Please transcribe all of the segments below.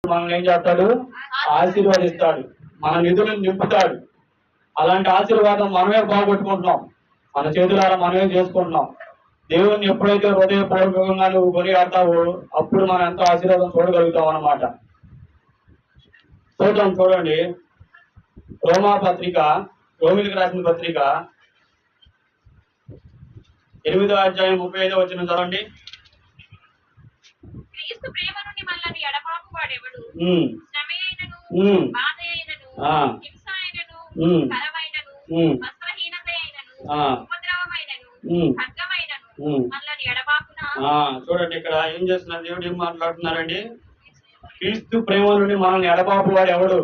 మనల్ని ఏం చేస్తాడు? ఆశీర్వదిస్తాడు, మన నిధులను నింపుతాడు. అలాంటి ఆశీర్వాదం మనమే బాగొట్టుకుంటున్నాం, మన చేతులారా మనమే చేసుకుంటున్నాం. దేవుణ్ణి ఎప్పుడైతే హృదయపూర్వకంగా నువ్వు కొనియాడతావో అప్పుడు మనం ఎంతో ఆశీర్వాదం చూడగలుగుతాం అన్నమాట. చూడండి, రోమిలికి రాసిన పత్రిక 8వ అధ్యాయం 35వ వచనం చదవండి. క్రీస్తు ప్రేమ నుండి మనల్ని ఎడబాపు వాడెవడు? శ్రమయైనను, బాధయైనను, హింస అయినను, కరమైనను, వస్త్రహీనత అయినను, ఉపద్రవమైనను, ఖడ్గమైనను మనల్ని ఎడబాపునా? చూడండి, ఇక్కడ ఏం చేస్తున్నారు? దేవుడు ఏం మాట్లాడుతున్నారండి? క్రీస్తు ప్రేమ నుండి మనల్ని ఎడబాపు వాడు ఎవడు?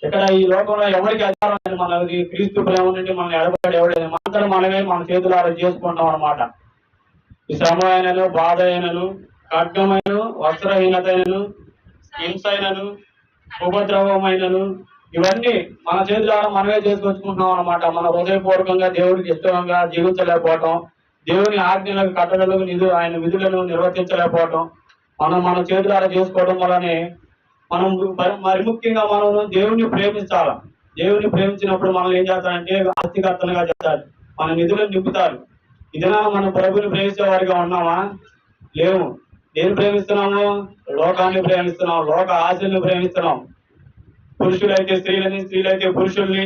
ఇక్కడ ఈ లోకంలో ఎవరికి అధికారం లేదు. మనకి క్రీస్తు ప్రేమ నుండి మనల్ని ఎడబాడు ఎవడైనా మనతో మనమే మన చేతులారా చేసుకుంటాం అన్నమాట. ఈ శ్రమ అయినను, బాధ అయినను, ఖడ్గమైనను, వస్త్రహీనత అయినను, హింస అయినను, ఉపద్రవమైనను ఇవన్నీ మన చేతులారా మనమే చేసుకొచ్చుకుంటున్నాం అన్నమాట. మన హృదయపూర్వకంగా దేవుడికి ఇష్టంగా జీవించలేకపోవటం, దేవుని ఆజ్ఞలకు కట్టడలకు ఆయన విధులను నిర్వర్తించలేకపోవటం, మన చేతులారా చేసుకోవడం వల్లనే మనం మరి ముఖ్యంగా మనం దేవుణ్ణి ప్రేమించాలి. దేవుని ప్రేమించినప్పుడు మనం ఏం చేస్తారంటే ఆస్తికర్తలుగా చేస్తారు, మన నిధులను నింపుతారు. ఇదినా మనం ప్రభుని ప్రేమించే వారిగా ఉన్నామా? లేవు. దేని ప్రేమిస్తున్నాము? లోకాన్ని ప్రేమిస్తున్నాం, లోక ఆశల్ని ప్రేమిస్తున్నాం. పురుషులైతే స్త్రీలని, స్త్రీలైతే పురుషుల్ని,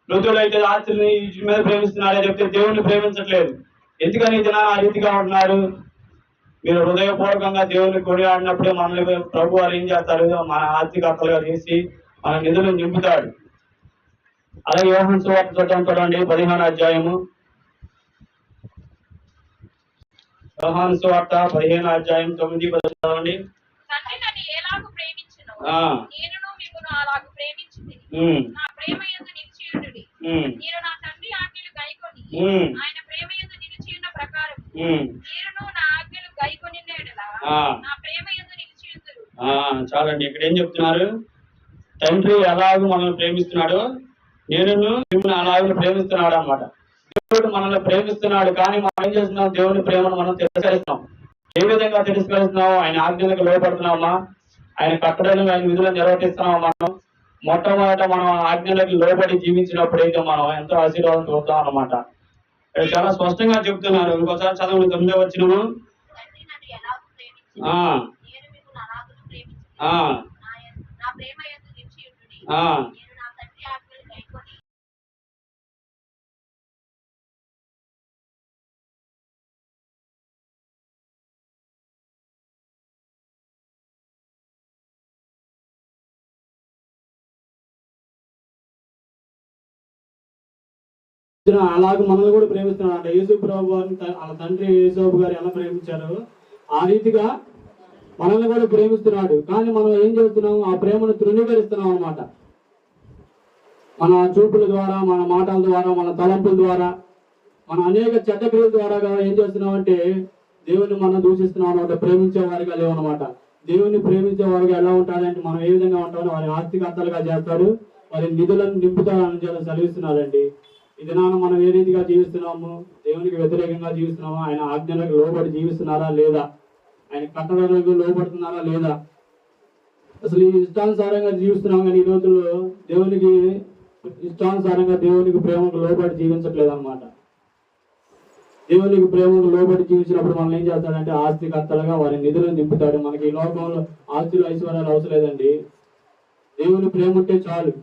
మృతులైతే ఆశల్ని వీటి మీద ప్రేమిస్తున్నారని చెప్తే దేవుణ్ణి ప్రేమించట్లేదు. ఎందుకని ఇదినా ఆ రీతిగా ఉంటున్నారు? మీరు హృదయపూర్వకంగా దేవుని కొనియాడినప్పుడే మనల్ని ప్రభు వారు ఏం చేస్తారు? మన ఆస్తికర్తలుగా చేసి మన నిధులను నింపుతాడు. అలాగే యోహాను సువార్త చూడండి, 15వ అధ్యాయము. యోహాను సువార్త 15వ అధ్యాయం 9-10 చదవండి. చాలండి, ఇక్కడ ఏం చెప్తున్నారు? తండ్రి ఎలాగూ మనల్ని ప్రేమిస్తున్నాడు, నేను మిమ్మల్ని అలాగే ప్రేమిస్తున్నాడు అన్నమాట. దేవుడు మనల్ని ప్రేమిస్తున్నాడు, కానీ మనం ఏం చేస్తున్నాం? దేవుని ప్రేమను మనం తిరస్కరిస్తున్నాం. ఏ విధంగా తిరస్కరిస్తున్నాం? ఆయన ఆజ్ఞలకు లోపడుతున్నామా? ఆయన కట్టడలను, ఆయన విధులను నిర్వర్తిస్తున్నామా? మనం మొట్టమొదట మనం ఆజ్ఞలకు లోబడి జీవించినప్పుడైతే మనం ఎంతో ఆశీర్వాదం చూస్తాం అన్నమాట. చాలా స్పష్టంగా చెప్తున్నారు. ఇంకోసారి చదవండి, 9వ వచనము. అలాగే మనల్ని కూడా ప్రేమిస్తున్నాడు అంటే యేసు ప్రభు వారిని వాళ్ళ తండ్రి యేసోబు గారు ఎలా ప్రేమించారో ఆ రీతిగా మనల్ని కూడా ప్రేమిస్తున్నాడు. కానీ మనం ఏం చేస్తున్నాము? ఆ ప్రేమను తృణీకరిస్తున్నాం అన్నమాట. మన చూపుల ద్వారా, మన మాటల ద్వారా, మన తలంపుల ద్వారా, మన అనేక చెడ్డ క్రియల ద్వారా ఏం చేస్తున్నాం అంటే దేవుని మనం దూషిస్తున్నాం అన్నమాట. ప్రేమించే వారిగా లేవన్నమాట. దేవుని ప్రేమించే వారిగా ఎలా ఉంటాడంటే మనం ఏ విధంగా ఉంటామో వారి ఆస్తికర్తలుగా చేస్తాడు, వారి నిధులను నింపుతాడని చెప్పి సెలవిస్తున్నాడండి. ఈ దినాన మనం ఏ రీతిగా జీవిస్తున్నాము? దేవునికి వ్యతిరేకంగా జీవిస్తున్నామా? ఆయన ఆజ్ఞలకు లోబడి జీవిస్తున్నారా లేదా? ఆయన కట్టడలకు లోబడుతున్నారా లేదా? అసలు ఈ ఇష్టానుసారంగా జీవిస్తున్నాం, కానీ ఈ రోజుల్లో దేవునికి ఇష్టానుసారంగా దేవునికి ప్రేమకు లోబడి జీవించట్లేదు అనమాట. దేవునికి ప్రేమకు లోబడి జీవించినప్పుడు మనం ఏం చేస్తాడంటే ఆస్తికర్తలుగా వారి నిధులను నింపుతాడు. మనకి ఈ లోకంలో ఆస్తులు ఐశ్వర్యాలు అవసరం లేదండి, దేవుని ప్రేమ ఉంటే చాలు.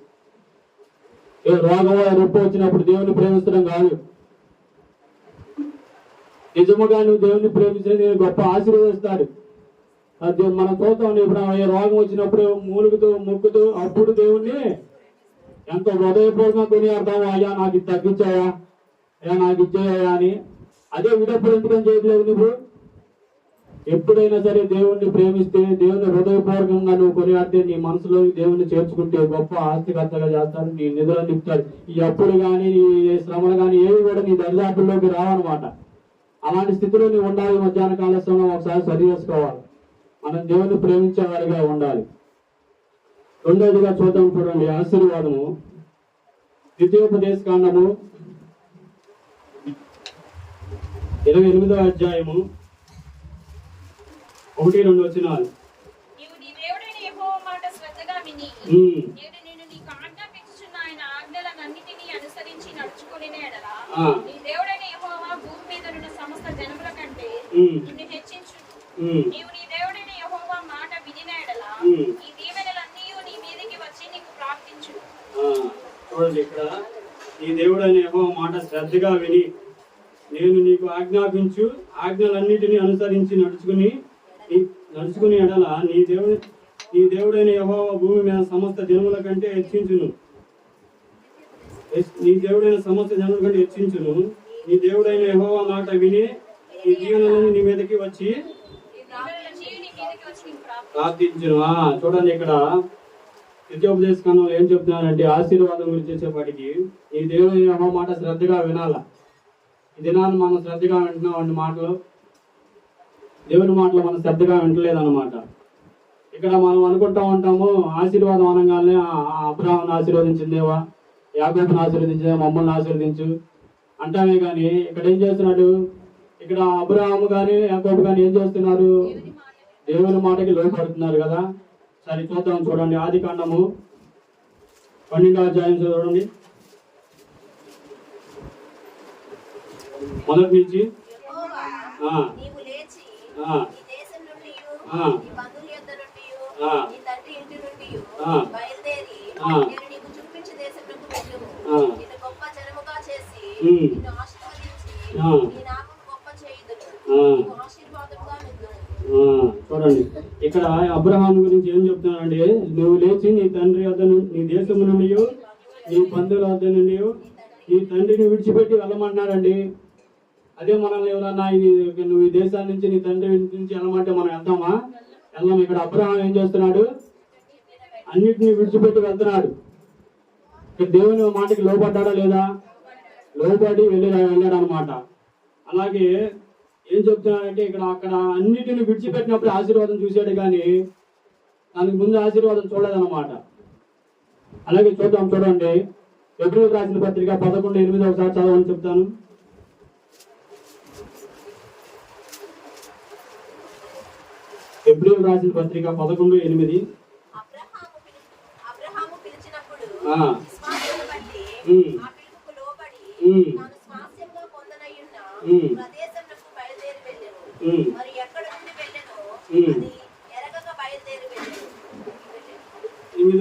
రోగం రొప్ప వచ్చినప్పుడు దేవుని ప్రేమించడం కాదు, నిజముగా నువ్వు దేవుని ప్రేమించిన నేను గొప్ప ఆశీర్వదిస్తాడు. అది మనం చూద్దాం. ఇప్పుడు ఏ రోగం వచ్చినప్పుడు మూలుగుతూ మొక్కుతూ అప్పుడు దేవుణ్ణి ఎంతో హృదయపూర్వకంగా కొనియాడతాము. అయ్యా నాకు ఇది తగ్గించాయా, అయ్యా నాకు ఇచ్చాయా అని. అదే విడప్పుడు ఎందుకని చేయట్లేదు నువ్వు? ఎప్పుడైనా సరే దేవుణ్ణి ప్రేమిస్తే, దేవుని హృదయపూర్వకంగా నువ్వు కొనియాడితే, నీ మనసులో దేవుణ్ణి చేర్చుకుంటే గొప్ప ఆస్తికర్తగా చేస్తాడు, నీ నిధులను నింపుతాడు. ఈ అప్పులు కానీ ఈ శ్రమలు కానీ ఏవి కూడా నీ దరిదాపుల్లోకి రావన్నమాట. అలాంటి స్థితిలో నువ్వు ఉండాలి. మధ్యాహ్న కాలశంలో ఒకసారి సరి చేసుకోవాలి. మనం దేవుని ప్రేమించే వారిగా ఉండాలి. రెండోదిగా చూద్దాం, చూడండి ఆశీర్వాదము. ద్వితీయోపదేశ కాండము 28వ అధ్యాయము 1-2 వచనాలు. మాట శ్రద్ధగా విని నేడు నేను నీకు ఆజ్ఞాపించుచున్న ఆయన ఆజ్ఞలన్నిటినీ అనుసరించి నడుచుకుని ఎడల నీ దేవుడైన యెహోవా భూమి మీద ఉన్న సమస్త జనముల కంటే నిన్ను హెచ్చించు. నీవు నీ దేవుడైన యెహోవా మాట వినిన ఎడల ఈ దీవెనలన్నీ నీ మీదకి వచ్చి నీకు ప్రాప్తించు. చూడండి, ఇక్కడ నీ దేవుడైన యెహోవా మాట శ్రద్ధగా విని నేను నీకు ఆజ్ఞాపించు ఆజ్ఞలన్నిటినీ అనుసరించి నడుచుకుని ఎడల నీ దేవుడైన యెహోవా భూమి మీద సమస్త జనముల కంటే హెచ్చించును. నీ దేవుడైన సమస్త జనముల కంటే హెచ్చించును. నీ దేవుడైన యెహోవా మాట విని ఈ దీవెనలన్నీ నీ మీదకి వచ్చి ప్రార్థించును. చూడండి, ఇక్కడ నిత్యోపదేశ కాలంలో ఏం చెప్తున్నారంటే ఆశీర్వాదం గురించి వచ్చేపాటికి ఈ దేవుని యెహోవా మాట శ్రద్ధగా వినాలా. ఈ దినాన్ని మనం శ్రద్ధగా వింటున్నాం మాటలు, దేవుని మాటలు మనం శ్రద్ధగా వింటలేదు అనమాట. ఇక్కడ మనం అనుకుంటా ఉంటాము ఆశీర్వాదం అనగానే అబ్రాహామును ఆశీర్వదించిందేవా, యాకోబును ఆశీర్వదించిందేవా, మమ్మల్ని ఆశీర్వదించు అంటామే కానీ ఇక్కడ ఏం చేస్తున్నాడు? ఇక్కడ అబ్రాహాము కానీ యాకోబు కానీ ఏం చేస్తున్నారు? దేవుని మాటకి లోపడుతున్నారు కదా. సరే చూద్దాం, చూడండి ఆది కాండము 12వ అధ్యాయం చూడండి, మొదటి నుంచి. చూడండి, ఇక్కడ అబ్రహాం గురించి ఏం చెప్తున్నానండి? నువ్వు లేచి నీ తండ్రి వద్ద నీ దేశము నుండి నీ బంధువుల వద్ద నుండి నీ తండ్రిని విడిచిపెట్టి వెళ్ళమంటున్నారండి. అదే మనల్ని ఎవరన్నా నువ్వు ఈ దేశాల నుంచి నీ తండ్రి నుంచి వెళ్ళమంటే మనం వెళ్తామా? వెళ్ళాం. ఇక్కడ అబ్రహాం ఏం చేస్తున్నాడు? అన్నిటిని విడిచిపెట్టి వెళ్తున్నాడు. ఇక్కడ దేవుని మాటకి లోపడ్డాడా లేదా? లోబడి వెళ్ళాడు అనమాట. అలాగే ఏం చెప్తున్నాడంటే అక్కడ అన్నిటిని విడిచిపెట్టినప్పుడు ఆశీర్వాదం చూశాడు కానీ దానికి ముందు ఆశీర్వాదం చూడలేదన్నమాట. అలాగే చూద్దాం, చూడండి హెబ్రీయులకు రాసిన పత్రిక 11:8 ఒకసారి చదవని చెప్తాను. హెబ్రీయులకు రాసిన పత్రిక 11:8.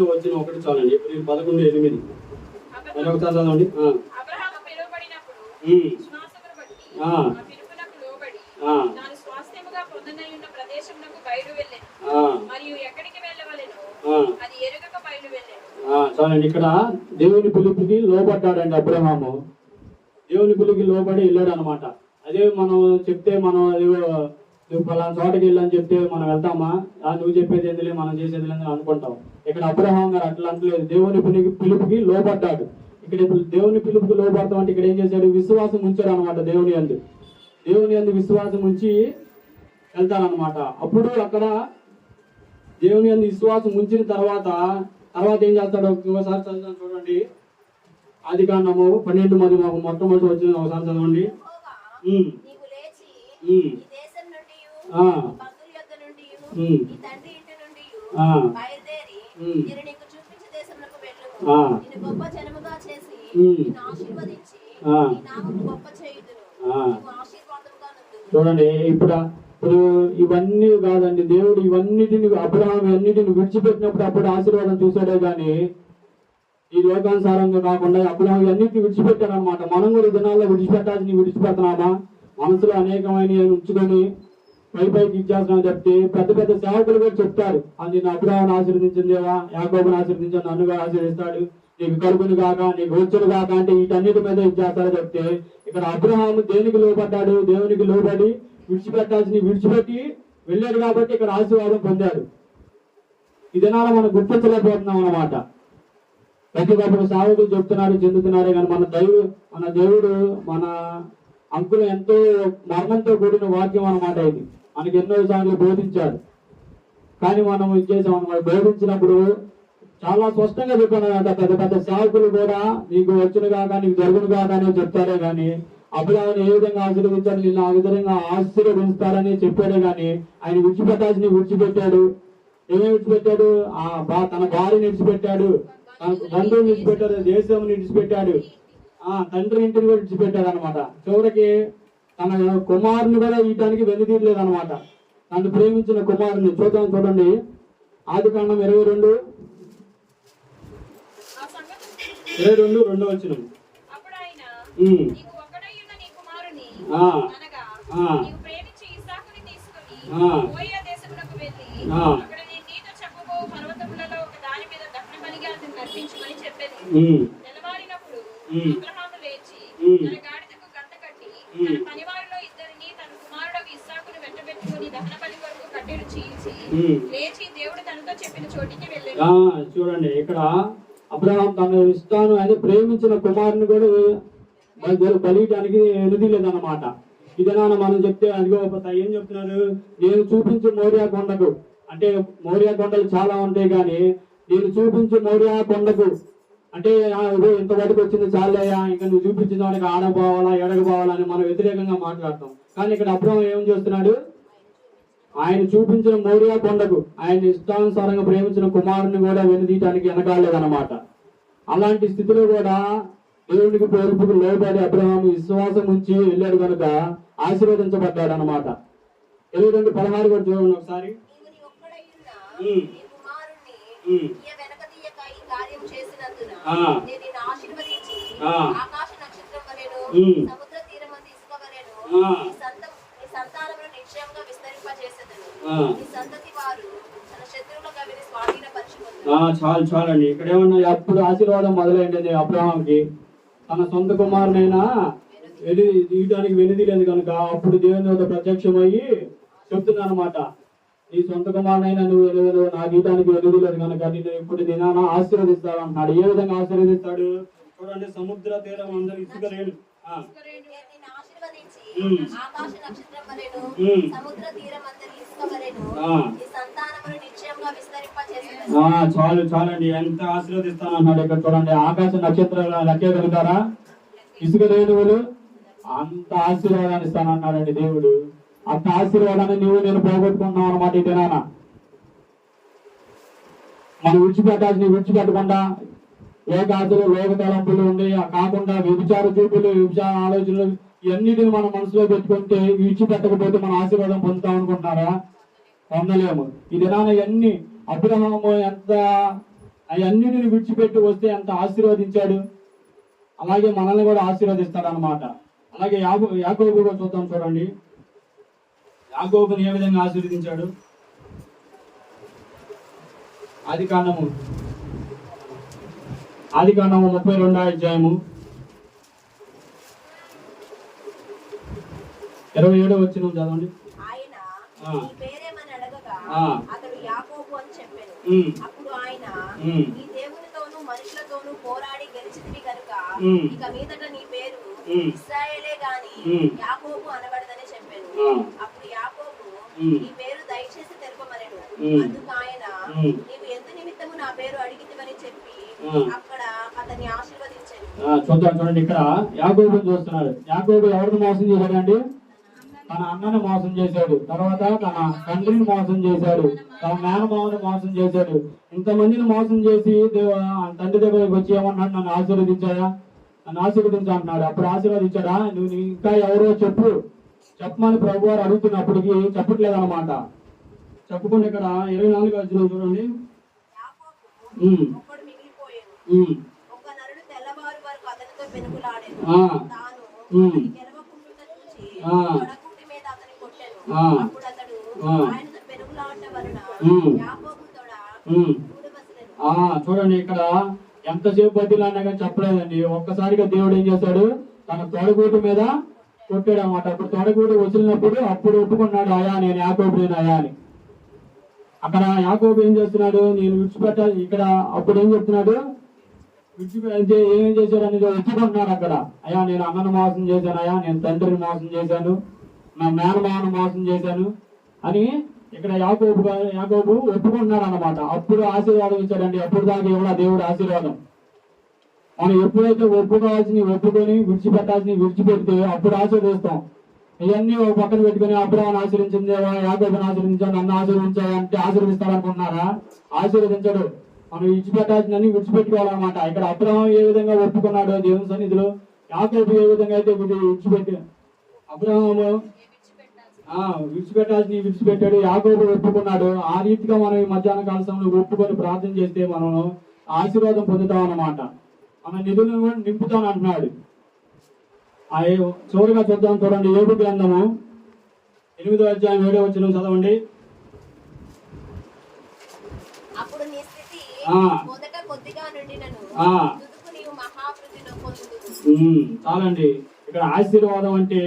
వచ్చిన ఒకటి చాలండి. ఏప్రిల్ 11:8 ఒకసారి చదవండి. చాలండి. ఇక్కడ దేవుని పిలుపుకి లోబడ్డాడండి అబ్రహాము. దేవుని పిలుపుకి లోబడి వెళ్ళాడు అనమాట. అదే మనం చెప్తే మనం నువ్వు ఫలానా చోటకి వెళ్ళని చెప్తే మనం వెళ్తామా? నువ్వు చెప్పేది ఎందులే, మనం చేసేది లేదని అనుకుంటాం. ఇక్కడ అబ్రహాం గారు అట్లా అంటలేదు. దేవుని పిలుపుకి లోబడ్డాడు. ఇక్కడ దేవుని పిలుపుకి లోబడతాం అంటే ఇక్కడ ఏం చేశాడు? విశ్వాసం ఉంచాడు అనమాట. దేవుని యందు విశ్వాసం ఉంచి వెళ్తానమాట. అప్పుడు అక్కడ దేవుని యందు విశ్వాసం ఉంచిన తర్వాత ఏం చేస్తాడు? ఒకసారి చదువుతాను చూడండి. ఆది కాండము 12 మొట్టమొదటి వచ్చిన ఒకసారి చదవండి. చూడండి, ఇప్పుడు ఇవన్నీ కాదండి, దేవుడు ఇవన్నిటిని అబ్రహాం అన్నిటిని విడిచిపెట్టినప్పుడు అప్పుడు ఆశీర్వాదం చూసాడే గాని ఈ లోకానుసారంగా కాకుండా అబ్రహాం అన్నిటిని విడిచిపెట్టాడు అనమాట. మనం కూడా ఈ దినాల్లో విడిచిపెట్టాల్సి విడిచిపెడుతున్నామా? మనసులో అనేకమైన ఉంచుకొని పైకి ఇచ్చేస్తున్నాం చెప్తే పెద్ద పెద్ద సేవకులు కూడా చెప్తారు, అది నేను అబ్రహాం ఆశీర్వదించిందేవా, యాకోబుని ఆశీర్వదించాను, నన్ను కూడా ఆశీర్వదిస్తాడు, నీకు కడుపుని కాక నీకు వచ్చును కాక అంటే వీటన్నిటి మీద ఇచ్చేస్తారో చెప్తే ఇక్కడ అబ్రహాము దేనికి లోబడ్డాడు? దేవునికి లోబడి విడిచిపెట్టాల్సి విడిచిపెట్టి వెళ్ళాడు కాబట్టి ఇక్కడ ఆశీర్వాదం పొందాడు. ఈ దినాల మనం గుర్తించలేకపోతున్నాం అన్నమాట. ప్రతి ఒక్కరు సాగులు చెప్తున్నారు, చెందుతున్నారే కానీ మన దేవుడు మన అంకులు ఎంతో మర్మంతో కూడిన వాక్యం అన్నమాట. ఇది మనకి ఎన్నో సార్లు బోధించాడు కానీ మనం ఇచ్చేసాం అనమాట. బోధించినప్పుడు చాలా స్పష్టంగా చెప్పానంట. పెద్ద పెద్ద సేవకులు కూడా నీకు వచ్చును కాక నీకు జరుగును కాక అని చెప్తారే కానీ అబ్రహామును ఏ విధంగా ఆశీర్వదించాడు, నిన్ను ఆ విధంగా ఆశీర్వదిస్తారని చెప్పాడే కానీ ఆయన విడిచిపెట్టాల్సి విడిచిపెట్టాడు. ఏమేమి విడిచిపెట్టాడు? తన భార్యని విడిచిపెట్టాడు, తన బంధువుని విడిచిపెట్టాడు, దేశం విడిచిపెట్టాడు, తండ్రి ఇంటిని కూడా విడిచిపెట్టాడు అనమాట. చివరికి తన కుమారుని కూడా ఇయటానికి వెనుదీయలేదు అనమాట. తను ప్రేమించిన కుమారుని చూడండి, ఆదికాండం 22:2 అప్పుడు ఆయన ఉమ్. నీకు ఒక్కడైయున్న నీ కుమారుని ఆ. అనగా ఆ. నీవు ప్రేమించి ఇస్సాకుని తీసుకుని ఆ. మోరియా దేశమునకు వెళ్ళి ఆ. అక్కడ నేను నీతో చెప్పబో పర్వతములలో ఒక దాని మీద దహన బలిగా అతన్ని అర్పించమని చెప్పేది. ఉమ్. తెల్లవారినప్పుడు ఉమ్. అబ్రహాము లేచి ఉమ్. తన గాడిదకు గంత కట్టి ఉమ్. తన పనివారిలో ఇద్దరిని తన కుమారుడు ఇస్సాకుని వెంటబెట్టుకుని దహన బలి కొరకు కట్టెలు చీల్చి ఉమ్. లేచి దేవుడు తనతో చెప్పిన చోటికి వెళ్ళాడు. చూడండి, ఇక్కడ అబ్రహాం తన ఇష్టాను ఆయన ప్రేమించిన కుమారుని కూడా బలియటానికి ఎనుదీలేదన్నమాట. ఇదేనా మనం చెప్తే అదిగో ఏం చెప్తున్నారు? నేను చూపించు మోరియా కొండకు, అంటే మోరియా కొండలు చాలా ఉంటాయి కానీ నేను చూపించు మోరియా కొండకు అంటే ఇంతవరకు వచ్చింది చాలయ్యా, ఇంకా నువ్వు చూపించిన వాడికి ఆడపోవాలా ఎడగపోవాలా అని మనం వ్యతిరేకంగా మాట్లాడతాం. కానీ ఇక్కడ అబ్రహాం ఏం చేస్తున్నాడు? ఆయన చూపించిన మోరియా కొండకు ఆయన ఇష్టానుసారంగా ప్రేమించిన కుమారుని కూడా వెనుదీయటానికి వెనకాలేదన్నమాట. అలాంటి స్థితిలో కూడా దేవునికి పేరుపుకు లోబడి అబ్రహాం విశ్వాసం ఉంచి వెళ్ళాడు కనుక ఆశీర్వదించబడ్డాడు అనమాట. 22:16 కూడా చూడండి ఒకసారి. చాలండి. ఇక్కడ ఏమన్నా అప్పుడు ఆశీర్వాదం మొదలైంది అబ్రహాంకి. తన సొంత కుమారునైనా తీయటానికి వెనుదీలేదు కనుక అప్పుడు దేవుని వద్ద ప్రత్యక్షమయ్యి చెప్తున్నా అనమాట, నీ సొంత కుమారునైనా నువ్వు నా గీతానికి వెనుదీలేదు కనుక నేను ఇప్పుడు దినాన ఆశీర్వదిస్తాడు అంటున్నాడు. ఏ విధంగా ఆశీర్వదిస్తాడు చూడండి. సముద్ర తీరం అందరూ ఇసుక రేణు చాలండి. ఎంత ఆశీర్వదిస్తాను అన్నాడు ఇక్కడ చూడండి. ఆకాశ నక్షత్రాలు లెక్కగలుగుతారా? ఇసుక రేణువులు అంత ఆశీర్వాదాన్ని ఇస్తానన్నాడండి దేవుడు. అంత ఆశీర్వాదాన్ని నేను పోగొట్టుకుంటున్నాం అనమాట. ఈ దినాన మనం విడిచిపెట్టకుండా లోక ఆశలు లోక తలంపులు ఉండి కాకుండా వ్యభిచార చూపులు వ్యభిచార ఆలోచనలు ఇవన్నిటిని మనం మనసులో పెట్టుకుంటే విడిచిపెట్టకపోతే మనం ఆశీర్వాదం పొందుతాం అనుకుంటున్నారా? పొందలేము. ఈ దినాన ఇవన్నీ అబ్రహాము ఎంత అవన్నిటిని విడిచిపెట్టి వస్తే ఎంత ఆశీర్వదించాడు, అలాగే మనల్ని కూడా ఆశీర్వదిస్తాడు అనమాట. అలాగే యాకోబు కూడా చూద్దాం చూడండి. యాకోబుని ఏ విధంగా ఆశీర్వదించాడు? ఆదికాండము 32వ అధ్యాయము 27వ చదవండి. అతడు యాకోబు అని చెప్పాను. అప్పుడు ఆయన నీ దేవునితోనూ మనుషులతోనూ పోరాడి గెలిచితివి కనుక ఇక మీదట నీ పేరు ఇశ్రాయేలే గాని యాకోబు అనబడదని చెప్పాను. అప్పుడు యాకోబు నీ పేరు దయచేసి తెలుపమనెను. అందుకు ఆయన నీవు ఎందు నిమిత్తము నా పేరు అడిగితివని చెప్పి అక్కడ అతన్ని ఆశీర్వదించాను. చూడండి, ఇక్కడ యాకోబు చూస్తున్నాడు. యాకోబు ఎవరిని మోసం చేశాడండి? తన అన్నను మోసం చేశాడు, తర్వాత తన తండ్రిని మోసం చేశాడు, తన మేనమామని మోసం చేశాడు. ఇంతమందిని మోసం చేసి తండ్రి దగ్గరికి వచ్చి ఏమన్నాడు? నన్ను ఆశీర్వదించాడా? నన్ను ఆశీర్వదించా అంటున్నాడు. అప్పుడు ఆశీర్వదించాడా? నువ్వు ఇంకా ఎవరో చెప్పమని ప్రభు వారు అడుగుతున్నప్పటికీ చెప్పట్లేదు అనమాట. చెప్పుకుని ఇక్కడ 24వ అధ్యాయం చూడండి. చూడండి, ఇక్కడ ఎంతసేపు బతిలాడినా కానీ చెప్పలేదండి. ఒక్కసారిగా దేవుడు ఏం చేశాడు? తన తొడగూటి మీద కొట్టాడు అన్నమాట. అప్పుడు తొడగూటి వచ్చినప్పుడు అప్పుడు ఒప్పుకున్నాడు, అయా నేను యాకోబు నేను అయా అని. అక్కడ యాకోబు ఏం చేస్తున్నాడు? నేను విడిచిపెట్టాలి. ఇక్కడ అప్పుడు ఏం చెప్తున్నాడు? ఏం చేశాడు అనేది ఒప్పుకుంటున్నాడు అక్కడ. అయ్యా నేను అన్నను మోసం చేశాను, అయ్యా నేను తండ్రిని మోసం చేశాను, నా మేనమామను మోసం చేశాను అని ఇక్కడ యాకోబు ఒప్పుకుంటున్నాడు అన్నమాట. అప్పుడు ఆశీర్వాదం ఇచ్చాడండి. అప్పుడు దాకా ఇవ్వడా దేవుడు ఆశీర్వాదం. మనం ఎప్పుడైతే ఒప్పుకోవాల్సిన ఒప్పుకొని విడిచిపెట్టాల్సిన విడిచిపెడితే అప్పుడు ఆశీర్వదిస్తాం. ఇవన్నీ ఒక పక్కన పెట్టుకుని అబ్రహాన్ని ఆశీర్వించిందేవా, యాకోబుని ఆశీర్వించావు, నన్ను ఆశీర్వించావు అంటే ఆశీర్విస్తారనుకుంటున్నారా? ఆశీర్వదించడు. మనం విడిచిపెట్టాల్సిందని విడిచిపెట్టుకోవాలన్నమాట. ఇక్కడ అబ్రహాం ఏ విధంగా ఒప్పుకున్నాడు దేవుని సన్నిధిలో, యాకోబు ఏ విధంగా అయితే విడిచిపెట్టి అబ్రహాము విడిచిపెట్టాడు, యాకోబు ఒప్పుకున్నాడు. ఆ రీతిగా మనం ఈ మధ్యాహ్న కాల సమయంలో ఒప్పుకొని ప్రార్థన చేస్తే మనం ఆశీర్వాదం పొందుతాం అన్నమాట. మన నిధులను కూడా నింపుతాను అంటున్నాడు. చివరిగా చూద్దాం, చూడండి యోబు గ్రంథము 8వ అధ్యాయం 7వ వచనం చదవండి. అప్పుడు నీ స్థితి మొదట కొద్దిగా నుండినను తుదకు నీవు మహావృద్ధిని పొందుదువు. చాలండి. ఇక్కడ ఆశీర్వాదం అంటే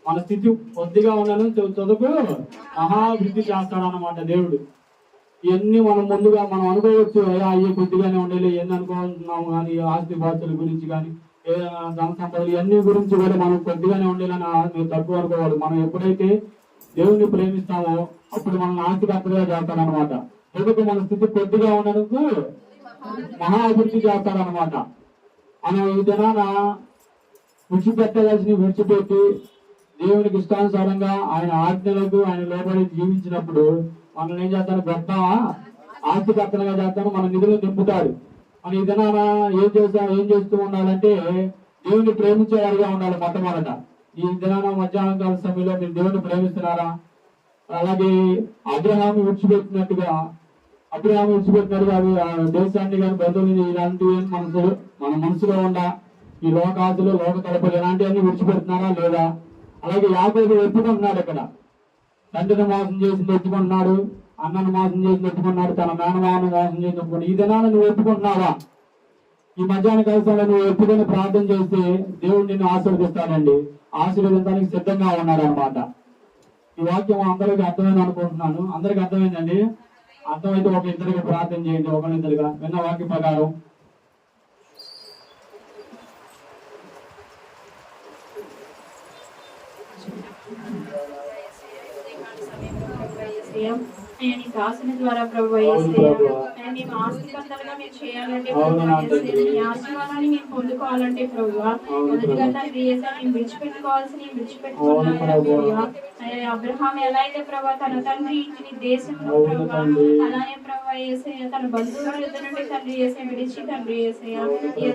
మన స్థితి కొద్దిగా ఉన్నాను తుదకు మహావృద్ధి చేస్తాడన్నమాట దేవుడు. ఇవన్నీ మనం ముందుగా మనం అనుకోవచ్చు, అయ్యా అయ్యే కొద్దిగానే ఉండాలి ఎన్ని అనుకుంటున్నాము, కానీ ఆస్తి పాస్తుల గురించి కానీ ఏదైనా ధన సంపదలు ఇవన్నీ గురించి కూడా మనం కొద్దిగానే ఉండాలని మీరు తక్కువ అనుకోవాలి. మనం ఎప్పుడైతే దేవుణ్ణి ప్రేమిస్తామో అప్పుడు మనం ఆస్తికర్తగా చేస్తాడనమాట. ఎందుకు మన స్థితి కొద్దిగా ఉన్నందుకు మహా అభివృద్ధి చేస్తాడనమాట. మనం ఈ దినాన విడిచిపెట్టి దేవునికి ఇష్టానుసారంగా ఆయన ఆజ్ఞలకు ఆయన లోబడి జీవించినప్పుడు మనల్ని ఏం చేస్తాడు? గొప్ప ఆస్తికర్తలుగా చేస్తాడు, మన నిధులు నింపుతాడు. మన ఈ దినాన ఏం చేస్తూ ఉండాలంటే దేవుని ప్రేమించేవారుగా ఉండాలి. మొట్టమొదట ఈ దినాన మధ్యాహ్నం కాల సమయంలో మీరు దేవుని ప్రేమిస్తున్నారా? అలాగే అబ్రహాము విడిచిపెట్టినట్టుగా దేశాన్ని కానీ బంధువులు ఇలాంటివి మన మనసులో ఉండా ఈ లోకాదులు లోక తలపులు ఇలాంటివన్నీ విడిచిపెడుతున్నారా లేదా? అలాగే యాకోబు ఒప్పుకుంటున్నాడు. ఇక్కడ తండ్రిని మోసం చేసి ఒప్పుకుంటున్నాడు, అన్నను మోసం చేసి ఒప్పుకున్నాడు, తన మేనమావను మోసం చేసి ఒప్పుకున్నాడు. ఈ దినాన్ని నువ్వు ఒప్పుకుంటున్నావా? ఈ మధ్యాహ్న కాలంలో నువ్వు ఒప్పుకొని ప్రార్థన చేస్తే దేవుడు నిన్ను ఆశీర్వదిస్తాడండి. ఆశీర్వదించడానికి సిద్ధంగా ఉన్నాడు అనమాట. ఈ వాక్యం అందరికి అర్థమైంది అనుకుంటున్నాను. అందరికి అర్థమైందండి? అర్థమైతే ఒక ఇద్దరికి ప్రార్థన చేయండి, ఒకరిద్దరుగా విన్న వాక్య ప్రకారం. నీ దాసుని ద్వారా ప్రభు మేము ఆస్తికర్తలుగా మేము చేయాలంటే ఈ ఆశీర్వాదాన్ని మేము పొందుకోవాలంటే ప్రభు మొదటిగా తండ్రి మేము విడిచిపెట్టుకున్నాం. అబ్రహాం ఎలా అయితే ప్రభు తన తండ్రి ఇంటిని దేశంలో ప్రభు అలానే ప్రభు ఏసయ్య తన బంధువుల యుద్ధ నుండి తండ్రి ఏసే విడిచి తండ్రి ఏసయ్య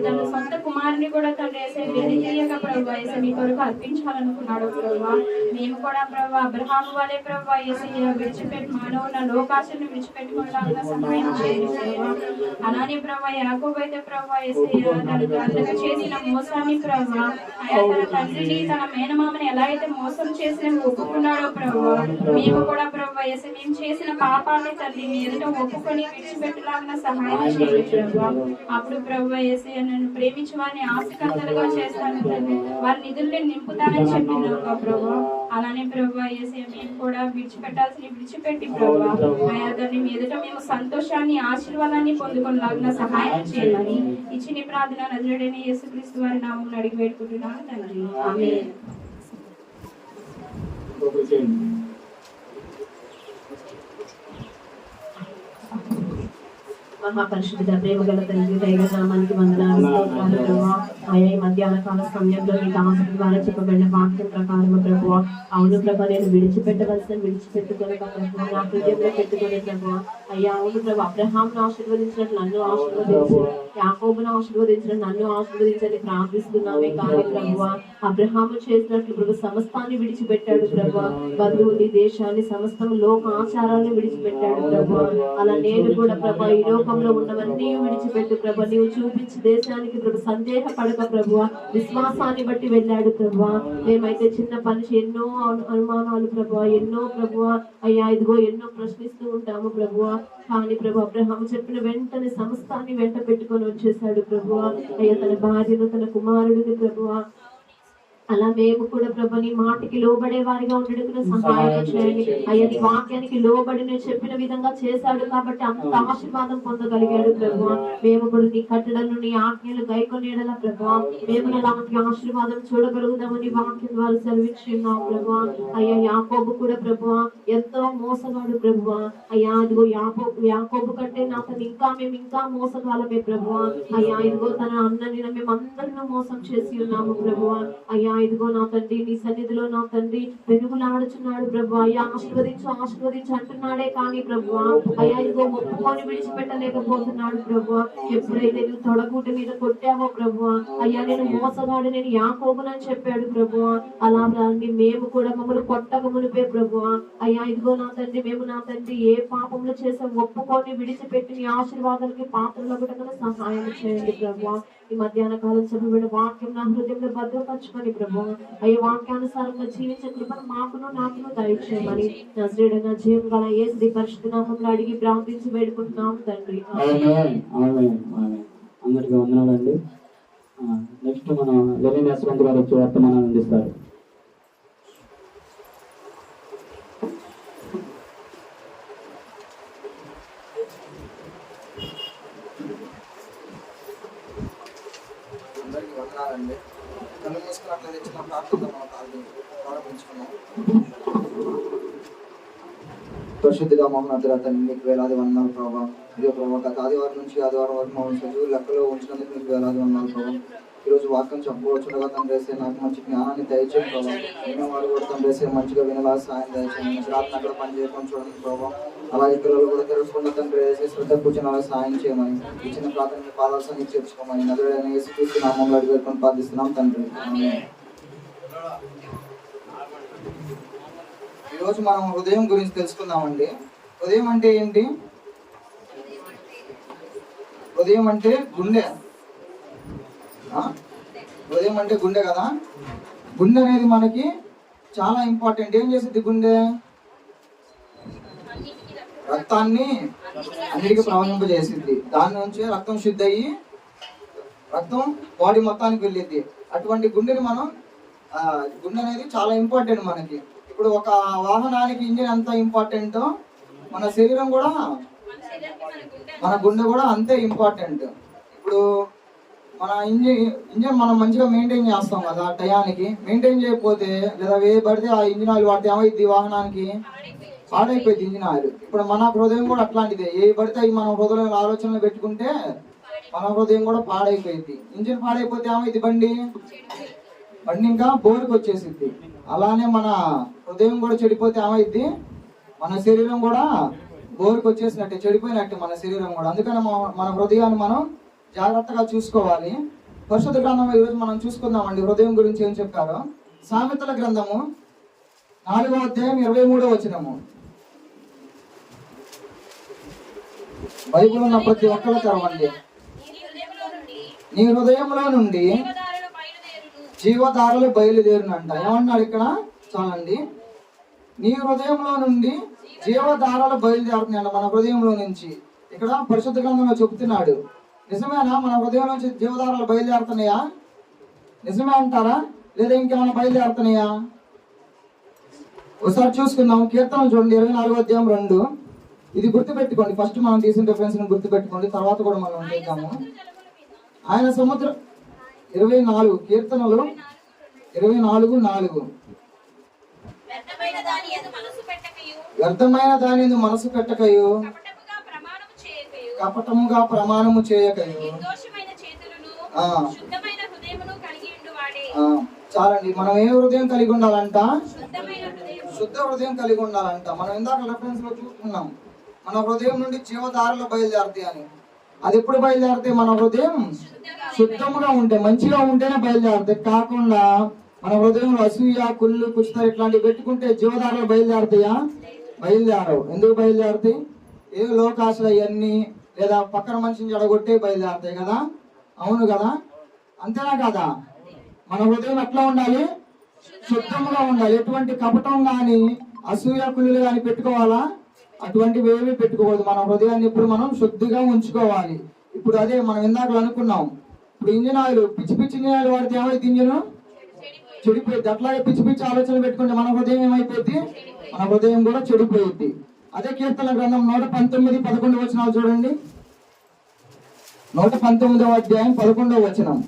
తన సొంత కుమారుని కూడా తండ్రి ఏసే వెలిగేయక ప్రభు ఏసే మీ కొరకు అర్పించాలనుకున్నాడు ప్రభు. మేము కూడా ప్రభు అబ్రహాం వాళ్ళే ప్రభు ఏసయ్య విడిచిపెట్టి మానవుల లోకాశను విడిచిపెట్టుకోవడానికి సహాయం చేయండి. అలానే ప్రభు యాకోబు అయితే ప్రభు ఏసయ్య తన తండ్రికి చేసిన మోసాన్ని ప్రభు తన తండ్రిని తన మేనమామని ఎలా అయితే మోసం చేసిన ఒప్పుకున్నాడో ప్రభు మేము కూడా ప్రభు ఏసయ్య మేము చేసిన పాపాన్ని తండ్రి మీ ఎదుట ఒప్పుకొని విడిచిపెట్టలాగిన సహాయం చేయండి ప్రభు. అప్పుడు ప్రభు ఏసయ్య నన్ను ప్రేమించి వారిని ఆస్తికర్తలుగా చేస్తాను తండ్రి, వారి నిధుల్ని నింపుతానని చెప్పినాక ప్రభు. అలానే ప్రభు ఏసయ్య మేము కూడా విడిచిపెట్టి ప్రభు దాన్ని మీ ఎదుట మేము సంతోషాన్ని ఆశీర్వాదాన్ని పొందుకునేలాగిన సహాయం చేయాలని ఇచ్చిన ప్రార్థన నజరేయుడైన యేసుక్రీస్తు వారి నామమున అడిగి వేడుకుంటున్నాను తండ్రి, ఆమేన్. మహాపరిశుద్ధ ప్రేమ గల తండ్రి దైవ నామానికి వందనాలు స్తోత్రాలు ప్రభువా. అయ్యా ఈ మధ్యాహ్న కాల సమయంలో మీ దాసుల ద్వారా చెప్పబడిన వాక్యం ప్రకారం ప్రభువా అవును ప్రభా నేను విడిచిపెట్టుకుని నా హృదయంలో పెట్టుకునే ప్రభువా. అయ్యా అవును ప్రభు అబ్రహాంను ఆశీర్వదించినట్లు నన్ను ఆశీర్వదించి యాకోబును ఆశీర్వదించినట్లు నన్ను ఆశీర్వదించని ప్రార్థిస్తున్నామే. కానీ ప్రభువా అబ్రహాము చేసినట్లు ప్రభు సమస్తాన్ని విడిచిపెట్టాడు ప్రభువా. బంధువుని దేశాన్ని సమస్తం లోక ఆచారాన్ని విడిచిపెట్టాడు ప్రభువా. అలా నేను కూడా ప్రభా ఈ లోకంలో ఉన్నవన్నీ విడిచిపెట్టు ప్రభా. నీవు చూపించి దేశానికి ప్రభు సందేహపడక ప్రభువా విశ్వాసాన్ని బట్టి వెళ్ళాడు ప్రభువా. మేమైతే చిన్న పని ఎన్నో అనుమానాలు ప్రభువా, ఎన్నో ప్రభువా అయ్యా ఇదిగో ఎన్నో ప్రశ్నిస్తూ ఉంటాము ప్రభువా. కానీ ప్రభు అబ్రహాము చెప్పిన వెంటనే సమస్తాన్ని వెంట పెట్టుకొని వచ్చేసాడు ప్రభువా. అయ్యా తన భార్యను తన కుమారుడిని ప్రభువా అలా మేము కూడా ప్రభు నీ మాటకి లోబడే వారిగా ఉండడానికి సహాయం చేయండి. అయ్యా నీ వాక్యానికి లోబడి నేను చెప్పిన విధంగా చేశాడు కాబట్టి అంత ఆశీర్వాదం పొందగలిగాడు ప్రభు. మేము కూడా నీ కట్టడలు నీ ఆజ్ఞలు గైకొనేడలా ప్రభు మేము అలాంటి ఆశీర్వాదం చూడగలుగుదామని వాక్యం ద్వారా సెలవిచ్చున్నాం ప్రభు. అయ్యా యాకోబు కూడా ప్రభు ఎంతో మోసగాడు ప్రభు. అయ్యా ఇదిగో యాకోబు కంటే నాకు మేము ఇంకా మోసగాలమే ప్రభు. అయ్యా ఇదిగో తన అన్నని మేము అందరినీ మోసం చేసి ఉన్నాము ప్రభు. అయ్యా ఇదిగో నా తండ్రి నీ సన్నిధిలో నా తండ్రి వెలుగులాడుచున్నాడు ప్రభు. అయ్యా ఆశీర్వదించు ఆశీర్వదించు అంటున్నాడే కానీ ప్రభు అయ్యా ఇదిగో ఒప్పుకొని విడిచిపెట్టలేకపోతున్నాడు ప్రభు. ఎప్పుడైతే నువ్వు తొడగూటి మీద కొట్టావో ప్రభు, అయ్యా నేను మోసగాడు, నేను యాకోబునని చెప్పాడు ప్రభు. అలా మేము కూడా మమ్మల్ని కొట్టక మునిపే ప్రభు అయ్యా ఇదిగో నా తండ్రి మేము నా తండ్రి ఏ పాపములు చేసే ఒప్పుకొని విడిచిపెట్టి నీ ఆశీర్వాదాలకి పాత్రలు కూడా సహాయం చేయండి ప్రభు. ఈ మధ్యాహ్న కాలం చదివిన వాక్యం నా హృదయంలో భద్రపరచుకొని ప్రభు అయ్యే వాక్యానుసారంగా జీవించే కృపను మాకును నాకును దయచేయమని నజరేయుడైన జీవం గల యేసు పరిశుద్ధ నామములో అడిగి ప్రార్థించి వేడుకుంటున్నాం తండ్రి. అందరికీ వందనాలండి. నెక్స్ట్ మన లెనిన్ యశ్వంత్ గారు వచ్చి వర్తమానాన్ని అందిస్తారు. అందరికీ వందనాలండి. కళ్ళు మూసుకున్నట్లయితే చిన్న ప్రార్థనతో మనం ప్రారంభించుకున్నాం. పరిశుద్ధిగా మహోన్నతుల తండ్రి మీకు వేలాది వందనాలు ప్రభావ. ఇదే ప్రభావ గత ఆదివారం నుంచి ఆదివారం వరకు మమ్మల్ని సజీవు లెక్కలో ఉంచినందుకు మీకు వేలాది వందనాలు ప్రభావ. ఈరోజు వాక్యం చెప్పుకోవచ్చుగా తండ్రి వేసే నాకు మంచి జ్ఞానాన్ని దయచేయండి ప్రభావ. వినే వారు కూడా తండ్రి వేసే మంచిగా వినలా సాయం దయచేయండి. మంచి రాత్రి అక్కడ పని చేయడం చూడండి ప్రభావ. అలాగే పిల్లలు కూడా తెలుసుకున్న తండ్రి వేసే శ్రద్ధ కూర్చొని అలా సాయం చేయమని ఇచ్చిన ప్రార్థన పాదాల్సాన్ని చేర్చుకోమని నదుడైన యేసుక్రీస్తు నామములో అడిగి వేడుకొని ప్రార్థిస్తున్నాం తండ్రి. ఈరోజు మనం హృదయం గురించి తెలుసుకుందామండి. హృదయం అంటే ఏంటి? హృదయం అంటే గుండె. హృదయం అంటే గుండె కదా. గుండె అనేది మనకి చాలా ఇంపార్టెంట్. ఏం చేస్తుంది గుండె? రక్తాన్ని అన్నిటికీ ప్రవహింపజేసింది. దాని నుంచి రక్తం శుద్ధి అయ్యి రక్తం బాడీ మొత్తానికి వెళ్ళింది. అటువంటి గుండెని మనం గుండె అనేది చాలా ఇంపార్టెంట్ మనకి. ఇప్పుడు ఒక వాహనానికి ఇంజిన్ ఎంత ఇంపార్టెంటో మన శరీరం కూడా మన గుండె కూడా అంతే ఇంపార్టెంట్. ఇప్పుడు మన ఇంజిన్ మనం మంచిగా మెయింటైన్ చేస్తాం కదా, టయానికి మెయింటైన్ చేయకపోతే లేదా ఏ పడితే ఆ ఇంజిన్ ఆయిల్ వాడితే ఏమైంది? వాహనానికి పాడైపోయింది ఇంజిన్ ఆయిల్. ఇప్పుడు మన హృదయం కూడా అట్లాంటిదే. ఏ పడితే మన హృదయంలో ఆలోచనలు పెట్టుకుంటే మన హృదయం కూడా పాడైపోయింది. ఇంజిన్ పాడైపోతే ఏమైంది? బండి ఇంకా బోర్కి వచ్చేసింది. అలానే మన హృదయం కూడా చెడిపోతే ఏమైంది? మన శరీరం కూడా బోర్కి వచ్చేసినట్టే, చెడిపోయినట్టే మన శరీరం కూడా. అందుకని మన హృదయాన్ని మనం జాగ్రత్తగా చూసుకోవాలి. పరిశుద్ధ గ్రంథంలో ఈరోజు మనం చూసుకుందామండి హృదయం గురించి ఏం చెప్పారో. సామెతల గ్రంథము 4వ అధ్యాయం 23వ వచనము. బైబిల్ ఉన్న ప్రతి ఒక్కరు తెరవండి. నీ హృదయంలో నుండి జీవధారలు బయలుదేరునంట. ఏమన్నాడు ఇక్కడ? చాలండి. నీ హృదయంలో నుండి జీవధారలు బయలుదేరుతున్నాయంట, మన హృదయంలో నుంచి. ఇక్కడ పరిశుద్ధ గ్రంథంలో చెబుతున్నాడు. నిజమేనా? మన హృదయం నుంచి జీవధారలు బయలుదేరుతున్నాయా? నిజమే అంటారా? లేదా ఇంకేమైనా బయలుదేరుతున్నాయా? ఒకసారి చూసుకుందాం. కీర్తనలు చూడండి 24వ అధ్యాయం 2. ఇది గుర్తుపెట్టుకోండి. ఫస్ట్ మనం తీసిన రిఫరెన్స్ ని గుర్తుపెట్టుకోండి, తర్వాత కూడా మనం చూద్దాము. ఆయన సముద్రం 24 కీర్తనలు 24:4. వ్యర్థమైన దాని యందు మనసు పెట్టకయు, కపటముగా ప్రమాణము చేయకయు. చాలండి. మనం ఏ హృదయం కలిగి ఉండాలంట? శుద్ధ హృదయం కలిగి ఉండాలంట. మనం ఇందాక రెఫరెన్స్ లో చూసుకున్నాం, మన హృదయం నుండి జీవధారలు బయలుదేరుతాయి అని. అది ఎప్పుడు బయలుదేరితే? మన హృదయం శుద్ధముగా ఉంటే, మంచిగా ఉంటేనే బయలుదేరుతాయి. కాకుండా మన హృదయంలో అసూయ, కుళ్ళు, కుష్ఠ ఇట్లాంటివి పెట్టుకుంటే జీవధారలు బయలుదేరుతాయా? బయలుదేరవు. ఎందుకు బయలుదేరుతాయి? ఏ లోకాశలు అవన్నీ లేదా పక్కన మనిషిని జడగొట్టే బయలుదేరుతాయి కదా. అవును కదా? అంతేనా కదా? మన హృదయం ఎట్లా ఉండాలి? శుద్ధముగా ఉండాలి. ఎటువంటి కపటం గాని అసూయ, కుళ్ళు గాని పెట్టుకోవాలా? అటువంటివి ఏమీ పెట్టుకోవద్దు. మన హృదయాన్ని ఇప్పుడు మనం శుద్ధిగా ఉంచుకోవాలి. ఇప్పుడు అదే మనం ఇందాక అనుకున్నాం. ఇప్పుడు ఇంజిన్ ఆయిల్ పిచ్చి ఇంజిన్ ఆయిల్ వాడితే ఏమైంది? ఇంజిన్ చెడిపోయింది. అట్లాగే పిచ్చి ఆలోచనలు పెట్టుకుంటే మన హృదయం ఏమైపోద్ది? మన హృదయం కూడా చెడిపోయింది. అదే కీర్తన గ్రంథం 119:11 వచనాలు చూడండి. 119వ అధ్యాయం 11వ వచనం.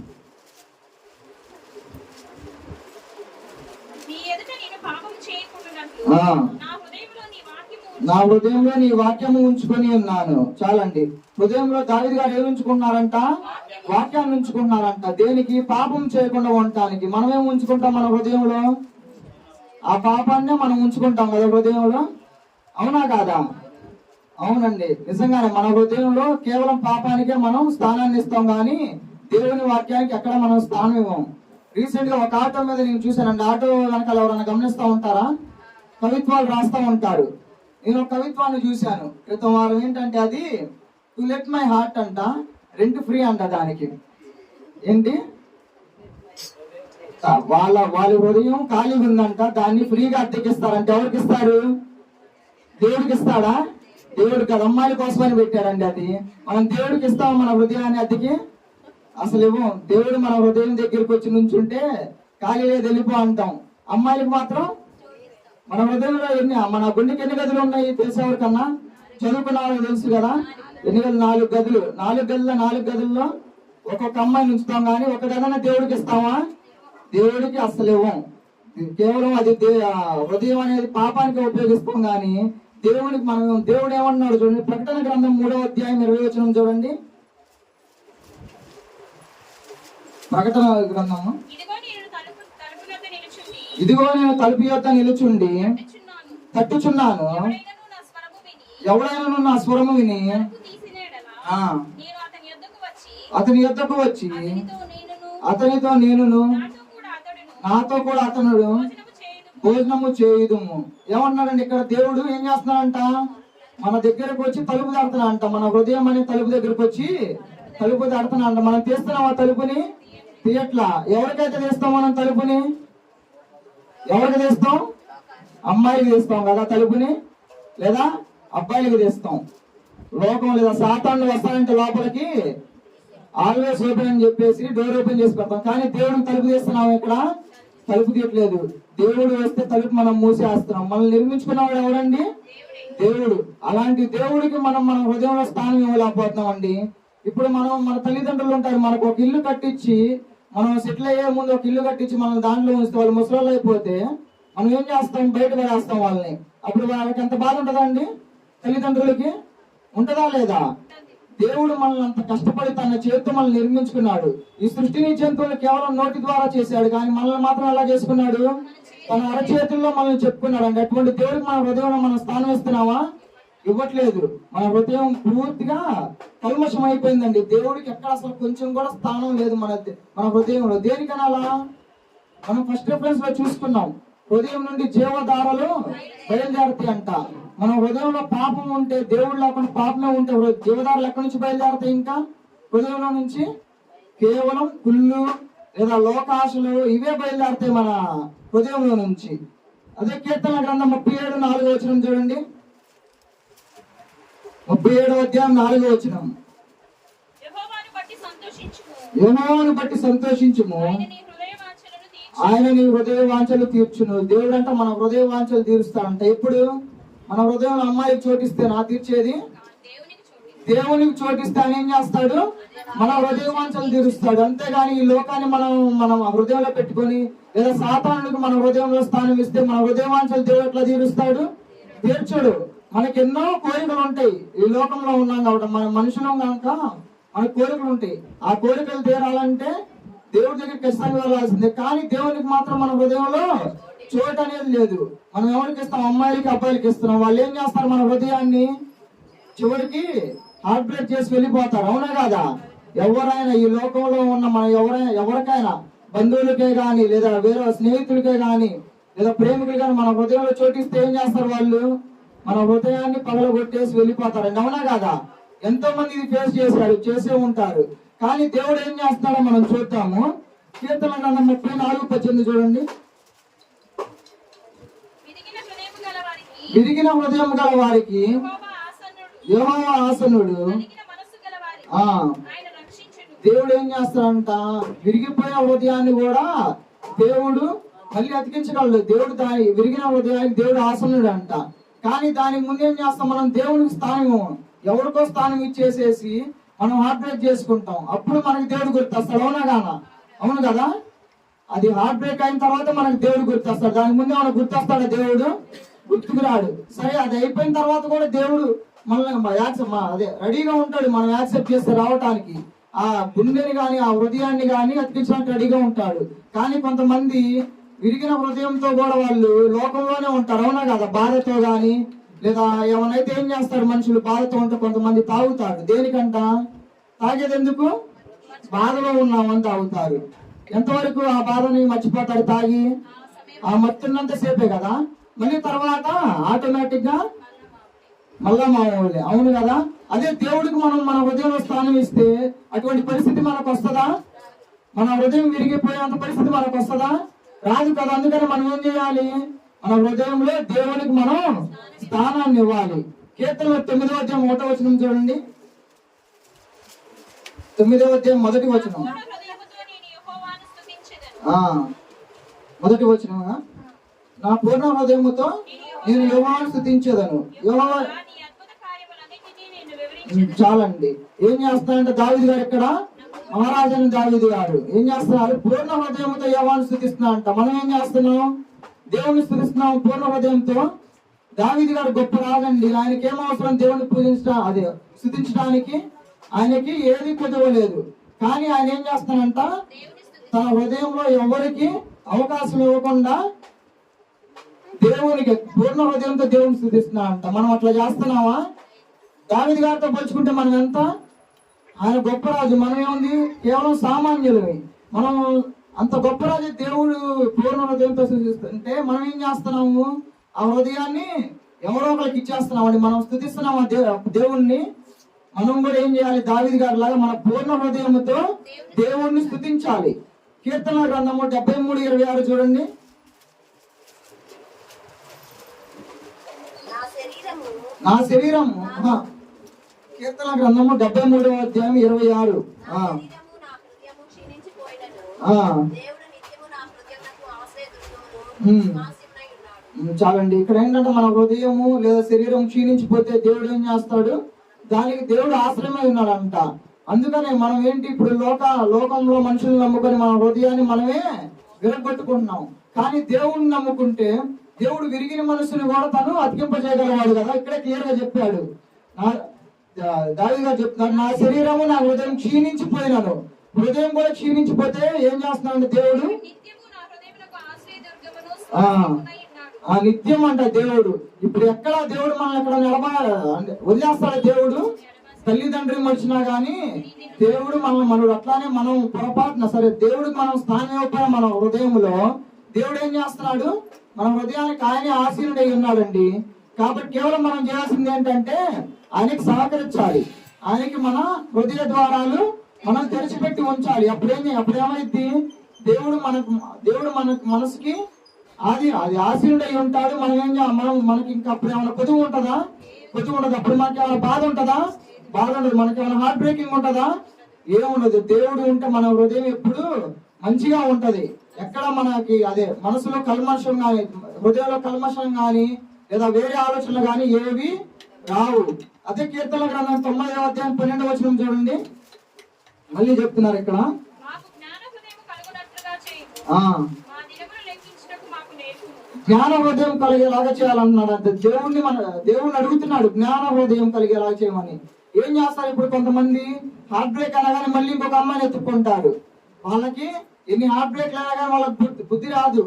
నా హృదయంలో నీ వాక్యము ఉంచుకొని ఉన్నాను. చాలండి. హృదయంలో దావీదు గారు ఏమి ఉంచుకున్నారంట? వాక్యాన్ని ఉంచుకున్నారంట. దేనికి? పాపం చేయకుండా ఉండటానికి. మనం ఏమి ఉంచుకుంటాం మన హృదయంలో? ఆ పాపాన్నే మనం ఉంచుకుంటాం కదా హృదయంలో, అవునా కాదా? అవునండి, నిజంగానే మన హృదయంలో కేవలం పాపానికే మనం స్థానాన్ని ఇస్తాం, కానీ దేవుని వాక్యానికి ఎక్కడ మనం స్థానం ఇవ్వం. రీసెంట్ గా ఒక ఆటో మీద నేను చూశానండి. ఆటో వెనకాల ఎవరైనా గమనిస్తూ ఉంటారా? కవిత్వాలు రాస్తూ ఉంటారు. నేను ఒక కవిత్వాన్ని చూశాను క్రితం వారం. ఏంటంటే అది టు లెట్ మై హార్ట్ అంట, రెంట్ ఫ్రీ అంట. దానికి ఏంటి? వాళ్ళ హృదయం ఖాళీగా ఉందంట, దాన్ని ఫ్రీగా అద్దెకిస్తారంట. ఎవరికి ఇస్తారు? దేవుడికి ఇస్తాడా? దేవుడు కదా, అమ్మాయిల కోసమని పెట్టాడండి. అది మనం దేవుడికి ఇస్తాం మన హృదయాన్ని అద్దెకి? అసలు ఇవ్వం. దేవుడు మన హృదయం దగ్గరికి వచ్చి నుంచుంటే ఖాళీ లేదు వెళ్ళిపో అంటాం. అమ్మాయిలకు మాత్రం మన హృదయంలో మన గుండెకి ఎన్ని గదులు ఉన్నాయి తెలిసేవారికన్నా? చదువుకున్న వాళ్ళకి తెలుసు కదా ఎన్ని గదులు? 4 గదులు. 4 గదుల్లో ఒక్కొక్క అమ్మాయిని ఉంచుతాం, కానీ ఒక గదన దేవుడికి ఇస్తామా? దేవుడికి అసలు ఇవ్వం. కేవలం అది హృదయం అనేది పాపానికి ఉపయోగిస్తాం, కానీ దేవునికి మనం. దేవుడు ఏమన్నాడు చూడండి, ప్రకటన గ్రంథం 3వ అధ్యాయం 20వ వచనం చూడండి. ప్రకటన గ్రంథము, ఇదిగో నేను తలుపు యొద్ద నిలుచుండి తట్టుచున్నాను, ఎవడైనా నా స్వరము విని అతని యొద్దకు వచ్చి అతనితో నేనును నాతో కూడా అతనుడు భోజనము చేయుదుము. ఏమన్నాడండి ఇక్కడ? దేవుడు ఏం చేస్తున్నాడంట? మన దగ్గరకు వచ్చి తలుపు దాడుతున్నాడంట. మన హృదయం అనే తలుపు దగ్గరకు వచ్చి తలుపు దాడుతున్నాడంట. మనం తీస్తున్నాం ఆ తలుపుని? తీయట్లా. ఎవరికైతే తీస్తాం మనం తలుపుని? ఎవరికి తీస్తాం? అమ్మాయికి తీస్తాం కదా తలుపుని, లేదా అబ్బాయిలకి తీస్తాం. లోకం లేదా సాతానుడు వస్తానంటే లోపలికి ఆల్వేస్ ఓపెన్ అని చెప్పేసి డోర్ ఓపెన్ చేసి పెడతాం, కానీ దేవుడిని తలుపు తీస్తున్నాం. ఇక్కడ తలుపు తీయట్లేదు. దేవుడు వస్తే తలుపు మనం మూసేస్తున్నాం. మనల్ని నిర్మించుకున్నవాడు ఎవరండి? దేవుడు. అలాంటి దేవుడికి మనం మన హృదయంలో స్థానం ఇవ్వలేకపోతున్నాం అండి. ఇప్పుడు మనం మన తల్లిదండ్రులు ఉంటారు, మనకు ఒక ఇల్లు కట్టించి, మనం సెటిల్ అయ్యే ముందు ఒక ఇల్లు కట్టించి మనం దాంట్లో ఉంచితే వాళ్ళు ముసలోళ్ళు అయిపోతే మనం ఏం చేస్తాం? బయట పడేస్తాం వాళ్ళని. అప్పుడు వాళ్ళకి ఎంత బాధ ఉంటుందండి? తల్లిదండ్రులకి ఉంటుందా లేదా? దేవుడు మనల్ని అంత కష్టపడి తన చేతితో మనల్ని నిర్మించుకున్నాడు. ఈ సృష్టిని జంతువులు కేవలం నోటి ద్వారా చేశాడు, కానీ మనల్ని మాత్రం ఎలా చేసుకున్నాడు? తన అరచేతుల్లో మనల్ని చెప్పుకున్నాడు అండి. అటువంటి దేవుడికి మన హృదయంలో మనం స్థానం ఇస్తున్నావా? ఇవ్వట్లేదు. మన హృదయం పూర్తిగా కల్మషం అయిపోయిందండి. దేవుడికి ఎక్కడ అసలు కొంచెం కూడా స్థానం లేదు మన హృదయంలో. దేనికనాలా? మనం ఫస్ట్ రిఫరెన్స్ లో చూసుకున్నాం, హృదయం నుండి జీవధారలు బయలుదేరుతాయి అంట. మన హృదయంలో పాపం ఉంటే, దేవుడు లేకుండా పాపమే ఉంటే జీవధారలు ఎక్కడి నుంచి బయలుదేరుతాయి? ఇంకా హృదయంలో నుంచి కేవలం కుళ్ళు లేదా లోకాశలు ఇవే బయలుదేరుతాయి మన హృదయంలో నుంచి. అదే కీర్తన గ్రంథం 37:4 వచనం చూడండి. 37వ అధ్యాయం 4వ వచనం. యెహోవాను బట్టి సంతోషించుము, ఆయన నీ హృదయ వాంఛలు తీర్చును. దేవుడు అంట మన హృదయ వాంఛలు తీరుస్తాడంట. ఎప్పుడు? మన హృదయంలో అమ్మాయికి చోటిస్తే నా తీర్చేది? దేవునికి చోటిస్తే ఆయన ఏం చేస్తాడు? మన హృదయ వాంఛలు తీరుస్తాడు. అంతేగాని ఈ లోకాన్ని మనం హృదయంలో పెట్టుకొని, లేదా సాతానుడికి మన హృదయంలో స్థానం ఇస్తే మన హృదయ వాంఛలు దేవుడు ఎట్లా తీరుస్తాడు? తీర్చడు. మనకి ఎన్నో కోరికలు ఉంటాయి. ఈ లోకంలో ఉన్నాం కాబట్టి మన మనుషులం కనుక మనకు కోరికలు ఉంటాయి. ఆ కోరికలు తీరాలంటే దేవుడి దగ్గరికి ఖచ్చితంగా వెళ్ళాల్సిందే. కానీ దేవునికి మాత్రం మన హృదయంలో చోటు అనేది లేదు. మనం ఎవరికి ఇస్తాం? అమ్మాయిలకి అబ్బాయిలకి ఇస్తున్నాం. వాళ్ళు ఏం చేస్తారు? మన హృదయాన్ని చివరికి హార్ట్ బ్రేక్ చేసి వెళ్ళిపోతారు, అవునా కాదా? ఎవరైనా ఈ లోకంలో ఉన్న మన ఎవరికైనా బంధువులకే గాని, లేదా వేరే స్నేహితులకే గాని, లేదా ప్రేమికులు గాని మన హృదయంలో చోటిస్తే ఏం చేస్తారు? వాళ్ళు మన హృదయాన్ని పగలగొట్టేసి వెళ్ళిపోతారండి, అవునా కాదా? ఎంతో మంది ఇది ఫేస్ చేసే ఉంటారు. కానీ దేవుడు ఏం చేస్తాడో మనం చూద్దాము. కీర్తన గ్రంథం 34:18 చూడండి. విరిగిన హృదయం గల వారికి యెహోవా ఆసనుడు. దేవుడు ఏం చేస్తాడంట? విరిగిపోయిన హృదయాన్ని కూడా దేవుడు మళ్ళీ అతికించగలడు. దేవుడు దాని విరిగిన హృదయానికి దేవుడు ఆసనుడు అంట. కానీ దానికి ముందు ఏం చేస్తాం? మనం దేవునికి స్థానం, ఎవరికో స్థానం ఇచ్చేసేసి మనం హార్ట్ బ్రేక్ చేసుకుంటాం. అప్పుడు మనకి దేవుడు గుర్తొస్తాడు, అవునా కానా? అవును కదా? అది హార్ట్ బ్రేక్ అయిన తర్వాత మనకి దేవుడు గుర్తొస్తాడు. దానికి ముందే మనకు గుర్తొస్తాడా దేవుడు? గుర్తుకు రాడు. సరే అది అయిపోయిన తర్వాత కూడా దేవుడు మనల్ని అదే రెడీగా ఉంటాడు, మనం యాక్సెప్ట్ చేస్తే రావటానికి. ఆ గుండెని కానీ ఆ హృదయాన్ని కానీ అతికించడానికి రెడీగా ఉంటాడు. కానీ కొంతమంది విరిగిన హృదయంతో కూడా వాళ్ళు లోకంలోనే ఉంటారు, అవునా కదా? బాధతో కానీ లేదా ఏమనైతే ఏం చేస్తారు మనుషులు, బాధతో ఉంటే కొంతమంది తాగుతారు. దేనికంట? తాగేది ఎందుకు? బాధలో ఉన్నామని తాగుతారు. ఎంతవరకు ఆ బాధని మర్చిపోతారు తాగి? ఆ మత్తున్నంత సేపే కదా, మళ్ళీ తర్వాత ఆటోమేటిక్ గా మళ్ళా మామూలే, అవును కదా? అదే దేవుడికి మనం మన హృదయంలో స్థానం ఇస్తే అటువంటి పరిస్థితి మనకు వస్తుందా? మన హృదయం విరిగిపోయేంత పరిస్థితి మనకు వస్తుందా? రాదు కదా. అందుకని మనం ఏం చేయాలి? మన హృదయంలో దేవునికి మనం స్థానాన్ని ఇవ్వాలి. కీర్తనలో 9వ అధ్యాయం 1వ వచనం చూడండి. 9వ అధ్యాయం 1వ వచనం. మొదటి వచనం, నా పూర్ణ హృదయముతో నేను యెహోవాను స్తుతించెదను. యెహోవా చాలండి. ఏం చేస్తారంటే దావీదు గారు ఇక్కడ, మహారాజు దావీదు గారు ఏం చేస్తున్నారు? పూర్ణ హృదయంతో యెహోవాను స్తుతిస్తున్నారంట. మనం ఏం చేస్తున్నాం? దేవుని స్తుతిస్తున్నాం పూర్ణ హృదయంతో. దావీదు గారు గొప్ప రాజండి, ఆయనకి ఏం అవసరం దేవుని అదే స్తుతించడానికి? ఆయనకి ఏది కుదవలేదు. కానీ ఆయన ఏం చేస్తానంట? తన హృదయంలో ఎవరికి అవకాశం ఇవ్వకుండా దేవునికి పూర్ణ హృదయంతో దేవుని స్తుతిస్తున్నాడంట. మనం అట్లా చేస్తున్నావా? దావీదు గారితో పోల్చుకుంటే మనం ఎంత? ఆయన గొప్ప రాజు, మనం ఏముంది? కేవలం సామాన్యులవి. మనం అంత గొప్ప రాజు దేవుడు పూర్ణ హృదయంతో స్తుతిస్తుంటే మనం ఏం చేస్తున్నాము? ఆ హృదయాన్ని ఎవరో ఒకరికి ఇచ్చేస్తున్నామండి. మనం స్తుతిస్తున్నాము దేవుణ్ణి. మనం కూడా ఏం చేయాలి? దావీదు గారి లాగా మన పూర్ణ హృదయంతో దేవుణ్ణి స్తుతించాలి. కీర్తన గ్రంథము 73:26 చూడండి. నా శరీరము, కీర్తన గ్రంథము 73వ అధ్యాయం 26. చాలండి. ఇక్కడ ఏంటంటే మన హృదయము లేదా శరీరం క్షీణించిపోతే దేవుడు ఏం చేస్తాడు? దానికి దేవుడు ఆశ్రయమై ఉన్నాడంట. అందుకనే మనం ఏంటి ఇప్పుడు లోకంలో మనుషులను నమ్ముకొని మన హృదయాన్ని మనమే విరగొట్టుకుంటున్నాం. కానీ దేవుడిని నమ్ముకుంటే దేవుడు విరిగిన మనసుని కూడా తను అతికింపజేయగలవాడు కదా. ఇక్కడే క్లియర్ గా చెప్పాడు. దావీదు గారు చెప్తున్నాడు, నా శరీరము నా హృదయం క్షీణించిపోయినాను. హృదయం కూడా క్షీణించిపోతే ఏం చేస్తున్నాడు దేవుడు? ఆ నిత్యం అంట దేవుడు. ఇప్పుడు ఎక్కడ దేవుడు మనం ఎక్కడ వదిలేస్తాడు దేవుడు? తల్లిదండ్రులు మర్చినా గానీ దేవుడు మనడు అట్లానే మనం పొరపాటున సరే దేవుడికి మనం స్థానం ఇవ్వకపోయినా మన హృదయంలో దేవుడు ఏం చేస్తున్నాడు? మన హృదయానికి ఆయనే ఆశీనుడై ఉన్నాడండి. కాబట్టి కేవలం మనం చేయాల్సింది ఏంటంటే ఆయనకి సహకరించాలి. ఆయనకి మన హృదయ ద్వారాలు మనం తెరిచిపెట్టి ఉంచాలి. అప్పుడేమైంది? దేవుడు మనకు మనసుకి అది ఆశీనుడై ఉంటాడు. మనకి ఇంకా అప్పుడు ఏమైనా కొద్దు ఉంటుందా? కొద్దు ఉండదు. అప్పుడు మనకి ఏమైనా బాధ ఉంటుందా? బాధ ఉండదు. మనకి ఏమైనా హార్ట్ బ్రేకింగ్ ఉంటుందా? ఏముండదు. దేవుడు ఉంటే మన హృదయం ఎప్పుడు మంచిగా ఉంటది. ఎక్కడ మనకి అదే మనసులో కల్మషం కానీ హృదయంలో కల్మషం కానీ లేదా వేరే ఆలోచనలు కానీ ఏవి రావు. అదే కీర్తన గ్రంథం 9వ అధ్యాయం 12వ వచనం చూడండి. మళ్ళీ చెప్తున్నారు ఇక్కడ, జ్ఞాన హృదయం కలిగేలాగా చేయాలన్నాడు. అంటే దేవుడిని అడుగుతున్నాడు జ్ఞాన హృదయం కలిగేలాగా చేయమని. ఏం చేస్తారు? ఇప్పుడు కొంతమంది హార్ట్ బ్రేక్ అనగానే మళ్ళీ ఇంకొక అమ్మాయిని ఎత్తుకుంటారు. వాళ్ళకి ఎన్ని హార్ట్ బ్రేక్ అయినా కానీ వాళ్ళకి బుద్ధి రాదు.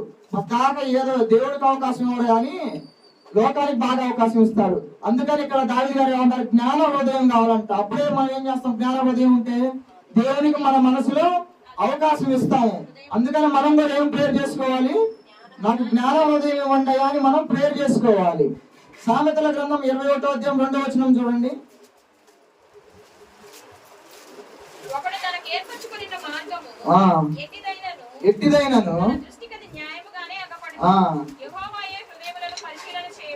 కాక ఏదో దేవుడికి అవకాశం ఇవ్వడు కానీ లోకానికి బాగా అవకాశం ఇస్తాడు. అందుకని ఇక్కడ దావీదు గారు ఏమంటారు? జ్ఞాన హృదయం కావాలంట. అప్పుడే మనం ఏం చేస్తాం? జ్ఞాన హృదయం ఉంటే దేవునికి మన మనసులో అవకాశం ఇస్తాము. అందుకని మనం కూడా ఏం ప్రేయర్ చేసుకోవాలి? నాకు జ్ఞాన హృదయం ఇవ్వండి అని మనం ప్రేయర్ చేసుకోవాలి. సామెతల గ్రంథం 21వ అధ్యాయం 2వ వచనం చూడండి. ఎట్టిదైనను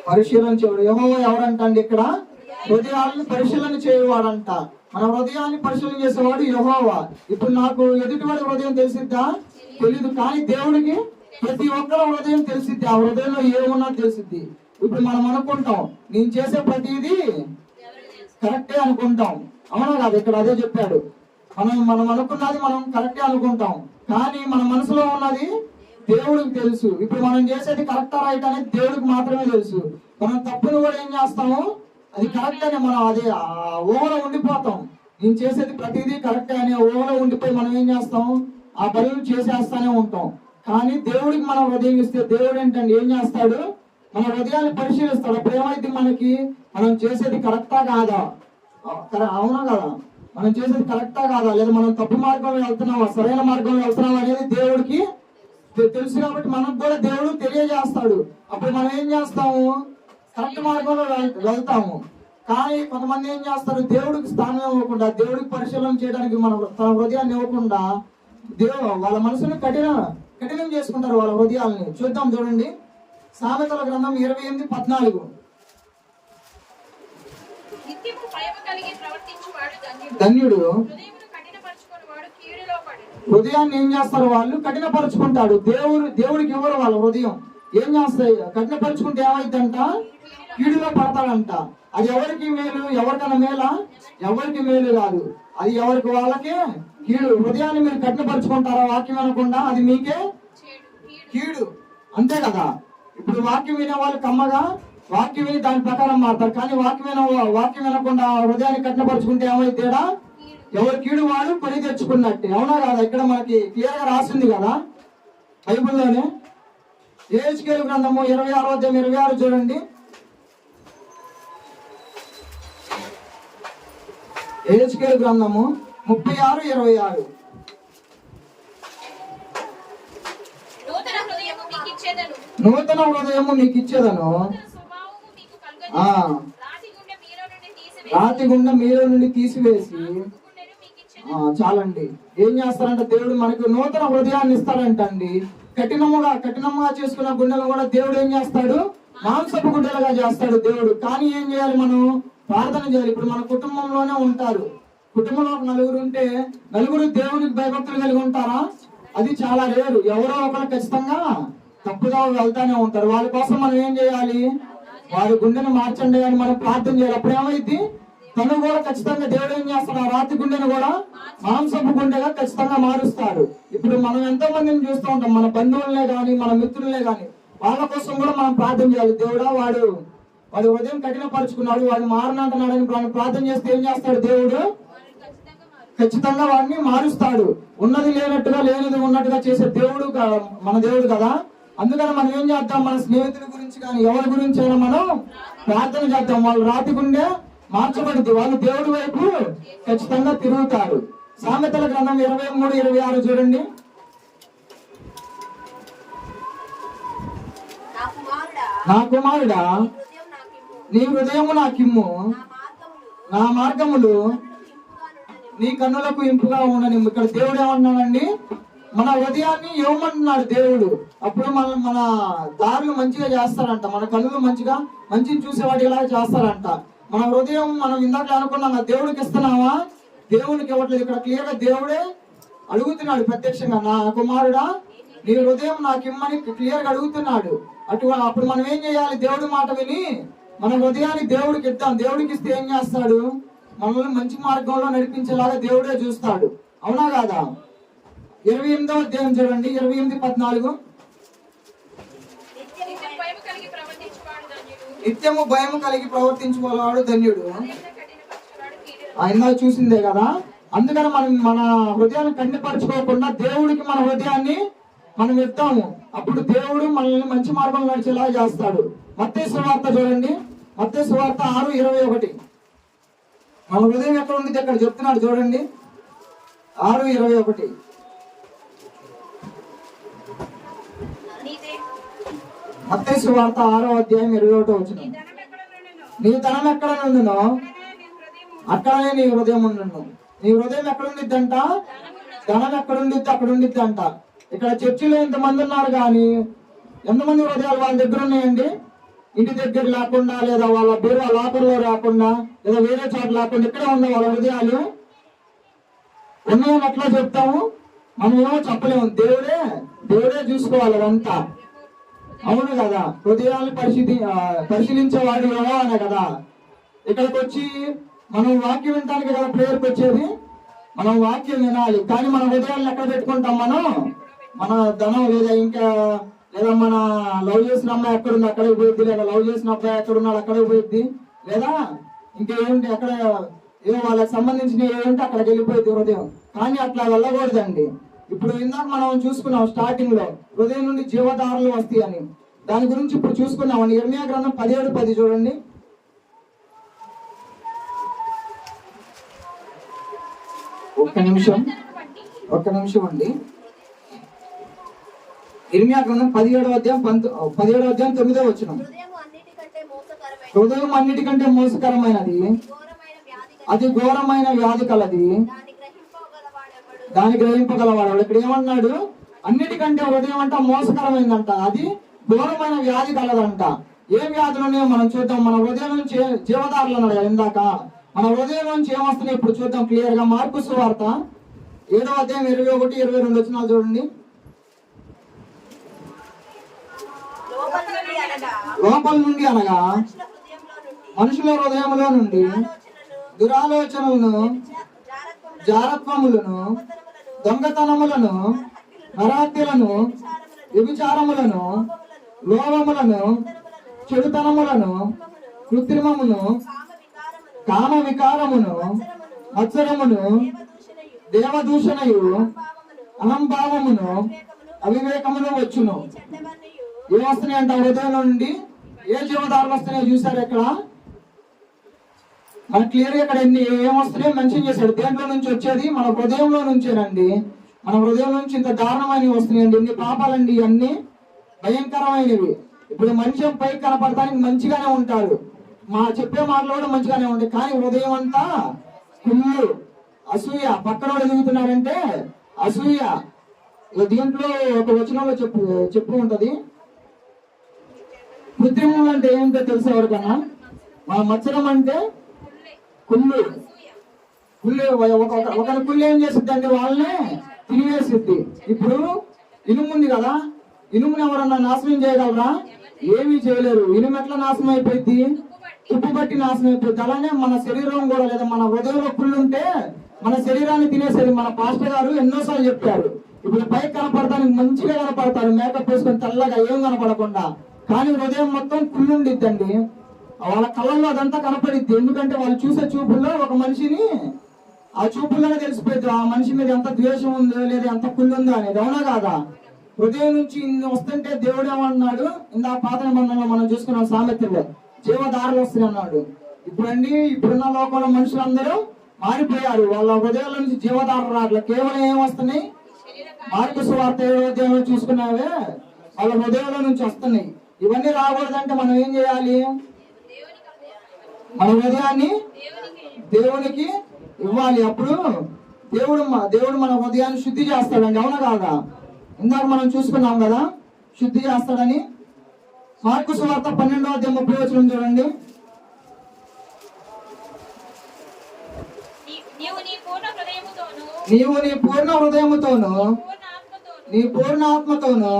పరిశీలన చేయడు. యెహోవా ఎవరంటండి? ఇక్కడ హృదయాలను పరిశీలన చేయవాడంట. మన హృదయాన్ని పరిశీలన చేసేవాడు యెహోవా. ఇప్పుడు నాకు ఎదుటివాడి హృదయం తెలిసిద్దా? తెలీదు. కానీ దేవుడికి ప్రతి ఒక్కరి హృదయం తెలిసిద్ది. ఆ హృదయంలో ఏమున్నా తెలిసిద్ది. ఇప్పుడు మనం అనుకుంటాం నేను చేసే ప్రతిదీ కరెక్టే అనుకుంటాం, అవునా కాదు? ఇక్కడ అదే చెప్పాడు. మనం అనుకున్నది మనం కరెక్టే అనుకుంటాం, కానీ మన మనసులో ఉన్నది దేవుడికి తెలుసు. ఇప్పుడు మనం చేసేది కరెక్టా రైట్ అనేది దేవుడికి మాత్రమే తెలుసు. మనం తప్పును కూడా ఏం చేస్తాము, అది కరెక్ట్ అని మనం అదే ఊహలో ఉండిపోతాం. నేను చేసేది ప్రతిదీ కరెక్ట్ అని ఊహలో ఉండిపోయి మనం ఏం చేస్తాం, ఆ పనులు చేసేస్తానే ఉంటాం. కానీ దేవుడికి మనం హృదయం ఇస్తే దేవుడు ఏంటంటే ఏం చేస్తాడు, మన హృదయాన్ని పరిశీలిస్తాడు. అప్పుడు ఏమైంది, మనకి మనం చేసేది కరెక్టా కాదా, అవునా కదా, మనం చేసేది కరెక్టా కాదా, లేదా మనం తప్పు మార్గంలో వెళ్తున్నామా సరైన మార్గంలో వెళ్తున్నామా అనేది దేవుడికి తెలుసు. కాబట్టి మనకు కూడా దేవుడు తెలియజేస్తాడు. అప్పుడు మనం ఏం చేస్తాము, కరెక్ట్ మార్గంలో వెళ్తాము. కానీ కొంతమంది ఏం చేస్తారు, దేవుడికి స్థానం ఇవ్వకుండా, దేవుడికి పరిశీలన చేయడానికి మన తన హృదయాన్ని ఇవ్వకుండా వాళ్ళ మనసుని కఠినం చేసుకుంటారు వాళ్ళ హృదయాలని. చూద్దాం చూడండి, సామెతల గ్రంథం 28:14. ధన్యుడు హృదయాన్ని ఏం చేస్తారు, వాళ్ళు కఠినపరుచుకుంటాడు. దేవుడికి ఎవరు వాళ్ళ హృదయం ఏం చేస్తాయి, కఠినపరుచుకుంటే ఏమైందంట, కీడులో పడతాడంట. అది ఎవరికి మేలు, ఎవరికైనా మేలా, ఎవరికి మేలు కాదు, అది ఎవరికి వాళ్ళకే కీడు. హృదయాన్ని మీరు కఠినపరుచుకుంటారా వాక్యం అనకుండా, అది మీకే కీడు, అంతే కదా. ఇప్పుడు వాక్యం వినే వాళ్ళు కమ్మగా వాక్యం విని దాని ప్రకారం మారుతారు. కానీ వాక్యం వినకుండా హృదయాన్ని కఠినపరుచుకుంటే ఏమైతేడా, ఎవరి కీడు వాడు కొని తెచ్చుకున్నట్టే, అవునా కదా. ఇక్కడ మనకి క్లియర్ గా రాసింది కదా బైబిల్లోనే. యెహెజ్కేలు గ్రంథము 26:26 చూడండి. యెహెజ్కేలు గ్రంథము 36:26. నూతన హృదయము మీకు ఇచ్చేదను, రాతి గుండె మీలో నుండి తీసివేసి. చాలండి. ఏం చేస్తారంటే దేవుడు మనకు నూతన హృదయాన్ని ఇస్తాడంట అండి. కఠినముగా చేసుకున్న గుండెలు కూడా దేవుడు ఏం చేస్తాడు, మాంసపు గుండెలుగా చేస్తాడు దేవుడు. కానీ ఏం చేయాలి, మనం ప్రార్థన చేయాలి. ఇప్పుడు మన కుటుంబంలోనే ఉంటారు, కుటుంబంలో నలుగురు ఉంటే నలుగురు దేవునికి భయభక్తులు కలిగి ఉంటారా, అది చాలా రేరు. ఎవరో ఒకరు ఖచ్చితంగా తప్పుగా వెళ్తానే ఉంటారు. వాళ్ళ కోసం మనం ఏం చేయాలి, వారి గుండెను మార్చండి అని మనం ప్రార్థన చేయాలి. అప్పుడు ఏమైంది, తను కూడా ఖచ్చితంగా దేవుడు ఏం చేస్తాడు, ఆ రాతి గుండెను కూడా మాంసపు గుండెగా ఖచ్చితంగా మారుస్తాడు. ఇప్పుడు మనం ఎంతో మందిని చూస్తూ ఉంటాం, మన బంధువులనే గాని మన మిత్రులనే గాని, వాళ్ళ కోసం కూడా మనం ప్రార్థన చేయాలి. దేవుడా వాడు హృదయం కఠినపరుచుకున్నాడు, వాడు మారనంటున్నాడని మనం ప్రార్థన చేస్తే ఏం చేస్తాడు, దేవుడు ఖచ్చితంగా వాడిని మారుస్తాడు. ఉన్నది లేనట్టుగా లేనిది ఉన్నట్టుగా చేసే దేవుడు మన దేవుడు కదా. అందుకని మనం ఏం చేద్దాం, మన స్నేహితుల గురించి కానీ ఎవరి గురించి అయినా మనం ప్రార్థన చేద్దాం. వాళ్ళు రాతి గుండె మార్చబడింది, వాళ్ళు దేవుడి వైపు ఖచ్చితంగా తిరుగుతారు. సామెతల గ్రంథం 23:26 చూడండి. నా కుమారుడా నీ హృదయము నాకిమ్ము, నా మార్గములు నీ కన్నులకు ఇంపుగా ఉండని. ఇక్కడ దేవుడు ఏమన్నాడండి, మన హృదయాన్ని ఇవ్వమంటున్నాడు దేవుడు. అప్పుడు మన దారులు మంచిగా చేస్తారంట, మన కన్నులు మంచిని చూసేవాడు ఇలా చేస్తారంట. మన హృదయం మనం ఇందాక అనుకున్నాం, దేవుడికి ఇస్తున్నావా, దేవునికి ఇవ్వట్లేదు. ఇక్కడ క్లియర్ గా దేవుడే అడుగుతున్నాడు ప్రత్యక్షంగా, నా కుమారుడా నీ హృదయం నాకు ఇమ్మని క్లియర్ గా అడుగుతున్నాడు. అప్పుడు మనం ఏం చేయాలి, దేవుడి మాట విని మన హృదయాన్ని దేవుడికి ఇద్దాం. దేవుడికి ఇస్తే ఏం చేస్తాడు, మనల్ని మంచి మార్గంలో నడిపించేలాగా దేవుడే చూస్తాడు, అవునా కాదా. 28వ అధ్యాయం చూడండి, 28:14. నిత్యము భయము కలిగి ప్రవర్తించుకోవాడు ధన్యుడు. ఆయన చూసిందే కదా. అందుకని మన హృదయాన్ని కఠినపరచుకోకుండా దేవుడికి మన హృదయాన్ని మనం ఇద్దాము. అప్పుడు దేవుడు మనల్ని మంచి మార్గంలో నడిచేలా చేస్తాడు. మత్తయి సువార్త చూడండి, మత్తయి సువార్త 6:21. మన హృదయం ఎక్కడ ఉంది అక్కడ చెప్తున్నాడు చూడండి. 6:21. మత్తయి సువార్త 6వ అధ్యాయం 21వ వచనం. నీ ధనం ఎక్కడ నుండినో అక్కడనే నీ హృదయం ఉండును. నీ హృదయం ఎక్కడ ఉండిద్దంట, ధనం ఎక్కడ ఉండిద్ది అక్కడ ఉండిద్దంట. ఇక్కడ చర్చిలో ఎంతమంది ఉన్నారు కానీ ఎంతమంది హృదయాలు వాళ్ళ దగ్గర ఉన్నాయండి, ఇంటి దగ్గర లేకుండా, లేదా వాళ్ళ బీరువా లాకర్లో రాకుండా, లేదా వేరే చోట లేకుండా ఇక్కడే ఉన్న వాళ్ళ హృదయాలు ఉన్నాయని అట్లా చెప్తాము. మనం ఏమో చెప్పలేము, దేవుడే చూసుకోవాలి అదంతా, అవును కదా. హృదయాన్ని పరిశీలించేవాడు ఎవరో అనే కదా. ఇక్కడికి వచ్చి మనం వాక్యం వినడానికి కదా ప్రేయర్కి వచ్చేది. మనం వాక్యం వినాలి, కానీ మన హృదయాలను ఎక్కడ పెట్టుకుంటాం, మనం మన ధనం లేదా మన లవ్ చేసిన అమ్మాయి ఎక్కడుంది అక్కడికి పోయిద్ది, లేదా లవ్ చేసిన అబ్బాయి ఎక్కడున్నాడు అక్కడికి పోయిద్ది, లేదా ఇంకేంటి ఎక్కడ వాళ్ళకి సంబంధించిన ఏమిటి అక్కడికి వెళ్ళిపోయింది హృదయం. కానీ అట్లా వెళ్ళకూడదండి. ఇప్పుడు ఇందాక మనం చూసుకున్నాం స్టార్టింగ్ లో హృదయం నుండి జీవధారలు వస్తాయి అని, దాని గురించి ఇప్పుడు చూసుకున్నాం. ఇర్మియా గ్రంథం 17:10 చూడండి. ఒక్క నిమిషం అండి. ఇర్మియా గ్రంథం 17వ అధ్యాయం 9వ వచనం. హృదయం అన్నిటికంటే మోసకరమైనది, అది ఘోరమైన వ్యాధి కలది, దాన్ని గ్రహింపగలవాడు. ఇక్కడ ఏమన్నాడు? అన్నిటికంటే హృదయం అంట మోసకరమైందంట, అది ఘోరమైన వ్యాధి కలదంట. ఏ వ్యాధులనే మనం చూద్దాం. మన హృదయం నుంచి జీవదారులు అన్నాడు ఇందాక. మన హృదయం నుంచి ఏమొస్తున్నాయి ఇప్పుడు చూద్దాం క్లియర్ గా. మార్కు సువార్త 7వ అధ్యాయం 21-22 వచనాలు చూడండి. లోపల నుండి అనగా మనుషుల హృదయంలో నుండి దురాలోచనలను, జారత్వములను, దొంగతనములను, నరహత్యలను, వ్యభిచారములను, లోభములను, చెడుతనములను, కృత్రిమమును, కామ వికారమును, మత్సరమును, దేవదూషణయు, అహంభావమును, అవివేకమును వచ్చును. ఏం వస్తున్నాయి అంట హృదయం నుండి? ఏ జీవధారలు వస్తున్నాయో చూసారు ఇక్కడ మన క్లియర్ గా. ఇక్కడ ఏమొస్తున్నాయో మెన్షన్ చేశాడు. దేంట్లో నుంచి వచ్చేది? మన హృదయంలో నుంచేనండి. మన హృదయం నుంచి ఇంత దారుణమైనవి వస్తున్నాయండి. ఇన్ని పాపాలండి, అన్ని భయంకరమైనవి. ఇప్పుడు మనిషి పైకి కనపడటానికి మంచిగానే ఉంటాడు, చెప్పే మాటలు కూడా మంచిగానే ఉంటాయి, కానీ హృదయం అంతా కుళ్ళు, అసూయ. పక్కన ఎదుగుతున్నాడంటే అసూయ. దీంట్లో ఒక వచనంలో చెప్పు ఉంటది. కృత్రిమం అంటే ఏంటో తెలుసా ఎవరికన్నా? మన మత్సరం అంటే కుళ్ళు. ఒకరి కుళ్ళు ఏం చేసిద్ది అంటే వాళ్ళనే తినివేసిద్ది. ఇప్పుడు ఇనుము ఉంది కదా, ఇనుముని ఎవరన్నా నాశనం చేయగలరా? ఏమీ చేయలేరు. ఇనుము ఎట్లా నాశనం అయిపోయింది? తుప్పు బట్టి నాశనం అయిపోయింది. అలానే మన శరీరం కూడా, లేదా మన హృదయంలో కుళ్ళు ఉంటే మన శరీరాన్ని తినేసేది. మన పాస్టర్ గారు ఎన్నోసార్లు చెప్పారు. ఇప్పుడు పైకి కనపడటానికి మంచిగా కనపడతారు, మేకప్ వేసుకొని తెల్లగా, ఏం కనపడకుండా, కానీ హృదయం మొత్తం కుళ్ళు ఉండిద్దండి. వాళ్ళ కళ్ళల్లో అదంతా కనపడిద్ది. ఎందుకంటే వాళ్ళు చూసే చూపుల్లో ఒక మనిషిని, ఆ చూపుల్లోనే తెలిసిపోయింది ఆ మనిషి మీద ఎంత ద్వేషం ఉందో, లేదా ఎంత కుళ్ళు ఉందో అనేది. అవునా కాదా? హృదయం నుంచి ఇన్ని వస్తుంటే దేవుడు ఏమన్నాడు? ఇందా పాత నిబంధనలో మనం చూసుకున్నాం సామెతల్లో, జీవధారలు వస్తున్నాయి అన్నాడు. ఇప్పుడున్న లోకంలో మనుషులందరూ మారిపోయారు. వాళ్ళ హృదయాల నుంచి జీవధారలు రావట్లేదు, కేవలం ఏమొస్తున్నాయి? మార్కు సువార్త 7వ అధ్యాయంలో చూసుకున్నావే, వాళ్ళ హృదయాల నుంచి వస్తున్నాయి. ఇవన్నీ రాకూడదంటే మనం ఏం చేయాలి? మన హృదయాన్ని దేవునికి ఇవ్వాలి. అప్పుడు దేవుడు మన హృదయాన్ని శుద్ధి చేస్తాడండి. అవునా కాదా? ఇందాక మనం చూసుకున్నాం కదా శుద్ధి చేస్తాడని. మార్కు సువార్త 12వ అధ్యాయం 30వ వచనం చూడండి. నీవు నీ పూర్ణ హృదయముతోను, నీ పూర్ణ ఆత్మతోను,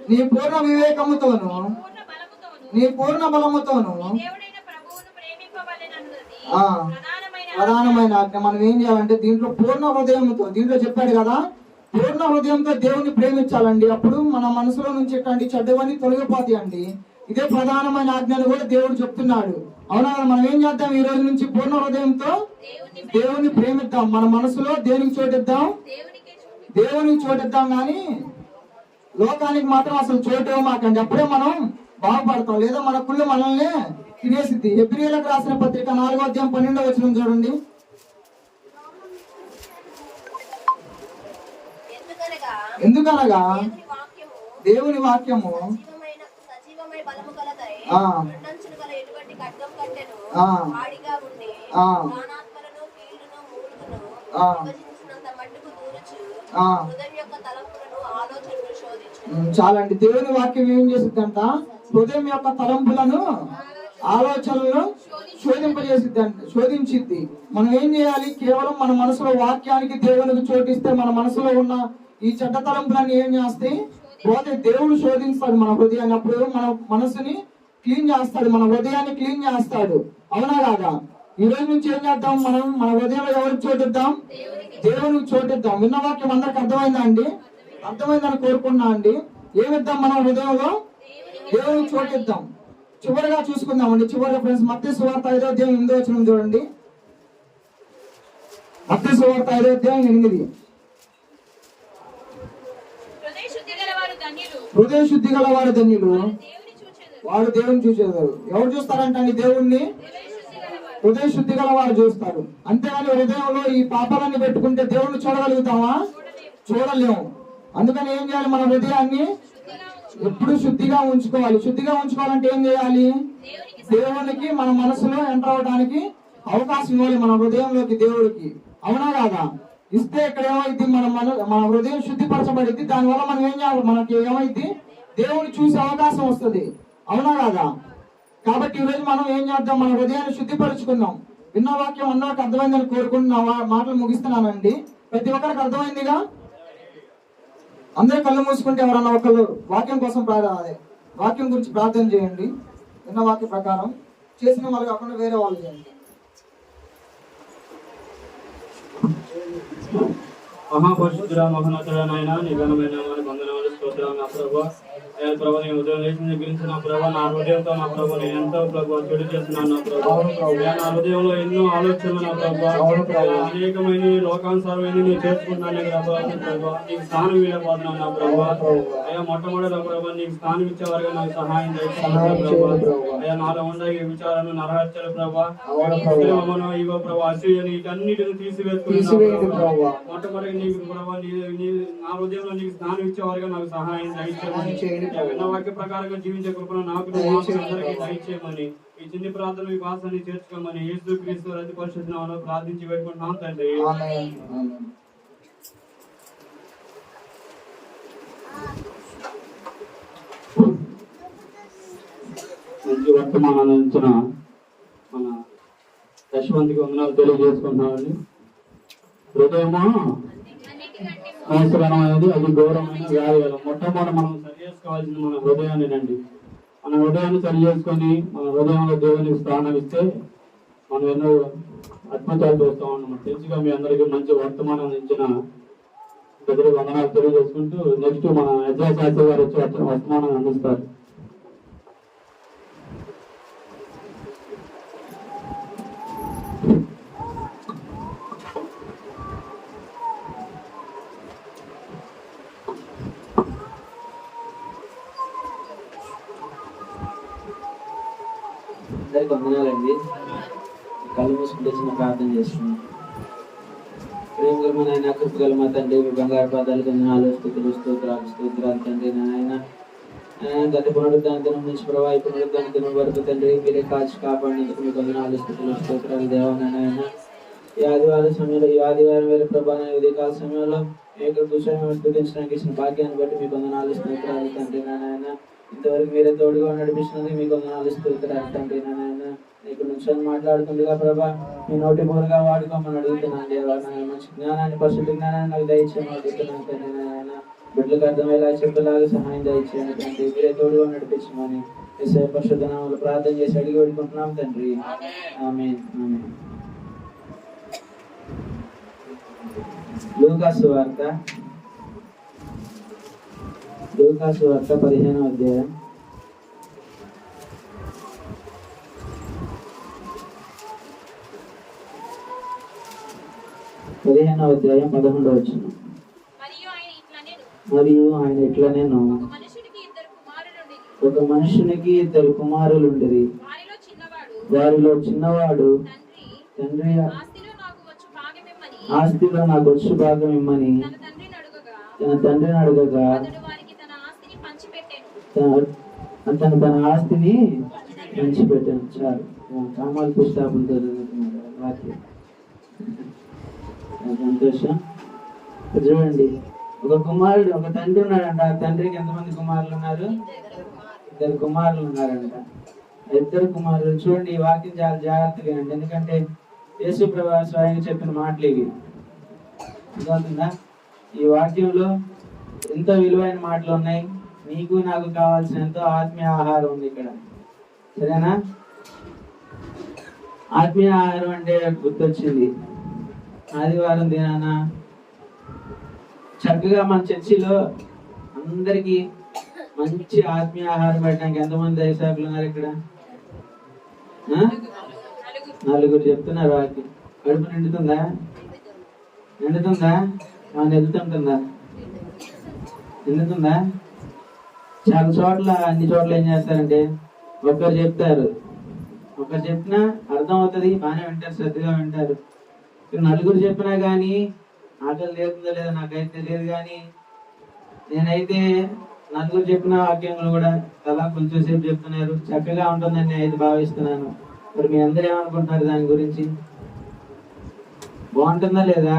నీ పూర్ణ వివేకముతోను, నీ పూర్ణ బలముతోను ప్రధానమైన ఆజ్ఞ. మనం ఏం చేయాలంటే దీంట్లో పూర్ణ హృదయంతో, దీంట్లో చెప్పాడు కదా, పూర్ణ హృదయంతో దేవుని ప్రేమించాలండి. అప్పుడు మన మనసులో నుంచి ఇట్లాంటి చెడ్డవన్నీ తొలగిపోతాయండి. ఇదే ప్రధానమైన ఆజ్ఞను కూడా దేవుడు చెప్తున్నాడు. అవునా? మనం ఏం చేద్దాం? ఈ రోజు నుంచి పూర్ణ హృదయంతో దేవుని ప్రేమిద్దాం. మన మనసులో దేనికి చోటిద్దాం? దేవునికి చోటిద్దాం, కానీ లోకానికి మాత్రం అసలు చోటు మాకండి. అప్పుడే మనం బాగుపడతాం, లేదా మన కుళ్ళు మనల్ని తినేసిద్ది. హెబ్రీయులకు రాసిన పత్రిక 4వ అధ్యాయం 12వ వచనం చూడండి. ఎందుకనగా దేవుని వాక్యము చాలండి. దేవుని వాక్యం ఏం చేసిద్దంట? హృదయం యొక్క తలంపులను, ఆలోచనలను శోధించిద్ది. మనం ఏం చేయాలి? కేవలం మన మనసులో వాక్యానికి దేవునికి చోటిస్తే మన మనసులో ఉన్న ఈ చెడ్డ తలంపులన్నీ ఏం చేస్తాయి? పోతే దేవుడు శోధిస్తాడు మన హృదయాన్ని. అప్పుడు మన మనసుని క్లీన్ చేస్తాడు, మన హృదయాన్ని క్లీన్ చేస్తాడు. అవునా కాదా? ఈ రోజు నుంచి ఏం చేద్దాం? మన హృదయంలో ఎవరికి చోటిద్దాం? దేవునికి చోటిద్దాం. విన్న వాక్యం అందరికి అర్థమైందా అండి? అర్థమైందని కోరుకున్నా అండి. ఏమిద్దాం మనం హృదయంలో? దేవునికి చోటిద్దాం. చివరిగా చూసుకుందామండి. చివరిగా ఫ్రెండ్స్, మత్తయి సువార్త 5వ అధ్యాయం 8వ వచనం చూడండి. మత్తయి సువార్త 5వ అధ్యాయం 8. హృదయ శుద్ధి గలవారు ధన్యులు, హృదయ శుద్ధి గల వారు ధన్యులు, దేవుని చూచెదరు. వారు దేవుని చూసేదారు. ఎవరు చూస్తారంటండి దేవుణ్ణి? హృదయ శుద్ధి గల వారు చూస్తారు. అంతేగాని హృదయంలో ఈ పాపాలన్నీ పెట్టుకుంటే దేవుణ్ణి చూడగలుగుతామా? చూడలేము. అందుకని ఏం చేయాలి? మన హృదయాన్ని ఎప్పుడు శుద్ధిగా ఉంచుకోవాలి. శుద్ధిగా ఉంచుకోవాలంటే ఏం చేయాలి? దేవునికి మన మనసులో ఎంటర్ అవడానికి అవకాశం ఇవ్వాలి, మన హృదయంలోకి దేవుడికి. అవునా కాదా? ఇస్తే ఇక్కడ ఏమైంది? మన హృదయం శుద్ధిపరచబడింది. దానివల్ల మనం ఏం చేయాలి? మనకి ఏమైంది? దేవుని చూసే అవకాశం వస్తుంది. అవునా కాదా? కాబట్టి ఈరోజు మనం ఏం చేద్దాం? మన హృదయాన్ని శుద్ధిపరచుకుందాం. విన్న వాక్యం అందరికి అర్థమైందని కోరుకుంటున్నా మాటలు ముగిస్తున్నానండి. ప్రతి ఒక్కరికి అర్థమైందిగా? అందరూ కళ్ళు మూసుకుంటే ఎవరన్నా ఒకళ్ళు వాక్యం కోసం వాక్యం గురించి ప్రార్థన చేయండి. విన్న వాక్య ప్రకారం చేసిన వాళ్ళు కాకుండా వేరే వాళ్ళు చేయండి. మహాపరిశుద్ధుడా, మహోన్నతుడా నాయన, నీ ఘనమైన వందనములు, స్తోత్రాలు నా ప్రభువా. అయ్యా ప్రభు, నీ ఉదయం లేచిన దగ్గర నుంచి నా ప్రభు, నా హృదయంతో నా ప్రభు నేను ఎంతో ప్రభు చెడు చేస్తున్నాను నా ప్రభు. నా హృదయంలో ఎన్నో ఆలోచనలు నా ప్రభు, అనేకమైన లోకానుసారమైన నేను చేసుకుంటున్నాను ప్రభు. నీకు స్థానం ఇవ్వబోతున్నాను నా ప్రభు. అయ్యా మొట్టమొదటి ప్రభు, నీకు స్థానం ఇచ్చేవారుగా నాకు సహాయం చేస్తున్నాను ప్రభు. అయ్యా నాలో ఉండే విచారాలు, నరహత్యలు ప్రభు, ఇగో ప్రభు, అసూయని వీటన్నిటిని తీసివేసుకున్నాను. మొట్టమొదటి నీకు ప్రభు, నా హృదయంలో నీకు స్థానం ఇచ్చేవారుగా నాకు సహాయం దయచేయమని, విన్న వాక్య ప్రకారంగా జీవించే కృపను నాకు అందరికీ దయచేయమని, ఈ చిన్ని ప్రార్థన విశ్వాసాన్ని చేర్చుకోమని యేసు క్రీస్తు అతి పరిశుద్ధ నామములో ప్రార్థించి పెట్టుకుంటున్నాం తండ్రి. మంచి వర్తమానాన్ని ఇచ్చిన మన యశ్వంతికి వందనాలు తెలియజేసుకుంటున్నామండి. హృదయము అనేది అది ఘోరమైన వ్యాధి. మొట్టమొదటి మనం సరి చేసుకోవాల్సింది మన హృదయాన్ని అండి. మన హృదయాన్ని సరి చేసుకొని మన హృదయంలో దేవునికి స్థానం ఇస్తే మనం ఎన్నో అద్భుతాలు చూస్తాం అన్నమాట. తెలుసుగా మీ అందరికీ మంచి వర్తమానం ఇచ్చిన దగ్గర వందనాలు తెలియజేసుకుంటూ నెక్స్ట్ మన ఎజ్రా శాస్త్రి గారు వచ్చి వర్తమానాన్ని అందిస్తారు. అందరికి వందనాలండి. కళ్ళు మూసుకుంటే చిన్న ప్రార్థన చేస్తున్నాం. ప్రేమగలమైన ఆయన, కృపగల మా తండ్రి, మీ బంగారు పాదాలకు వందనాలు, స్తోత్రాలు తండ్రి. నాయన గత పునరుద్ధాన దినం నుంచి ప్రభావ పునరుద్ధాన దినం వరకు తండ్రి మీరే కాచి కాపాడినందుకు మీకు వందనాలు, స్తోత్రాలు దేవా. నాయన ఈ ఆదివారం సమయంలో, ఈ ఆదివారం వేరే ప్రభా ఉదయకాల సమయంలో మీకు కూర్చొని స్థుతించడానికి ఇచ్చిన భాగ్యాన్ని బట్టి మీకు వందనాలు, స్తోత్రాలు తండ్రి. నాయన ఇంతవరకు మీరే తోడుగా నడిపించినందుకు మీకు వందనాలు, స్తోత్రాలు తండ్రి. నాయన నీకు నుంచి మాట్లాడుతుండగా ప్రభా మీ నోటి మూలగా వాడుకోమని అడుగుతున్నాను దేవా. మంచి జ్ఞానాన్ని, పరిశుద్ధ జ్ఞానాన్ని నాకు దయచేయమని అడుగుతున్నాను తండ్రి. నాయన బిడ్డలకు అర్థమయ్యేలా చెప్పేలాగా సహాయం దయచేయండి తండ్రి. మీరే తోడుగా నడిపించమని యేసయ్య పరిశుద్ధ నామములో ప్రార్థన చేసి అడిగి వేడుకుంటున్నాం తండ్రి. ఆమేన్. లూకాసు వార్త 15వ అధ్యాయం 11వ వచనం. మరియు ఆయన ఇట్లా నేను ఒక మనుషునికి ఇద్దరు కుమారులుండిరి. వారిలో చిన్నవాడు తండ్రి ఆస్తిలో నాకు వచ్చు భాగం ఇమ్మని తన తండ్రిని అడగగా తను తన ఆస్తిని పంచిపెట్టాను. చాలు కామాలు పుస్తకంతో వాక్యం సంతోషం. చూడండి, ఒక కుమారుడు, ఒక తండ్రి ఉన్నాడంట. ఆ తండ్రికి ఎంతమంది కుమారులు ఉన్నారు? 2 కుమారులు ఉన్నారంట. 2 కుమారులు. చూడండి, ఈ వాక్యం చాలా జాగ్రత్తగా అండి. ఎందుకంటే యేసు ప్రభువు స్వయంగా చెప్పిన మాటలు ఇవి. అర్థమవుతుందా? ఈ వాక్యంలో ఎంతో విలువైన మాటలు ఉన్నాయి. నీకు నాకు కావాల్సిన ఎంతో ఆత్మీయ ఆహారం ఉంది ఇక్కడ. సరేనా? ఆత్మీయ ఆహారం అంటే గుర్తొచ్చింది, ఆదివారం దినాన చక్కగా మన చర్చిలో అందరికి మంచి ఆత్మీయ ఆహారం పెట్టడానికి ఎంతమంది దైవసేవకులు ఉన్నారు ఇక్కడ? నలుగురు చెప్తున్నారు. వాకి కడుపు నిండుతుందా? నిండుతుందా? వెళ్తుంటుందా? నిండుతుందా? చాలా చోట్ల, అన్ని చోట్ల ఏం చేస్తారంటే ఒక్కరు చెప్తారు, ఒకరు చెప్పినా అర్థం అవుతుంది, బాగానే వింటారు, శ్రద్ధగా వింటారు. నలుగురు చెప్పినా కానీ ఆకలి లేతుందో లేదో నాకైతే తెలియదు. కానీ నేనైతే నలుగురు చెప్పిన వాక్యములు కూడా అలా కొంచెం సేపు చెప్తున్నారు, చక్కగా ఉంటుందని నేనైతే భావిస్తున్నాను. మరి మీ అందరూ ఏమనుకుంటున్నారు దాని గురించి? బాగుంటుందా లేదా?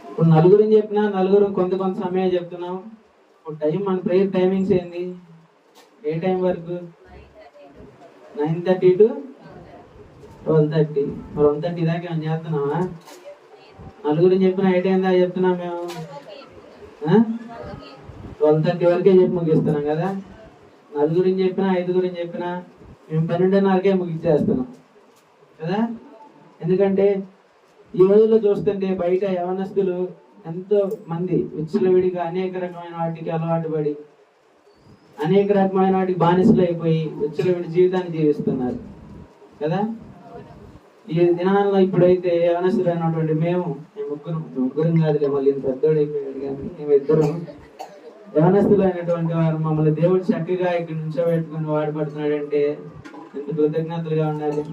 ఇప్పుడు నలుగురిని చెప్పినా నలుగురు కొంత సమయం చెప్తున్నాం. ఇప్పుడు టైం, మన ప్రేయర్ టైమింగ్స్ ఏంది? ఏ టైం వరకు? 9:30 to 12:30. మరి 1:30 దాకా ఏమైనా చేస్తున్నావా? నలుగురిని చెప్పినా ఏ టైం దాకా చెప్తున్నాం మేము? 12:30 వరకే చెప్పి ముగిస్తున్నాం కదా. నలుగురిని చెప్పినా, ఐదుగురిని చెప్పినా మేము 12:30కే ముగిచ్చేస్తున్నాం కదా. ఎందుకంటే ఈ రోజుల్లో చూస్తుంటే బయట యవనస్తులు ఎంతో మంది విచ్చలవిడిగా అనేక రకమైన వాటికి అలవాటు పడి, అనేక రకమైన వాటికి బానిసలు అయిపోయి విచ్చలవిడి జీవితాన్ని జీవిస్తున్నారు కదా. ఈ దినాల్లో ఇప్పుడైతే యవనస్తులు అయినటువంటి మేము ముగ్గురం కాదులే, మళ్ళీ ఇంత పెద్దోడు అయిపోయాడు, కానీ మేమిద్దరం యవనస్తులు అయినటువంటి వారు మమ్మల్ని దేవుడు చక్కగా ఇక్కడ నుంచోబెట్టుకుని వాడబడుతున్నాడు అంటే ఎంత కృతజ్ఞతలుగా ఉండాలి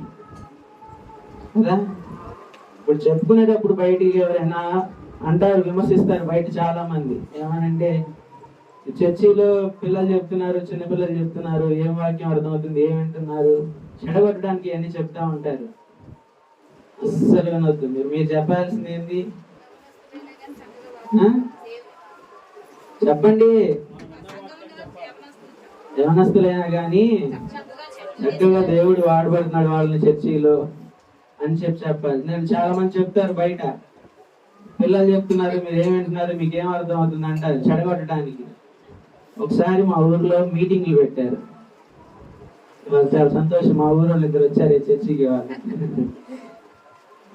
కదా. ఇప్పుడు చెప్పుకునేటప్పుడు బయటికి ఎవరైనా అంటారు, విమర్శిస్తారు బయట చాలా మంది. ఏమనంటే చర్చిలో పిల్లలు చెప్తున్నారు, చిన్నపిల్లలు చెప్తున్నారు, ఏం వాక్యం అర్థమవుతుంది, ఏం వింటున్నారు, చెడగొట్టడానికి అన్ని చెప్తా ఉంటారు. అస్సలు వినొద్దు. మీరు చెప్పాల్సింది ఏంది? చెప్పండి. యవనస్తులైనా కానీ చక్కగా దేవుడు వాడబడుతున్నాడు వాళ్ళని చర్చిలో అని చెప్పాలి. నేను చాలా మంది చెప్తారు బయట, పిల్లలు చెప్తున్నారు, మీరు ఏం వింటున్నారు, మీకు ఏం అర్థం అవుతుంది అంటారు చెడగొట్టడానికి. ఒకసారి మా ఊర్లో మీటింగ్లు పెట్టారు. చాలా సంతోషం, మా ఊరు వాళ్ళు ఇద్దరు వచ్చారు చర్చికి. వాళ్ళు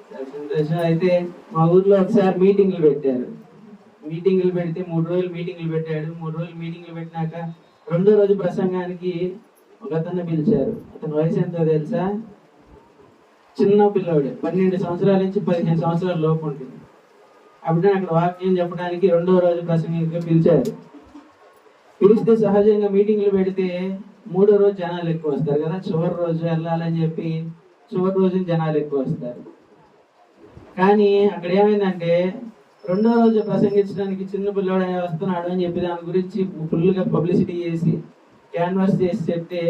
చాలా సంతోషం. అయితే మా ఊర్లో ఒకసారి మీటింగ్లు పెట్టారు. మీటింగ్లు పెడితే 3 రోజులు మీటింగ్లు పెట్టాడు. 3 రోజులు మీటింగ్లు పెట్టినాక 2వ రోజు ప్రసంగానికి ఒక అతన్ని పిలిచారు. అతని వయసు ఎంతో తెలుసా? చిన్న పిల్లవాడు, 12 సంవత్సరాల నుంచి 15 సంవత్సరాల లోపు ఉంటుంది. అప్పుడు అక్కడ వాక్యం చెప్పడానికి 2వ రోజు ప్రసంగిగా పిలిచారు. పిలిస్తే సహజంగా మీటింగ్లు పెడితే 3వ రోజు జనాలు ఎక్కువ వస్తారు కదా, చివరి రోజు వెళ్ళాలని చెప్పి చివరి రోజు జనాలు ఎక్కువ వస్తారు. కానీ అక్కడ ఏమైందంటే 2వ రోజు ప్రసంగించడానికి చిన్న పిల్లవాడు వస్తున్నాడు అని చెప్పి దాని గురించి ఫుల్గా పబ్లిసిటీ చేసి క్యాన్వాస్ చేసి చెప్తే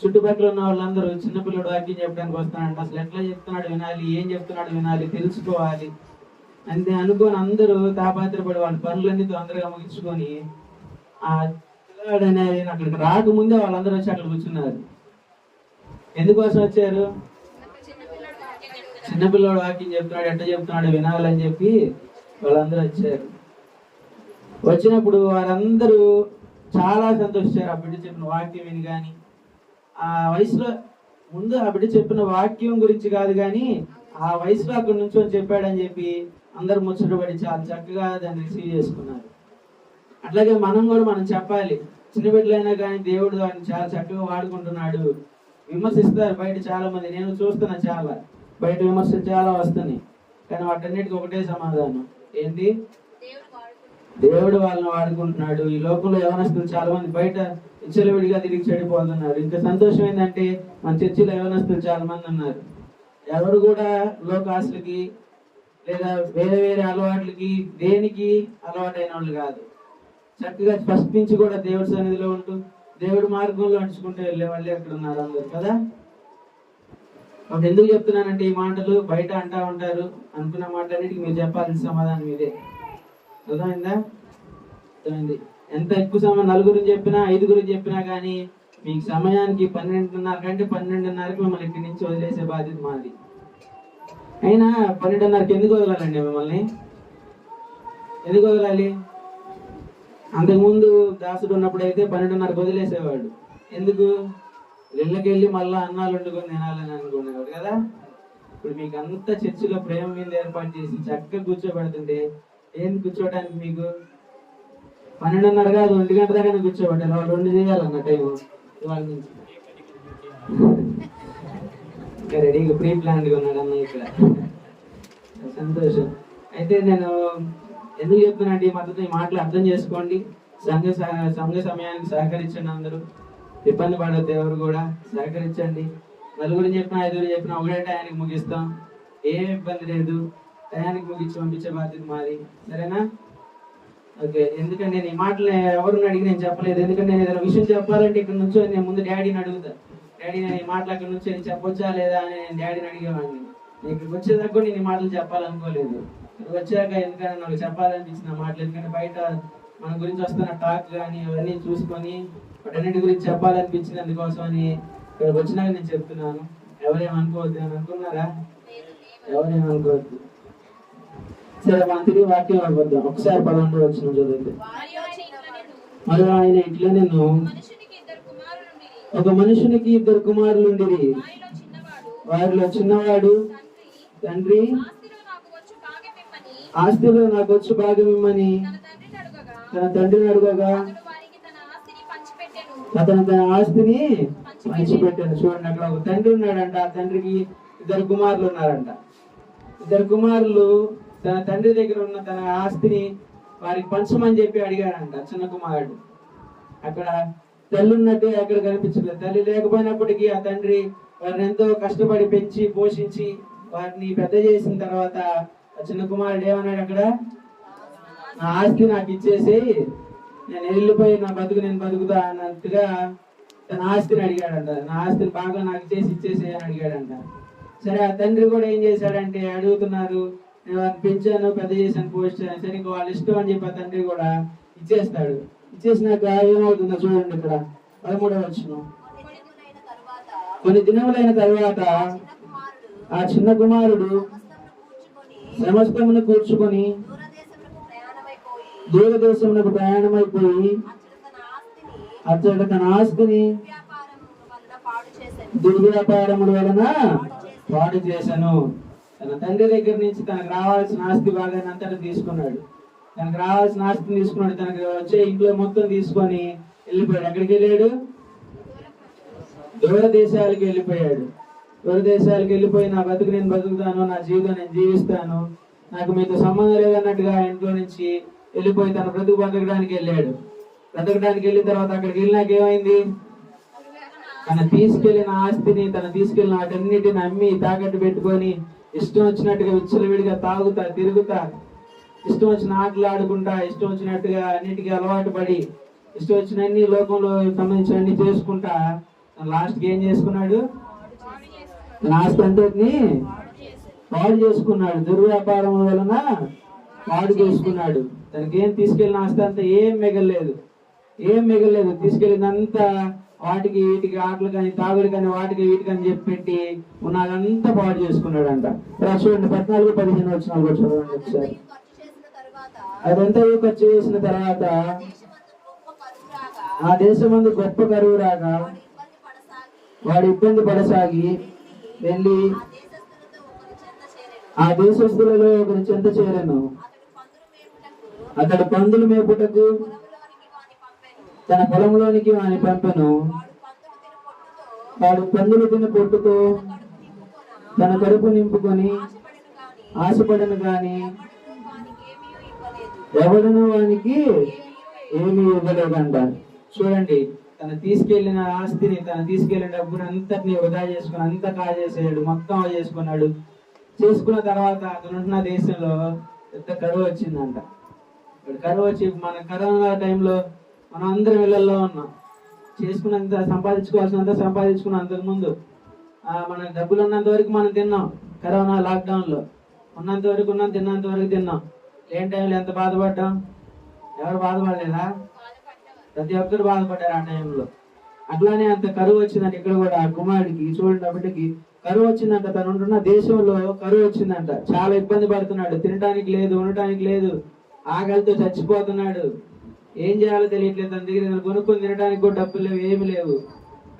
చుట్టుపక్కల ఉన్న వాళ్ళందరూ చిన్నపిల్లడు వాక్యం చెప్పడానికి వస్తున్నాడు, అసలు ఎట్లా చెప్తున్నాడు వినాలి, ఏం చెప్తున్నాడు వినాలి, తెలుసుకోవాలి అంతే అనుకోని అందరూ తాపాత్రపడి వాళ్ళ పనులన్నీ తొందరగా ముగించుకొని ఆ పిల్లవాడు అనేది అక్కడికి రాకముందే వాళ్ళందరూ వచ్చి అక్కడ కూర్చున్నారు. ఎందుకోసం వచ్చారు? చిన్నపిల్లడు వాక్యం చెప్తున్నాడు, ఎట్లా చెప్తున్నాడు వినాలని చెప్పి వాళ్ళందరూ వచ్చారు. వచ్చినప్పుడు వారందరూ చాలా సంతోషించారు. ఆ బిడ్డ చెప్పిన వాక్యం విని. కానీ ఆ వయసులో ముందు ఆ బిడ్డ చెప్పిన వాక్యం గురించి కాదు, కానీ ఆ వయసులో అక్కడ నుంచొని చెప్పాడని చెప్పి అందరూ ముచ్చటపడి చాలా చక్కగా దాన్ని రిసీవ్ చేసుకున్నారు. అట్లాగే మనం చెప్పాలి. చిన్న బిడ్డలైనా కానీ దేవుడు వాడిని చాలా చక్కగా వాడుకుంటున్నాడు. విమర్శిస్తారు బయట చాలా మంది, నేను చూస్తున్నా, చాలా బయట విమర్శలు చాలా వస్తున్నాయి. కానీ వాటన్నిటికీ ఒకటే సమాధానం ఏంటి? దేవుడు వాళ్ళని వాడుకుంటున్నాడు. ఈ లోకంలో యవనస్తులు చాలా మంది బయట విచ్చలవిడిగా తిరిగి చెడిపోతున్నారు. ఇంకా సంతోషం ఏంటంటే మన చర్చిలో యవనస్తులు చాలా మంది ఉన్నారు. ఎవరు కూడా లోకాసులకి లేదా వేరే వేరే అలవాట్లకి దేనికి అలవాటైన వాళ్ళు కాదు. చక్కగా ఫస్ట్ నుంచి కూడా దేవుడి సన్నిధిలో ఉంటూ దేవుడి మార్గంలో నడుచుకుంటూ వెళ్ళే వాళ్ళే అక్కడ ఉన్నారు అందరు కదా. అప్పుడు ఎందుకు చెప్తున్నానంటే ఈ మాటలు బయట అంటా ఉంటారు అనుకున్న మాటలన్నిటికీ మీరు చెప్పాల్సిన సమాధానం ఇదే. అర్థమైందా? అర్థమైంది. ఎంత ఎక్కువ సమయం నలుగురిని చెప్పినా 5గురికి చెప్పినా కానీ మీకు సమయానికి 12:30 కంటే 12:30కి మిమ్మల్ని ఇక్కడి నుంచి వదిలేసే బాధ్యత మాది. అయినా 12:30కి ఎందుకు వదలాలండి మిమ్మల్ని? ఎందుకు వదలాలి? అంతకుముందు దాసుడు ఉన్నప్పుడు అయితే 12:30కి వదిలేసేవాడు. ఎందుకు? ఇళ్ళకెళ్ళి మళ్ళీ అన్నాలు వండుకొని తినాలని అనుకునేవాడు కదా. ఇప్పుడు మీకు అంతా చర్చిలో ప్రేమ మీద ఏర్పాటు చేసి చక్కగా కూర్చోబెడుతుంటే ఏంది కూర్చోవడానికి మీకు? 12:30 కాదు 1 గంట దాకా కూర్చోబట్టారు. వాళ్ళు 2 చేయాలన్న టైం వాళ్ళ నుంచి ఇంకా రెడీగా ప్రీ ప్లాన్గా ఉన్నాడు అన్న ఇక్కడ. సంతోషం. అయితే నేను ఎందుకు చెప్తున్నానంటే ఈ మద్దతు, ఈ మాటలు అర్థం చేసుకోండి. సంఘ సమయానికి సహకరించండి. అందరూ ఇబ్బంది పడద్దు, ఎవరు కూడా సహకరించండి. నలుగురు చెప్పినా 5 చెప్పినా ఒకటే టయానికి ముగిస్తాం, ఏం ఇబ్బంది లేదు. టయానికి ముగించి పంపించే బాధ్యత మాది, సరేనా? ఓకే. ఎందుకంటే నేను ఈ మాటలు ఎవరిని అడిగి నేను చెప్పలేదు. ఎందుకంటే నేను ఏదైనా విషయం చెప్పాలంటే ఇక్కడ నుంచి నేను ముందు డాడీని అడుగుతా. డాడీ నేను ఈ మాటలు అక్కడ నుంచి నేను చెప్పొచ్చా లేదా అని నేను డాడీని అడిగేవాడిని. నేను ఇక్కడికి వచ్చేదాకా కూడా నేను ఈ మాటలు చెప్పాలనుకోలేదు. ఇక్కడికి వచ్చాక ఎందుకంటే నాకు చెప్పాలనిపించిన మాటలు, ఎందుకంటే బయట మన గురించి వస్తున్న టాక్ కానీ అవన్నీ చూసుకొని వాటన్నిటి గురించి చెప్పాలనిపించింది. అందుకోసం అని ఇక్కడికి వచ్చినాక నేను చెప్తున్నాను. ఎవరేమనుకోవద్దు అని అనుకున్నారా? ఎవరేమనుకోవద్దు. సరే, మన తిరిగి వాక్యం అయిపోద్దాం. ఒకసారి 11 వచ్చిన చదివితే, మరి ఆయన ఇట్లా నేను ఒక మనుషునికి 2 కుమారులుండిరి. వారిలో చిన్నవాడు తండ్రి ఆస్తిలో నాకు వచ్చు భాగమిమ్మని తన తండ్రిని అడుగగా అతను తన ఆస్తిని పంచిపెట్టాను. చూడండి, అక్కడ ఒక తండ్రి ఉన్నాడంట. ఆ తండ్రికి 2 కుమారులు ఉన్నారంట. 2 కుమారులు తన తండ్రి దగ్గర ఉన్న తన ఆస్తిని వారికి పంచమని చెప్పి అడిగాడంట చిన్న కుమారుడు. అక్కడ తల్లి ఉన్నట్టు ఎక్కడ కనిపించలేదు. తల్లి లేకపోయినప్పటికీ ఆ తండ్రి వారిని ఎంతో కష్టపడి పెంచి పోషించి వారిని పెద్ద చేసిన తర్వాత ఆ చిన్న కుమారుడు ఏమన్నాడు, అక్కడ నా ఆస్తి నాకు ఇచ్చేసి నేను వెళ్ళిపోయి నా బతుకు నేను బతుకుతా అన్నట్టుగా తన ఆస్తిని అడిగాడంట. నా ఆస్తిని బాగా నాకు ఇచ్చేసి అని అడిగాడంట. సరే, ఆ తండ్రి కూడా ఏం చేశాడంటే, అడుగుతున్నారు, నేను వారిని పెంచాను, పెద్ద చేశాను, పోషించాను, సరే ఇంకా వాళ్ళ ఇష్టం అని చెప్పి ఆ తండ్రి కూడా ఇచ్చేస్తాడు. ఇచ్చేసినాక ఏమవుతుందో చూడండి, ఇక్కడ 13వ వచనం. కొన్ని దినములైన తర్వాత ఆ చిన్న కుమారుడు సమస్తమును కూర్చుకొని దూరదేశమునకు ప్రయాణమైపోయి అతడు తన ఆస్తిని దుర్వ్యాపారముల వలన పాడు చేశాను. తన తండ్రి దగ్గర నుంచి తనకు రావాల్సిన ఆస్తి భాగాన్ని అంతటా తీసుకున్నాడు. తనకు రావాల్సిన ఆస్తిని తీసుకున్నాడు. తనకు వచ్చే ఇంట్లో మొత్తం తీసుకొని వెళ్ళిపోయాడు. ఎక్కడికి వెళ్ళాడు? దూర దేశాలకు వెళ్ళిపోయాడు. దూర దేశాలకు వెళ్ళిపోయి నా బతుకు నేను బతుకుతాను, నా జీవితం నేను జీవిస్తాను, నాకు మీతో సంబంధం లేదన్నట్టుగా ఇంట్లో నుంచి వెళ్ళిపోయి తన బతకడానికి వెళ్ళాడు. బ్రతకడానికి వెళ్ళిన తర్వాత అక్కడికి వెళ్ళినాక ఏమైంది? తన తీసుకెళ్లిన ఆస్తిని, తన తీసుకెళ్లిన వాటన్నిటిని అమ్మి తాకట్టు పెట్టుకొని ఇష్టం వచ్చినట్టుగా విచ్చలవిడిగా తాగుతా తిరుగుతా, ఇష్టం వచ్చిన ఆటలు ఆడుకుంటా, ఇష్టం వచ్చినట్టుగా అన్నిటికీ అలవాటు పడి, ఇష్టం వచ్చిన అన్ని లోకంలో సంబంధించిన అన్ని చేసుకుంటా లాస్ట్కి ఏం చేసుకున్నాడు? తన ఆస్తి అంతటిని పాడు చేసుకున్నాడు. దుర్వ్యాపారం వలన పాడు చేసుకున్నాడు. తనకి ఏం తీసుకెళ్ళిన ఆస్తి అంతా ఏం మిగలలేదు. తీసుకెళ్ళినంతా వాటికి వీటికి ఆటలు కానీ తాగుడు కానీ వాటికి వీటికి అని చెప్పి పెట్టి ఉన్నదంతా పాడు చేసుకున్నాడంట. చూడండి 14-15 వచనాలు కూడా చదవండి ఒకసారి. అదంతా ఖర్చు చేసిన తర్వాత ఆ దేశమందు గొప్ప కరువు రాగా వాడు ఇబ్బంది పడసాగి వెళ్ళి ఆ దేశస్తులలో ఒకరి చెంత చేరను. అతడు పందులు మేపుటకు తన పొలంలోనికి వాని పంపెను. వాడు పందులు తిన్న పొట్టుతో తన కడుపు నింపుకొని ఆశపడను గాని ఎవడను వానికి ఏమీ ఇవ్వలేదంట. చూడండి, తను తీసుకెళ్లిన ఆస్తిని, తను తీసుకెళ్లిన డబ్బుని అంతటిని వృధా చేసుకుని అంతా కాజేసాడు, మొత్తం చేసుకున్నాడు. చేసుకున్న తర్వాత అతను ఉంటున్న దేశంలో పెద్ద కరువు వచ్చిందంట. ఇక్కడ కరువు వచ్చి మన కరోనా టైంలో మనం అందరం ఇళ్లలో ఉన్నాం. చేసుకున్నంత సంపాదించుకోవాల్సినంత సంపాదించుకున్నాం. అంతకుముందు మన డబ్బులు ఉన్నంత వరకు మనం తిన్నాం. కరోనా లాక్డౌన్లో ఉన్నంత వరకు ఉన్నాం, తిన్నంత వరకు తిన్నాం. లేని టైంలో ఎంత బాధపడ్డాం? ఎవరు బాధపడలేదా? ప్రతి ఒక్కరు బాధపడ్డారు ఆ టైంలో. అట్లానే అంత కరువు వచ్చిందంట. ఇక్కడ కూడా ఆ కుమారుడికి చూడేటప్పటికి కరువు వచ్చిందంట. తను ఉంటున్న దేశంలో కరువు వచ్చిందంట. చాలా ఇబ్బంది పడుతున్నాడు. తినడానికి లేదు, ఉండటానికి లేదు, ఆకలితో చచ్చిపోతున్నాడు. ఏం చేయాలో తెలియట్లేదు. తన దగ్గర కొనుక్కొని తినడానికి కూడా డబ్బులు లేవు, ఏమి లేవు.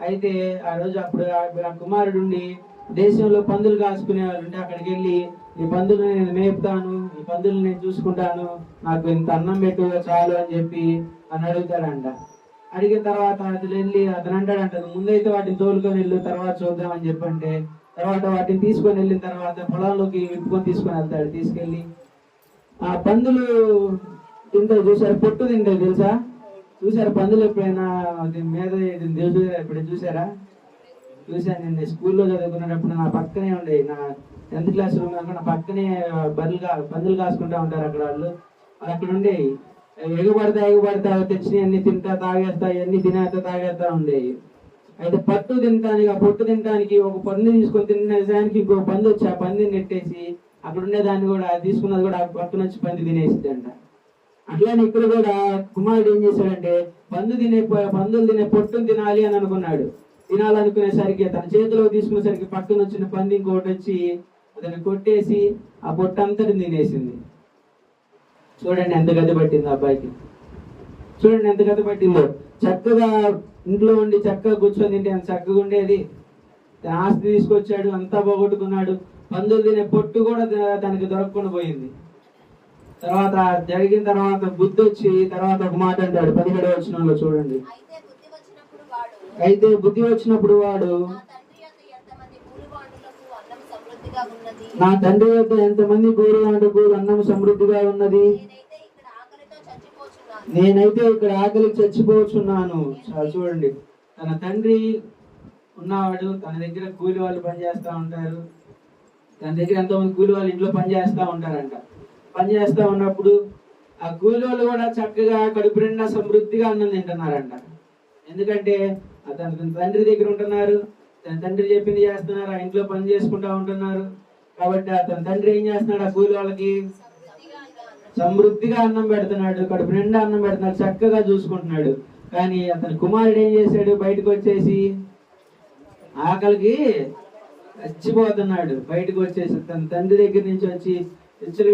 అయితే ఆ రోజు అప్పుడు ఆ కుమారుడు దేశంలో పందులు కాసుకునే వాళ్ళు ఉంటే అక్కడికి వెళ్ళి ఈ పందులు నేను మేపుతాను, ఈ పందులు నేను చూసుకుంటాను, నాకు ఇంత అన్నం పెట్టు చాలు అని చెప్పి అని అడుగుతాడంట. అడిగిన తర్వాత అతను వెళ్ళి అతను అంటాడంట, ముందైతే వాటిని తోలుకొని వెళ్ళు, తర్వాత చూద్దామని చెప్పంటే తర్వాత వాటిని తీసుకొని వెళ్ళిన తర్వాత పొలంలోకి విప్పుకొని తీసుకొని వెళ్తాడు. తీసుకెళ్ళి ఆ పందులు తింటాయి, చూసారు, పొట్టు తింటాయి తెలుసా? చూసారా పందులు ఎప్పుడైనా మీద ఎప్పుడైనా చూసారా? చూసాను. నేను స్కూల్లో చదువుకునేటప్పుడు నా పక్కనే ఉండే, నా 10th క్లాస్ రూమ్ నా పక్కనే పందులు కాసుకుంటా ఉంటారు అక్కడ వాళ్ళు. అక్కడ ఉండేవి, ఎగుపడతా తెచ్చినవి అన్ని తింటా తాగేస్తా, అన్ని తినేస్తా తాగేస్తా ఉండేవి. అయితే పట్టు తినటానికి, ఆ పొట్టు తినటానికి ఒక పంది తీసుకొని తిన్న నిజానికి ఇంకో పంది వచ్చి ఆ పందిని నెట్టేసి అక్కడ ఉండే దాన్ని కూడా తీసుకున్నది కూడా ఆ పక్కన వచ్చి పంది తినేసిద్ది అంట. అట్లానే ఇక్కడ కూడా కుమారుడు ఏం చేశాడంటే పందులు తినే పొట్టును తినాలి అని అనుకున్నాడు. తినాలనుకునేసరికి తన చేతిలో తీసుకునేసరికి పక్కన వచ్చిన పంది ఇంకోటి వచ్చి అతన్ని కొట్టేసి ఆ పొట్టు అంతటి తినేసింది. చూడండి ఎంత గతి పట్టింది అబ్బాయికి, చూడండి ఎంత గతి పట్టిందో. చక్కగా ఇంట్లో ఉండి చక్కగా కూర్చొని తింటే ఎంత చక్కగా ఉండేది. తన ఆస్తి తీసుకొచ్చాడు, అంతా పోగొట్టుకున్నాడు, పందులు తినే పొట్టు కూడా తనకి దొరకకుండా పోయింది. తర్వాత జరిగిన తర్వాత బుద్ధి వచ్చి తర్వాత ఒక మాట అంటాడు 17వ వచనంలో చూడండి. అయితే బుద్ధి వచ్చినప్పుడు వాడు, నా తండ్రి వద్ద ఎంతమంది గోరువాండకు అన్నం సమృద్ధిగా ఉన్నది, నేనైతే ఇక్కడ ఆకలికి చచ్చిపోతున్నాను. చూడండి, తన తండ్రి ఉన్నవాడు, తన దగ్గర కూలి వాళ్ళు పనిచేస్తా ఉంటారు, తన దగ్గర ఎంతోమంది కూలి వాళ్ళు ఇంట్లో పనిచేస్తా ఉంటారంట. పనిచేస్తా ఉన్నప్పుడు ఆ కూలి వాళ్ళు కూడా చక్కగా కడుపు నిండా సమృద్ధిగా అన్నం తింటున్నారంట. ఎందుకంటే తన తండ్రి దగ్గర ఉంటున్నారు, తన తండ్రి చెప్పింది చేస్తున్నారు, ఆ ఇంట్లో పని చేసుకుంటా ఉంటున్నారు. కాబట్టి అతని తండ్రి ఏం చేస్తున్నాడు, ఆ కూలి వాళ్ళకి సమృద్ధిగా అన్నం పెడుతున్నాడు, కడుపు నిండా అన్నం పెడుతున్నాడు, చక్కగా చూసుకుంటున్నాడు. కానీ అతని కుమారుడు ఏం చేశాడు, బయటకు వచ్చేసి ఆకలికి చచ్చిపోతున్నాడు. బయటకు వచ్చేసి తన తండ్రి దగ్గర నుంచి వచ్చి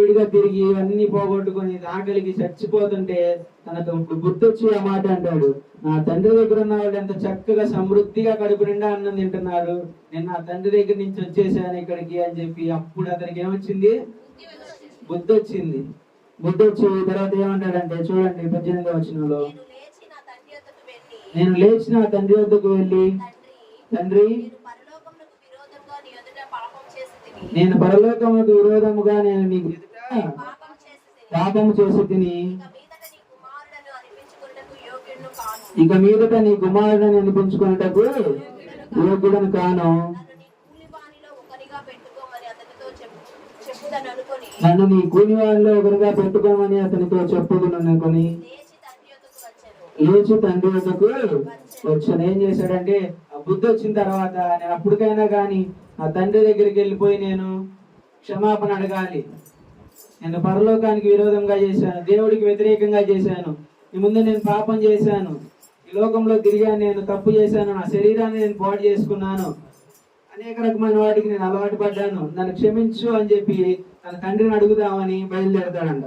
విడిగా తిరిగి ఇవన్నీ పోగొట్టుకొని ఆకలికి చచ్చిపోతుంటే తనకు బుద్ధి వచ్చి ఆ మాట అంటాడు, నా తండ్రి దగ్గర ఉన్న వాళ్ళు ఎంత చక్కగా సమృద్ధిగా కడుపు నిండా అన్నం తింటున్నారు, నేను నా తండ్రి దగ్గర నుంచి వచ్చేసాను ఇక్కడికి అని చెప్పి అప్పుడు అతనికి ఏమొచ్చింది, బుద్ధి వచ్చింది. బుద్ధి వచ్చి తర్వాత ఏమంటాడంటే చూడండి 18వ వచనంలో, నేను లేచి నా తండ్రి వద్దకు వెళ్ళి, తండ్రి నేను పరలోకముకు విరోధముగా నేను నీకు పాపము చేసి తిని ఇక మీదట నీ కుమారుడని అనిపించుకున్నటకు యోగ్యుడను కాను, నన్ను నీ కూలి వాళ్ళలో ఒకరిగా పెట్టుకోమని అతనితో చెప్పుదును అనుకొని లేచి తండ్రి వద్దకు వచ్చాను. ఏం చేశాడంటే ఆ బుద్ధి వచ్చిన తర్వాత నేను అప్పటికైనా కానీ ఆ తండ్రి దగ్గరికి వెళ్ళిపోయి నేను క్షమాపణ అడగాలి. నేను పరలోకానికి విరోధంగా చేశాను, దేవుడికి వ్యతిరేకంగా చేశాను, ఈ ముందు నేను పాపం చేశాను, ఈ లోకంలో తిరిగాను, నేను తప్పు చేశాను, నా శరీరాన్ని నేను పాడు చేసుకున్నాను, అనేక రకమైన వాటికి నేను అలవాటు పడ్డాను, నన్ను క్షమించు అని చెప్పి తన తండ్రిని అడుగుదామని బయలుదేరతాడంట.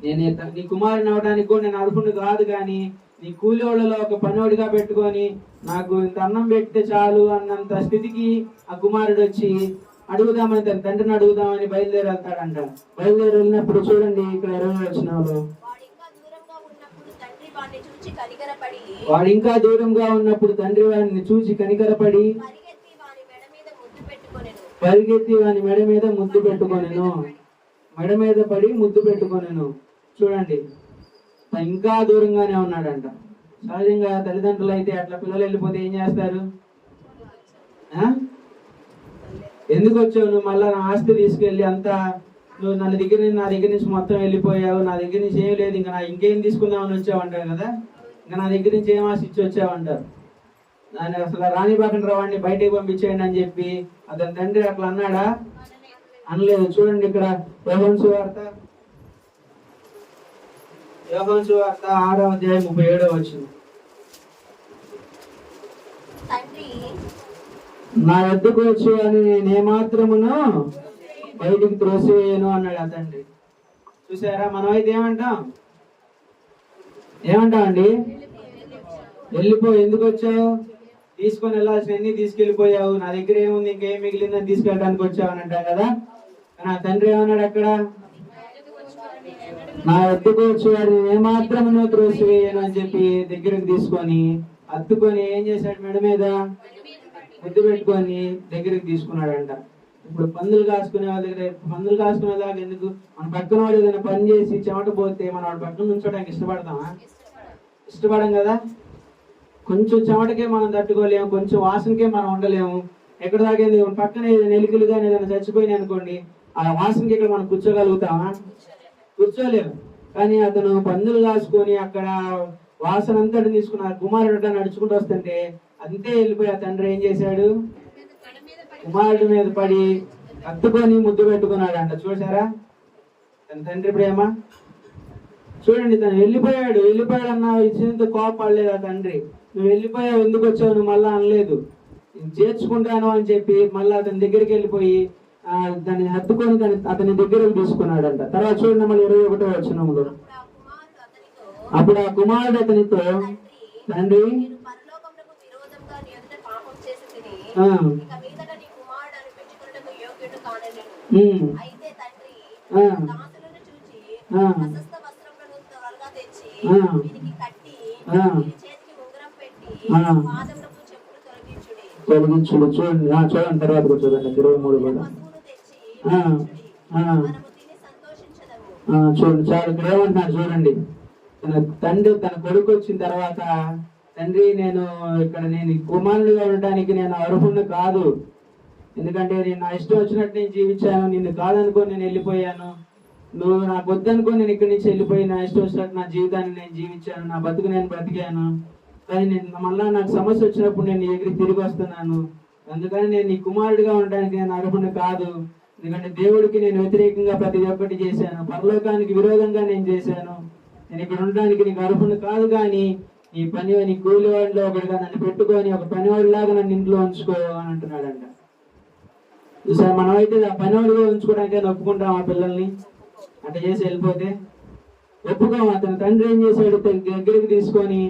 నేను నీ కుమారుని అవడానికి కూడా నేను అర్హుడు కాదు, కానీ నీ కూలి వాళ్ళలో ఒక పనివాడిగా పెట్టుకొని నాకు ఇంత అన్నం పెడితే చాలు అన్నంత స్థితికి ఆ కుమారుడు వచ్చి అడుగుదామని తన తండ్రిని అడుగుదామని బయలుదేరి వెళ్తాడంట. బయలుదేరి వెళ్ళినప్పుడు చూడండి ఇక్కడ 20వ వచనంలో, వాడు ఇంకా దూరంగా ఉన్నప్పుడు తండ్రి వాడిని చూసి కనికరపడి పరిగెత్తి వాని మెడ మీద ముద్దు పెట్టుకొనెను. మెడ మీద పడి ముద్దు పెట్టుకొనెను. చూడండి, ఇంకా దూరంగానే ఉన్నాడంట. సహజంగా తల్లిదండ్రులు అయితే అట్లా పిల్లలు వెళ్ళిపోతే ఏం చేస్తారు, ఎందుకు వచ్చావు నువ్వు, మళ్ళా నా ఆస్తి తీసుకెళ్ళి అంతా నువ్వు నా దగ్గర నుంచి మొత్తం వెళ్ళిపోయావు, నా దగ్గర నుంచి ఏం లేదు, ఇంకా ఇంకేం తీసుకుందామని వచ్చావంటారు కదా, ఇంకా నా దగ్గర నుంచి ఏం ఆశ ఇచ్చి వచ్చావంటారు. దాన్ని అసలు రాణిపాకండి రావాడిని బయటకు పంపించేయండి అని చెప్పి అతని తండ్రి అట్లా అన్నాడా, అనలేదు. చూడండి ఇక్కడ యోహాను సువార్త 6వ అధ్యాయం 37వ వచనం, నా వద్దకు వచ్చు అని నేనేమాత్రమును బయటికి త్రోసివేయను అన్నాడు ఆ తండ్రి. చూసారా, మనం అయితే ఏమంటాం అండి, వెళ్ళిపో, ఎందుకు వచ్చావు, తీసుకొని వెళ్ళాల్సిన అన్ని తీసుకెళ్ళిపోయావు, నా దగ్గర ఏముంది ఇంకేం మిగిలిందని తీసుకెళ్ళడానికి వచ్చావు అని అంటాం కదా. ఆ తండ్రి ఏమన్నాడు అక్కడ, నా ఎత్తుకు వచ్చేవాడు నేను ఏమాత్రమును త్రోసివేయను అని చెప్పి దగ్గరకు తీసుకొని హత్తుకొని ఏం చేశాడు, మెడ మీద ముద్దు పెట్టుకొని దగ్గరికి తీసుకున్నాడంట. ఇప్పుడు పందులు కాసుకునే వాళ్ళ దగ్గర పందులు కాసుకునేలాగా ఎందుకు, మన పక్కన వాడు ఏదైనా పని చేసి చెమట పోతే మనం వాడి పక్కన ఉంచడానికి ఇష్టపడతామా? ఇష్టపడం కదా. కొంచెం చెమటకే మనం తట్టుకోలేము, కొంచెం వాసనకే మనం ఉండలేము. ఎక్కడ దాకేది పక్కన ఏదైనా ఎలుకలు కానీ ఏదైనా చచ్చిపోయినాయి అనుకోండి, ఆ వాసనకి ఇక్కడ మనం కూర్చోగలుగుతామా? కూర్చోలేము. కానీ అతను పందులు కాసుకొని అక్కడ వాసన అంతటి తీసుకున్న కుమారుడు నడుచుకుంటూ వస్తుంటే అంతే వెళ్ళిపోయి ఆ తండ్రి ఏం చేశాడు, కుమారుడి మీద పడి హత్తుకొని ముద్దు పెట్టుకున్నాడు అంట. చూసారా తన తండ్రి ప్రేమ? చూడండి, తను వెళ్ళిపోయాడు అన్న ఇచ్చినంత కోపడలేదు ఆ తండ్రి. నువ్వు వెళ్ళిపోయావు, ఎందుకు వచ్చావు నువ్వు మళ్ళా అనలేదు. నేను చేర్చుకుంటాను అని చెప్పి మళ్ళీ అతని దగ్గరికి వెళ్ళిపోయి దాన్ని హత్తుకొని అతని దగ్గరకు తీసుకున్నాడంట. తర్వాత చూడండి మళ్ళీ 21వ వచనంలో, అప్పుడు ఆ కుమారుడు అతనితో, తండ్రి తొలగించుడు. చూడండి తర్వాత చూడండి 23 కూడా చూడండి చాలు. ఇక్కడ ఏమంటున్నాడు చూడండి, తన కొడుకు వచ్చిన తర్వాత, తండ్రి నేను కుమారుడిగా ఉండడానికి నేను అర్హుణ్ణి కాదు, ఎందుకంటే నేను నా ఇష్టం వచ్చినట్టు నేను జీవించాను, నిన్ను కాదనుకొని నేను వెళ్ళిపోయాను, నువ్వు నాకు వద్దనుకొని నేను ఇక్కడి నుంచి వెళ్ళిపోయి నా ఇష్టం వచ్చినట్టు నా జీవితాన్ని నేను జీవించాను, నా బతుకు నేను బ్రతికాను. కానీ నేను మళ్ళా నాకు సమస్య వచ్చినప్పుడు నేను ఎగిరి తిరిగి వస్తున్నాను, అందుకని నేను నీ కుమారుడిగా ఉండడానికి నేను అర్హుణ్ణి కాదు, ఎందుకంటే దేవుడికి నేను వ్యతిరేకంగా ప్రతి ఒక్కటి చేశాను, పరలోకానికి విరోధంగా నేను చేశాను, నేను ఇక్కడ ఉండడానికి నీకు అర్హుణ్ణి కాదు, కానీ నీ కూలివాడిలో ఒకటిగా నన్ను పెట్టుకొని ఒక పనివాడిలాగా నన్ను ఇంట్లో ఉంచుకో అని అంటున్నాడంట. చూసారు, మనమైతే ఆ పనివాడిగా ఉంచుకోవడానికి ఒప్పుకుంటాం ఆ పిల్లల్ని? అట్లా చేసి వెళ్ళిపోతే ఒప్పుకోం. అతని తండ్రి ఏం చేశాడు, దగ్గరికి తీసుకొని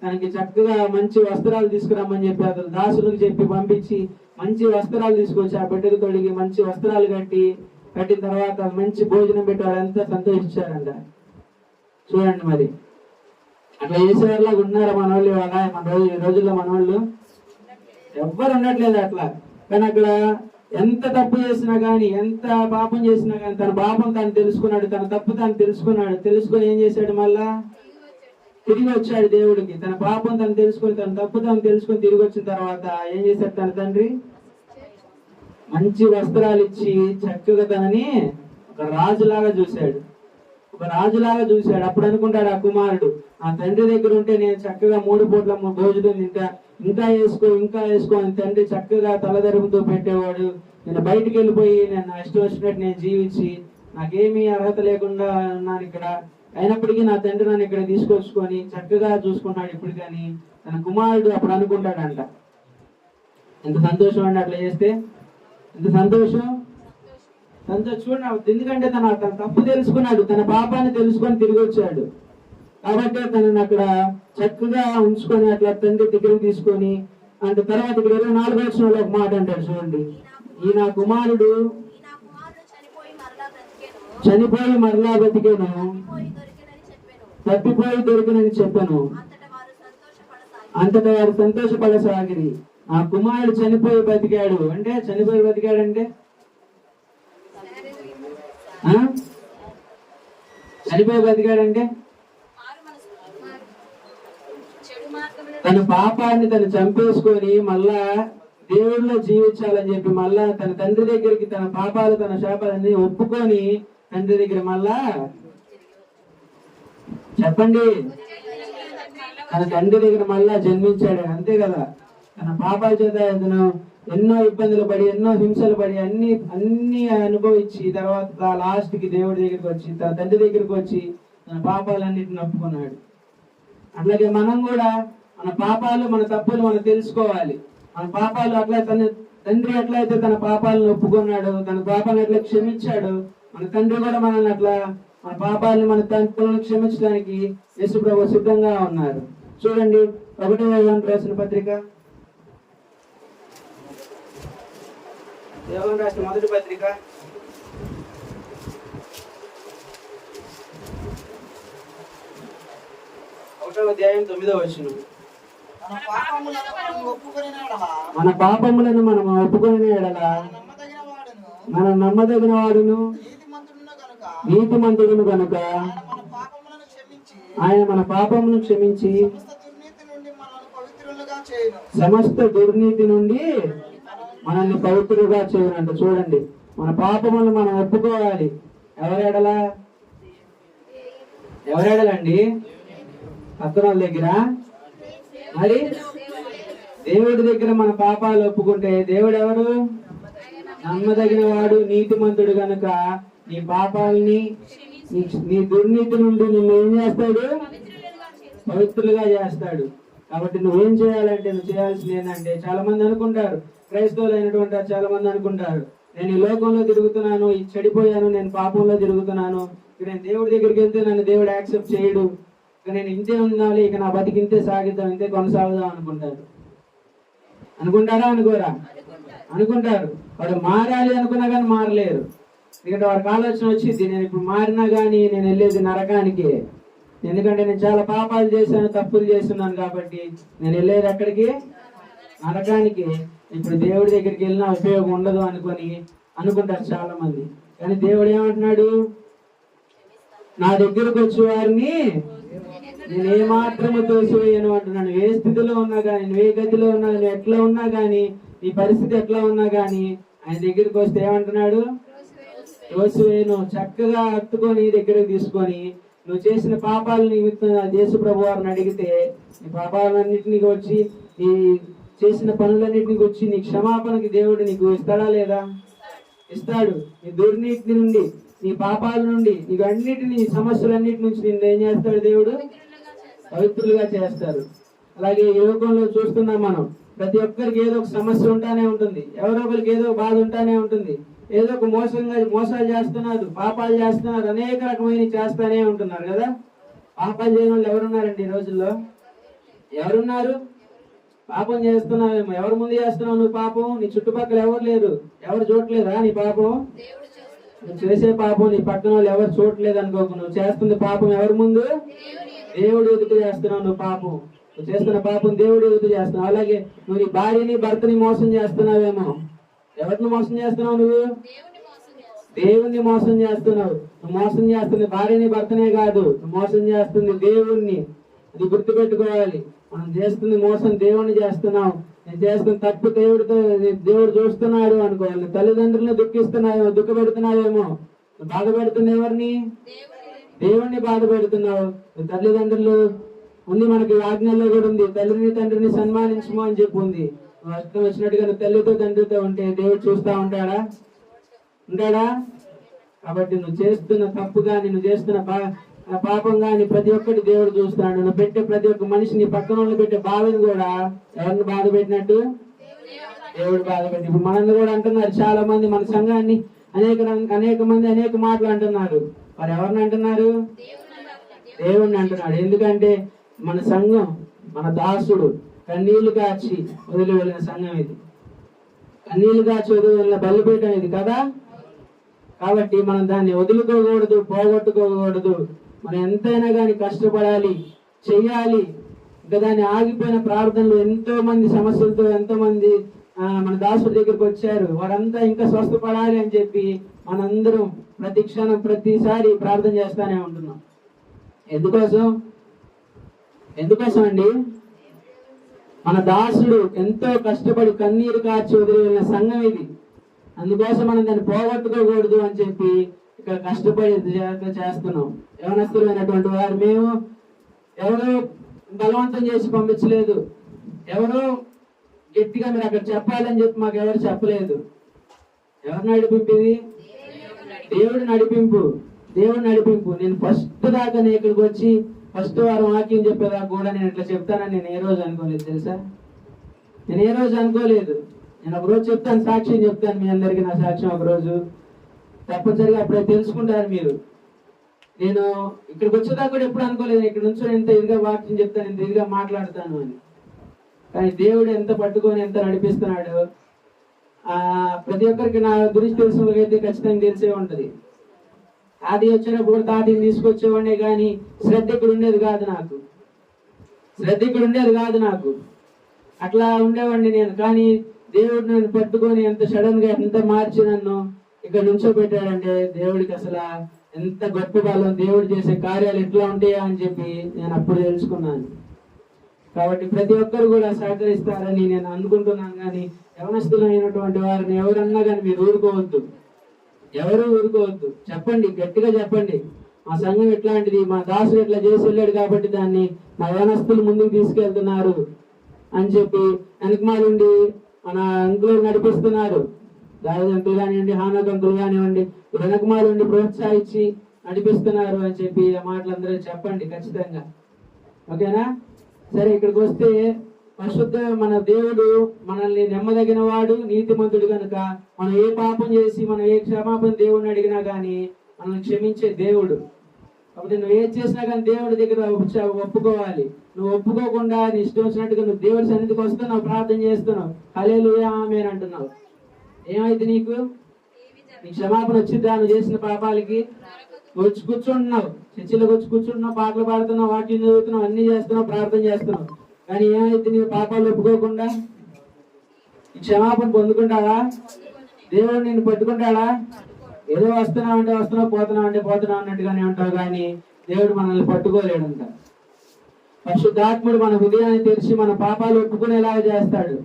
తనకి చక్కగా మంచి వస్త్రాలు తీసుకురమ్మని చెప్పి అతను దాసులకు చెప్పి పంపించి మంచి వస్త్రాలు తీసుకొచ్చి ఆ బిడ్డకు తొడిగి మంచి వస్త్రాలు కట్టిన తర్వాత మంచి భోజనం పెట్టి వాళ్ళంతా సంతోషించారంట. చూడండి మరి అట్లా చేసేవాళ్ళగా ఉన్నారా మన వాళ్ళు? ఇవాళ ఈ రోజుల్లో మన వాళ్ళు ఎవ్వరు ఉండట్లేదు అట్లా. కానీ అక్కడ ఎంత తప్పు చేసినా కానీ, ఎంత పాపం చేసినా కానీ తన పాపం తను తెలుసుకున్నాడు, తన తప్పు తను తెలుసుకున్నాడు. తెలుసుకొని ఏం చేశాడు, మళ్ళా తిరిగి వచ్చాడు దేవుడికి. తన పాపం తను తెలుసుకొని, తన తప్పు తను తెలుసుకొని తిరిగి వచ్చిన తర్వాత ఏం చేశాడు తన తండ్రి? మంచి వస్త్రాలు ఇచ్చి చక్కగా తనని ఒక రాజులాగా చూశాడు. అప్పుడు అనుకుంటాడు ఆ కుమారుడు, ఆ తండ్రి దగ్గర ఉంటే నేను చక్కగా 3 పూట్ల భోజనం తింటా, ఇంకా వేసుకో అని తండ్రి చక్కగా తలదరుపుతూ పెట్టేవాడు. నేను బయటికి వెళ్ళిపోయి నేను నా ఇష్టం వచ్చినట్టు నేను జీవించి నాకేమీ అర్హత లేకుండా ఉన్నాను ఇక్కడ, అయినప్పటికీ నా తండ్రి నన్ను ఇక్కడ తీసుకొచ్చుకొని చక్కగా చూసుకున్నాడు ఇప్పుడు. కానీ తన కుమారుడు అప్పుడు అనుకుంటాడంట, ఎంత సంతోషం అండి అట్లా చేస్తే, ఎంత సంతోషం. చూడండి, ఎందుకంటే తన తప్పు తెలుసుకున్నాడు, తన పాపాన్ని తెలుసుకొని తిరిగి వచ్చాడు కాబట్టి తనని అక్కడ చక్కగా ఉంచుకొని అట్లా తండ్రి దగ్గరికి తీసుకొని అంటే తర్వాత ఇక్కడ 24వ వచనంలో ఒక మాట అంటాడు చూడండి, ఈ నా కుమారుడు చనిపోయి మరలా బ్రతికేను, తప్పిపోయి దొరికినని చెప్పాను, అంతటా వారు సంతోషపడసాగిరి. ఆ కుమారుడు చనిపోయి బతికాడు అంటే చనిపోయాడంటే తన పాపాన్ని తను చంపేసుకొని మళ్ళా దేవుడిలో జీవించాలని చెప్పి మళ్ళా తన తండ్రి దగ్గరికి తన పాపాలు తన శాపాలన్నీ ఒప్పుకొని తండ్రి దగ్గర మళ్ళా చెప్పండి తన తండ్రి దగ్గర మళ్ళా జన్మించాడు. అంతే కదా, తన పాపాల చేత ఎన్నో ఇబ్బందులు పడి ఎన్నో హింసలు పడి అన్ని అనుభవించి తర్వాత లాస్ట్ కి దేవుడి దగ్గరికి వచ్చి తన తండ్రి దగ్గరికి వచ్చి తన పాపాలన్నిటిని ఒప్పుకున్నాడు. అట్లాగే మనం కూడా మన పాపాలు మన తప్పులు మనం తెలుసుకోవాలి. మన పాపాలు అట్లా తన తండ్రి ఎట్లయితే తన పాపాలను ఒప్పుకున్నాడు, తన పాపాలను ఎట్లా క్షమించాడు, మన తండ్రి కూడా మనల్ని అట్లా మన పాపాలను మన తప్పులను క్షమించడానికి యేసు ప్రభు సిద్ధంగా ఉన్నారు. చూడండి 1వ యోహాను రాసిన పత్రిక, యోహాను రాసిన మొదటి పత్రిక 1:9 మన పాపములను మనం ఒప్పుకొనిన యెడల మన పాపములను మనం ఒప్పుకొని ఎడల నమ్మదగిన వాడును మనం నమ్మదగిన వాడును నీతిమంతుడును కనుక ఆయన మన పాపములను క్షమించి సమస్త దుర్నీతి నుండి మనల్ని పవిత్రులుగా చేయనంట. చూడండి, మన పాపములను మనం ఒప్పుకోవాలి. ఎవరెడలండి? పక్కన వాళ్ళ దగ్గర. మరి దేవుడి దగ్గర మన పాపాలు ఒప్పుకుంటే దేవుడు ఎవరు? నమ్మదగిన వాడు, నీతిమంతుడు కనుక నీ పాపాలని నీ దుర్నీతి నుండి నిన్ను ఏం చేస్తాడు? పవిత్రులుగా చేస్తాడు. కాబట్టి నువ్వేం చేయాలంటే, నువ్వు చేయాల్సింది ఏంటంటే, చాలా మంది అనుకుంటారు, క్రైస్తవులు అయినటువంటి చాలా మంది అనుకుంటారు, నేను ఈ లోకంలో తిరుగుతున్నాను, ఈ చెడిపోయాను, నేను పాపంలో తిరుగుతున్నాను, ఇక నేను దేవుడి దగ్గరికి వెళ్తే నన్ను దేవుడు యాక్సెప్ట్ చేయడు, ఇక నేను ఇంతే ఉండాలి, ఇక నా బతికి ఇంతే సాగిద్దాం, ఇంతే కొనసాగుదాం అనుకుంటారు. అనుకుంటారా? అనుకోరా? అనుకుంటారు. వాడు మారాలి అనుకున్నా కానీ మారలేరు. ఎందుకంటే వాడికి ఆలోచన వచ్చింది, నేను ఇప్పుడు మారినా కానీ నేను వెళ్ళేది నరకానికి. ఎందుకంటే నేను చాలా పాపాలు చేశాను, తప్పులు చేస్తున్నాను, కాబట్టి నేను వెళ్ళేది ఎక్కడికి? నరకానికి. ఇప్పుడు దేవుడి దగ్గరికి వెళ్ళినా ఉపయోగం ఉండదు అనుకుంటారు చాలా మంది. కానీ దేవుడు ఏమంటున్నాడు? నా దగ్గరకు వచ్చే వారిని నేను ఏమాత్రము తోసివేయను అంటున్నాను. ఏ స్థితిలో ఉన్నా కానీ, నువ్వు ఏ గతిలో ఉన్నా, నువ్వు ఎట్లా ఉన్నా కానీ, నీ పరిస్థితి ఎట్లా ఉన్నా కానీ, ఆయన దగ్గరికి వస్తే ఏమంటున్నాడు? తోసివేయను. చక్కగా హత్తుకొని దగ్గరకు తీసుకొని నువ్వు చేసిన పాపాల నిమిత్తం యేసు ప్రభు వారిని అడిగితే, నీ పాపాలన్నింటినీ వచ్చి, నీ చేసిన పనులన్నింటినీ వచ్చి నీ క్షమాపణకి దేవుడు నీకు ఇస్తాడా లేదా? ఇస్తాడు. నీ దుర్నీతి నుండి, నీ పాపాల నుండి, నీకు అన్నిటినీ, సమస్యలన్నిటి నుంచి నిన్ను ఏం చేస్తాడు? దేవుడు పవిత్రులుగా చేస్తారు. అలాగే ఈ లోకంలో చూస్తున్నాం మనం, ప్రతి ఒక్కరికి ఏదో ఒక సమస్య ఉంటానే ఉంటుంది, ఎవరో ఒకరికి ఏదో బాధ ఉంటానే ఉంటుంది, ఏదో ఒక మోసాలు చేస్తున్నారు, పాపాలు చేస్తున్నారు, అనేక రకమైన చేస్తానే ఉంటున్నారు కదా. పాపాలు చేయని వాళ్ళు ఎవరున్నారండి ఈ రోజుల్లో? ఎవరున్నారు? పాపం చేస్తున్నావేమో. ఎవరి ముందు చేస్తున్నావు నువ్వు పాపం? నీ చుట్టుపక్కల ఎవరు లేరు, ఎవరు చూడలేదా నీ పాపం? నువ్వు చేసే పాపం నీ పక్కన వాళ్ళు ఎవరు చూడలేదు అనుకోకు. నువ్వు చేస్తుంది పాపం ఎవరి ముందు? దేవుడు ఎదుగు చేస్తున్నావు నువ్వు పాపం. నువ్వు చేస్తున్న పాపం దేవుడు ఎదుగు చేస్తున్నావు. అలాగే నువ్వు నీ భార్యని భర్తని మోసం చేస్తున్నావేమో. ఎవరిని మోసం చేస్తున్నావు? నువ్వు దేవుణ్ణి మోసం చేస్తున్నావు. నువ్వు మోసం చేస్తుంది భార్యని భర్తనే కాదు, నువ్వు మోసం చేస్తుంది దేవుణ్ణి. అది గుర్తుపెట్టుకోవాలి. మనం చేస్తుంది మోసం, దేవుణ్ణి చేస్తున్నావు. నేను చేస్తున్న తప్పు దేవుడు చూస్తున్నాడు అనుకోవాలి. తల్లిదండ్రులను దుఃఖ పెడుతున్నావేమో. బాధ పెడుతుంది ఎవరిని? దేవుణ్ణి బాధ పెడుతున్నావు. తల్లిదండ్రులు ఉంది, మనకి ఆజ్ఞల్లో కూడా ఉంది, తల్లిని తండ్రిని సన్మానించము అని చెప్పి ఉంది. అర్థం వచ్చినట్టుగా నువ్వు తల్లితో తండ్రితో ఉంటే దేవుడు చూస్తా ఉంటాడా? కాబట్టి నువ్వు చేస్తున్న తప్పు కానీ, నువ్వు చేస్తున్న పాపం కానీ ప్రతి ఒక్కటి దేవుడు చూస్తున్నాడు. నువ్వు పెట్టే ప్రతి ఒక్క మనిషిని, పక్కన వాళ్ళు పెట్టే బాధను కూడా ఎవరిని బాధ పెట్టినట్టు? దేవుడు బాధ పెట్టి. ఇప్పుడు మనల్ని కూడా అంటున్నారు చాలా మంది, మన సంఘాన్ని అనేక మంది అనేక మాటలు అంటున్నారు. వారు ఎవరిని అంటున్నారు? దేవుడిని అంటున్నాడు. ఎందుకంటే మన సంఘం, మన దాసుడు కన్నీళ్లు కాచి వదిలి వెళ్ళిన సంఘం ఇది. కన్నీళ్లు కాచి వదిలి వెళ్ళిన బలిపీఠం ఇది కదా. కాబట్టి మనం దాన్ని వదులుకోకూడదు, పోగొట్టుకోకూడదు. మనం ఎంతైనా కానీ కష్టపడాలి, చెయ్యాలి. ఇంకా దాన్ని ఆగిపోయిన ప్రార్థనలు, ఎంతో మంది సమస్యలతో ఎంతో మంది మన దాసుడి దగ్గరికి వచ్చారు. వారంతా ఇంకా స్వస్థపడాలి అని చెప్పి మనందరం ప్రతి క్షణం ప్రతిసారి ప్రార్థన చేస్తానే ఉంటున్నాం. ఎందుకోసం అండి? మన దాసుడు ఎంతో కష్టపడి కన్నీరు కార్చి వదిలి వెళ్ళిన సంఘం ఇది. అందుకోసం మనం దాన్ని పోగొట్టుకోకూడదు అని చెప్పి ఇక్కడ కష్టపడి చేస్తున్నాం. యవనస్తులైనటువంటి వారు మేము ఎవరో బలవంతం చేసి పంపించలేదు, ఎవరో గట్టిగా మీరు అక్కడ చెప్పాలని చెప్పి మాకు ఎవరు చెప్పలేదు. ఎవరు నడిపింపింది? దేవుడు నడిపింపు. నేను ఫస్ట్ దాకా నేను ఇక్కడికి వచ్చి ఫస్ట్ వారం వాక్యం చెప్పేదాకా కూడా నేను ఇట్లా చెప్తానని నేను ఏ రోజు అనుకోలేదు తెలుసా. నేను ఏ రోజు అనుకోలేదు. నేను ఒక రోజు చెప్తాను, సాక్ష్యం చెప్తాను మీ అందరికీ. నా సాక్ష్యం ఒక రోజు తప్పనిసరిగా అప్పుడే తెలుసుకుంటారు మీరు. నేను ఇక్కడికి వచ్చేదాకా కూడా ఎప్పుడు అనుకోలేదు ఇక్కడ నుంచి ఎంత ఇదిగా వాక్యం చెప్తాను, ఎంత ఇదిగా మాట్లాడతాను అని. కానీ దేవుడు ఎంత పట్టుకొని ఎంత నడిపిస్తున్నాడు. ప్రతి ఒక్కరికి నా గురించి తెలిసిన వాళ్ళకైతే ఖచ్చితంగా తెలిసే ఉంటది. ఆది వచ్చినప్పుడు తాతని తీసుకొచ్చేవాడినే కానీ శ్రద్ధ ఇక్కడ ఉండేది కాదు నాకు. శ్రద్ధ ఇక్కడ ఉండేది కాదు నాకు, అట్లా ఉండేవాడిని నేను. కానీ దేవుడు నన్ను పట్టుకొని ఎంత సడన్ గా ఎంత మార్చి నన్ను ఇక్కడ నుంచోబెట్టాడంటే దేవుడికి అసలు ఎంత గొప్ప బలం, దేవుడు చేసే కార్యాలు ఎట్లా ఉంటాయా అని చెప్పి నేను అప్పుడు తెలుసుకున్నాను. కాబట్టి ప్రతి ఒక్కరు కూడా సహకరిస్తారని నేను అనుకుంటున్నాను. కానీ యవనస్తులైనటువంటి వారిని ఎవరన్నా కానీ మీరు ఊరుకోవద్దు, ఎవరు ఊరుకోవద్దు. చెప్పండి, గట్టిగా చెప్పండి, మా సంఘం ఎట్లాంటిది, మా దాసుడు ఎట్లా చేసి వెళ్ళాడు కాబట్టి దాన్ని మా యవనస్తులు ముందుకు తీసుకెళ్తున్నారు అని చెప్పి వెనకమాలుండి మన అంకులు నడిపిస్తున్నారు. దాదాంతులు కానివ్వండి, హానకంతులు కానివ్వండి, వెనకమాలుండి ప్రోత్సహించి నడిపిస్తున్నారు అని చెప్పి ఆ మాటలందరూ చెప్పండి ఖచ్చితంగా. ఓకేనా? సరే, ఇక్కడికి వస్తే పరిశుద్ధ మన దేవుడు మనల్ని నెమ్మదగిన వాడు, నీతిమంతుడు కనుక మనం ఏ పాపం చేసి మనం ఏ క్షమాపణ దేవుడిని అడిగినా కానీ మనల్ని క్షమించే దేవుడు. కాబట్టి నువ్వు ఏం చేసినా కానీ దేవుడి దగ్గర ఒప్పుకోవాలి. నువ్వు ఒప్పుకోకుండా నీ ఇష్టం వచ్చినట్టుగా నువ్వు దేవుడి సన్నిధికి వస్తున్నావు, ప్రార్థన చేస్తున్నావు, హల్లెలూయా ఆమేన్ అంటున్నావు, ఏమైతే నీకు క్షమాపణ వచ్చిద్దా? నువ్వు చేసిన పాపాలకి వచ్చి కూర్చుంటున్నావు, చర్చిలోకి వచ్చి కూర్చుంటున్నావు, పాటలు పాడుతున్నావు, వాక్యం చదువుతున్నావు, అన్ని చేస్తున్నావు, ప్రార్థన చేస్తున్నావు. కానీ ఏమైతే నీ పాపాలు ఒప్పుకోకుండా ఈ క్షమాపణ పొందుకుంటావా? దేవుడు నిన్ను పట్టుకుంటాడా? ఏదో వస్తున్నావు అంటే వస్తున్నావు, పోతున్నావు అంటే పోతున్నావు అన్నట్టుగానే ఉంటావు. కానీ దేవుడు మనల్ని పట్టుకోలేడంట. పరిశుద్ధాత్ముడు మన హృదయాన్ని తెరిచి మన పాపాలు ఒప్పుకునేలాగా చేస్తాడు.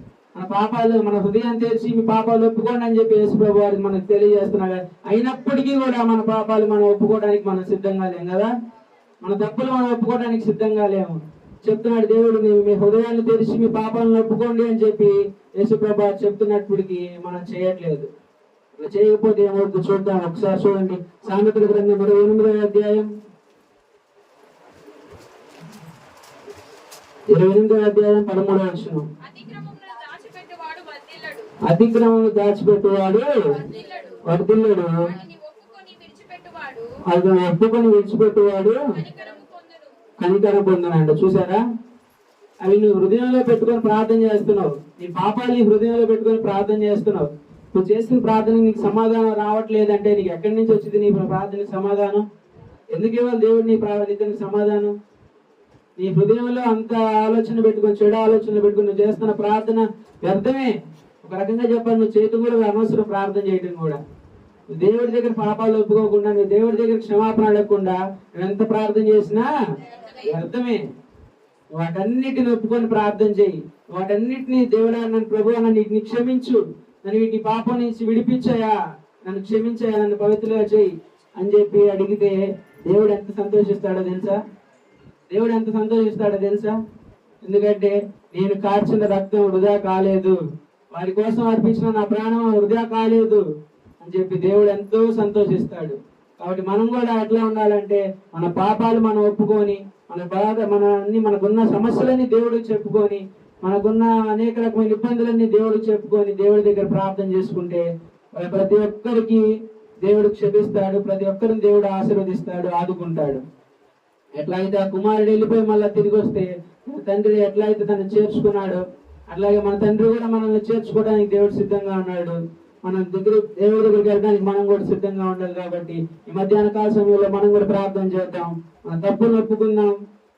మన హృదయాన్ని తెరిచి మీ పాపాలు ఒప్పుకోండి అని చెప్పి యేసుప్రభు వారికి మనకు తెలియజేస్తున్నాడు. అయినప్పటికీ కూడా మన పాపాలు మనం ఒప్పుకోవడానికి మనం సిద్ధంగా లేం కదా, మన తప్పులు మనం ఒప్పుకోవడానికి సిద్ధంగా లేము. చెప్తున్నాడు దేవుడు, మీ హృదయాన్ని తెరిచి మీ పాపాలను ఒప్పుకోండి అని చెప్పి యేసుప్రభు వారు చెప్తున్నప్పటికీ మనం చేయట్లేదు. ఇట్లా చేయకపోతే ఏమవుతుందో చూద్దాం. ఒకసారి చూడండి, సామెతల గ్రంథం 28వ అధ్యాయం 13వ వచనం. అతిక్రమమును దాచిపెట్టువాడు వర్ధిల్లడు, అది ఒప్పుకొని విడిచిపెట్టువాడు కనికరం పొందునంట. చూసారా? అవి నువ్వు హృదయంలో పెట్టుకొని ప్రార్థన చేస్తున్నావు, నీ పాపాలని హృదయంలో పెట్టుకొని ప్రార్థన చేస్తున్నావు. నువ్వు చేసిన ప్రార్థనకి నీకు సమాధానం రావట్లేదంటే నీకు ఎక్కడి నుంచి వచ్చింది నీ ప్రార్థనకి సమాధానం? ఎందుకు ఇవ్వాలి దేవుడు నీ ప్రార్థనకి సమాధానం? నీ హృదయంలో అంత ఆలోచన పెట్టుకొని, చెడు ఆలోచనలు పెట్టుకొని నువ్వు చేస్తున్న ప్రార్థన వ్యర్థమే. ఒక రకంగా చెప్పాలి, నువ్వు చేయటం కూడా అనవసరం, ప్రార్థన చేయటం కూడా. నువ్వు దేవుడి దగ్గర పాపాలు ఒప్పుకోకుండా, నువ్వు దేవుడి దగ్గర క్షమాపణ అడగకుండా నువ్వు ఎంత ప్రార్థన చేసినా వ్యర్థమే. వాటన్నిటిని ఒప్పుకొని ప్రార్థన చేయి. వాటన్నిటిని దేవుడా నన్ను ప్రభువా నన్ను నీకు క్షమించు, నన్ను వీటి పాపం నుంచి విడిపించాయా, నన్ను క్షమించాయా, నన్ను పవిత్రంగా చేయి అని చెప్పి అడిగితే దేవుడు ఎంత సంతోషిస్తాడో తెలుసా? దేవుడు ఎంత సంతోషిస్తాడో తెలుసా? ఎందుకంటే నేను కార్చిన రక్తం వృధా కాలేదు, వారి కోసం అర్పించిన నా ప్రాణం వృధా కాలేదు అని చెప్పి దేవుడు ఎంతో సంతోషిస్తాడు. కాబట్టి మనం కూడా ఎట్లా ఉండాలంటే మన పాపాలు మనం ఒప్పుకొని, మన బాధ మనకున్న సమస్యలన్నీ దేవుడికి చెప్పుకొని, మనకున్న అనేక రకమైన ఇబ్బందులన్నీ దేవుడికి చెప్పుకొని దేవుడి దగ్గర ప్రార్థన చేసుకుంటే ప్రతి ఒక్కరికి దేవుడు క్షమిస్తాడు, ప్రతి ఒక్కరిని దేవుడు ఆశీర్వదిస్తాడు, ఆదుకుంటాడు. ఎట్లయితే ఆ కుమారుడు వెళ్ళిపోయి మళ్ళీ తిరిగి వస్తే తండ్రి ఎట్లయితే తను చేర్చుకున్నాడో అట్లాగే మన తండ్రి కూడా మనల్ని చేర్చుకోవడానికి దేవుడు సిద్ధంగా ఉన్నాడు. మన దేవుడి దగ్గరికి వెళ్ళడానికి మనం కూడా సిద్ధంగా ఉండాలి. కాబట్టి ఈ మధ్యాహ్న కాల సమయంలో మనం కూడా ప్రార్థన చేద్దాం, మన తప్పులు ఒప్పుకుందాం,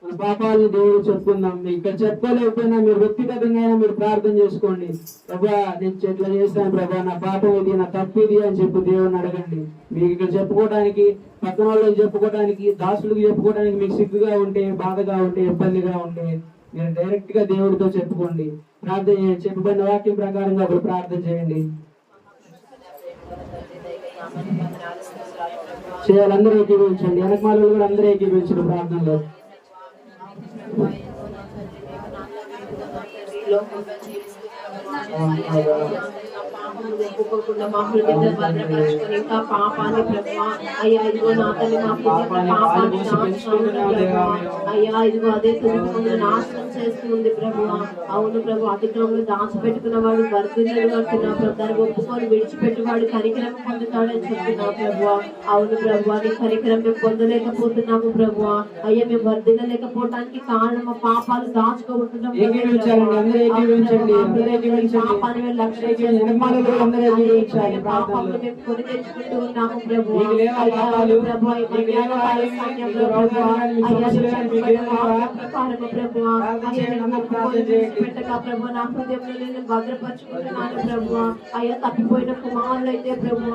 మన పాపాలను దేవుడు చెప్పుకుందాం. ఇక్కడ చెప్పుకోలేకపోయినా మీరు వ్యక్తిగతంగా అయినా మీరు ప్రార్థన చేసుకోండి. ప్రభా నేను ఇట్లా చేస్తాను ప్రభా, నా పాపం ఇది, నా తప్పు ఇది అని చెప్పి దేవుడిని అడగండి. మీకు ఇక్కడ చెప్పుకోవడానికి, పక్కన వాళ్ళకి చెప్పుకోవడానికి, దాసులకు చెప్పుకోవడానికి మీకు సిగ్గుగా ఉంటే, బాధగా ఉంటే, ఇబ్బందిగా ఉంటే మీరు డైరెక్ట్ గా దేవుడితో చెప్పుకోండి. ప్రార్థన చేయండి. చెప్పబడిన వాక్యం ప్రకారంగా ఒకరు ప్రార్థన చేయండి. చేయాలి, అందరూ ఏకీభవించండి. వెనకమాల కూడా అందరూ ఏకీభవించండి ప్రార్థనలో. ఒప్పుకోకుండా మా హృదయం భద్రపరచుకొని ఇంకా పాపాన్ని ప్రభావ అయ్యా ఇదిగో నా తల్లి మా హృదయం పాపాన్ని అయ్యా ఇదిగో అదే తుది నాశనం చేస్తుంది ప్రభువ. అవును ప్రభు, అతిక్రమంలో దాచిపెట్టుకున్న వాడు వర్ధిల్లుడు అంటున్నా ప్రభు, దాన్ని ఒప్పుకొని విడిచిపెట్టువాడు కనికరం పొందుతాడని చెప్తున్నా ప్రభువ. అవును ప్రభు, నీ కనికరం మేము పొందలేకపోతున్నాము ప్రభువ. అయ్యా మేము వర్ధిల్లలేకపోవటానికి కారణం మా పాపాలు దాచుకోబోతున్నాం. క్షమించండి. పాపాన్ని మేము లక్ష్యం నీకు నిర్మాణాలు అందరూ జీవించాలి పాపాలను మేము కొని తెచ్చుకుంటూ ఉన్నాము ప్రభు. నీకు లేవా పాపాలు, నీకు లేవా మీకు రోగాలు కానీ, మీకు సమస్యలు కానీ, మీకు ఏమైనా ప్రార్థన చేయండి, అందరూ ప్రార్థన చేయండి. పెట్టగా ప్రభు నా హృదయంలో నేను భద్రపరుచుకుంటున్నాను ప్రభు. అయ్యా తప్పిపోయిన కుమారులు అయితే ప్రభు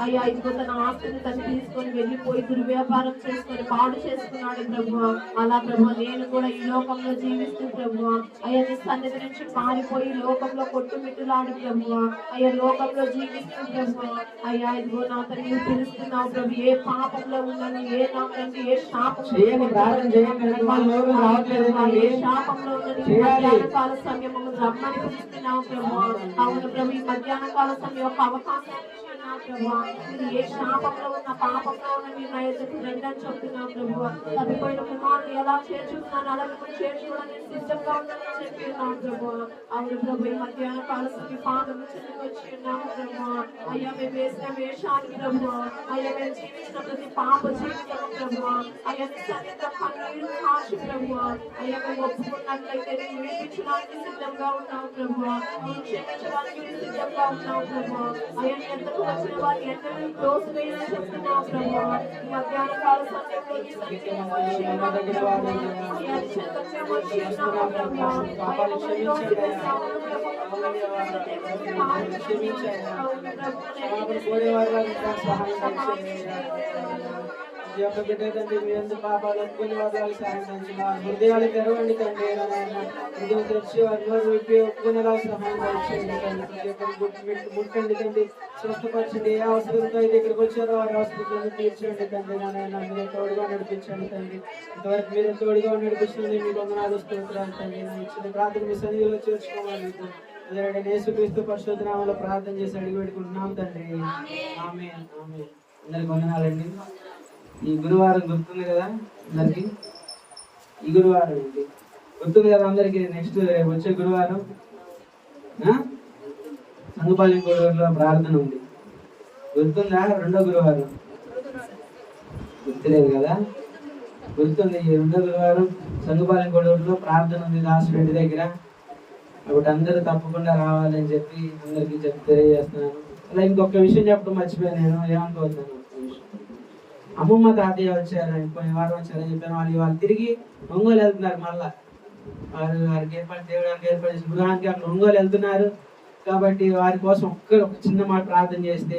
అయ్యా ఇదిగో తన ఆస్తిని తను తీసుకొని వెళ్ళిపోయి దుర్వ్యాపారం చేసుకొని పాడు చేసుకున్నాడు ప్రభు. అలా ప్రభు నేను కూడా ఈ లోకంలో జీవిస్తూ ప్రభు అయ్యా నీ సన్నిధి నుంచి పారిపోయి లోకంలో కొట్టుమిట్టులాడు ప్రభు. అయ్యా లోకంలో జీవిస్తూ ప్రభు అయ్యా ఇదిగో నా తల్లి పిలుస్తున్నావు ప్రభు. ఏ పాపంలో ఉన్నాను, ఏ నా తండ్రి ఏ చేయండి, ప్రార్థన చేయండి. నిర్మాణం రావట్లేదు ఏ శాపంలో మధ్యాహ్న కాల సమయం రమ్మని పిలుస్తున్నావు ప్రభు. అవును ప్రభు ఈ మధ్యాహ్న కాల సమయం ఒక అవకాశం ఇస్తున్నావు ప్రభు. మీరు ఏ శాపంలో ఉన్న పాపంలో ఉన్న మీరు నా ఎదురు రెండని చెప్తున్నావు ప్రభు. తప్పిపోయిన కుమారుని ఎలా చేర్చుకున్నాను అలా మిమ్మల్ని చేర్చుకోవడానికి సిద్ధంగా ఉందని చెప్పి ఉన్నాను ప్రభు. అవును ప్రభు ఈ మధ్యాహ్న కాల సమయం పాదం చెందుకు వచ్చి ఉన్నాము ప్రభు. అయ్యా మేము వేసిన వేషానికి ప్రభు అయ్యా మేము జీవించిన ప్రతి పాప జీవితం ప్రభు అయ్యా సన్నిధ కన్నీరు కాశి ప్రభు అయ్యా మేము ఒప్పుకున్నట్లయితే నేను విడిపించడానికి సిద్ధంగా ఉన్నావు ప్రభు. నేను క్షమించడానికి సిద్ధంగా ఉన్నావు ప్రభు. అయ్యా ఎంతకు వచ్చిన వారిని ఎంతకు తోసివేయాలని చెప్తున్నావు ప్రభు. ఈ మధ్యాహ్న కాల సమయంలో ఈ సన్నిధిలో వచ్చి ఉన్నాము ప్రభు. అయ్యా నిశ్శబ్దంగా వచ్చి ఉన్నాము ప్రభు. అయ్యా మమ్మల్ని తోసివేశాము ప్రభు. ఈ యొక్క బిడ్డ తండ్రి మీ ఎందుకు పాపాలు ఒప్పుకొని వాదాలు సాధించాలి. హృదయాలు తెరవండి తండ్రి, హృదయం తెరిచి వారి నోరు విప్పి ఒప్పుకునేలా సహాయం చేయండి. ముట్టండి తండ్రి, స్వస్థపరచండి. ఏ అవసరంతో అయితే ఇక్కడికి వచ్చారో వారి అవసరం తీర్చండి తండ్రి. నాయన మీరే తోడుగా నడిపించండి తండ్రి. ఇంతవరకు మీరే తోడుగా నడిపిస్తుంది. మీ వందనాలు స్తోత్రాలు తండ్రి. నా ఇచ్చిన ప్రార్థన మీ సన్నిధిలో చేర్చుకోవాలి. యేసుక్రీస్తు పరిశుద్ధ నామములో ప్రార్థన చేసి అడిగి పెట్టుకుంటున్నాం తండ్రి. ఆమేన్. ఆమేన్. అందరికి వందనాలండి. ఈ గురువారం గుర్తుంది కదా అందరికి? ఈ గురువారం అండి గుర్తుంది కదా అందరికి? నెక్స్ట్ వచ్చే గురువారం సంగపాలెం గూడూరులో ప్రార్థన ఉంది. గుర్తుందా? రెండో గురువారం గుర్తులేదు కదా? గుర్తుంది. ఈ రెండో గురువారం సంగపాలెం గూడూరులో ప్రార్థన ఉంది దాసురెడ్డి దగ్గర. అప్పుడు అందరూ తప్పకుండా రావాలని చెప్పి అందరికీ తెలియజేస్తున్నాను. అలా ఇంకొక విషయం చెప్పడం మర్చిపోయాను నేను, ఏమనుకోవద్దాను. అమ్మమ్మ తాతయ్య వచ్చారు, పోయిన వారం వచ్చారని చెప్పాను. వాళ్ళు తిరిగి ఒంగోలు వెళ్తున్నారు. మళ్ళా వారికి ఏర్పాటు దేవుడానికి ఏర్పాటు చేసిన గృహానికి అక్కడ ఒంగోలు వెళ్తున్నారు. కాబట్టి వారి కోసం ఒక చిన్న మాట ప్రార్థన చేస్తే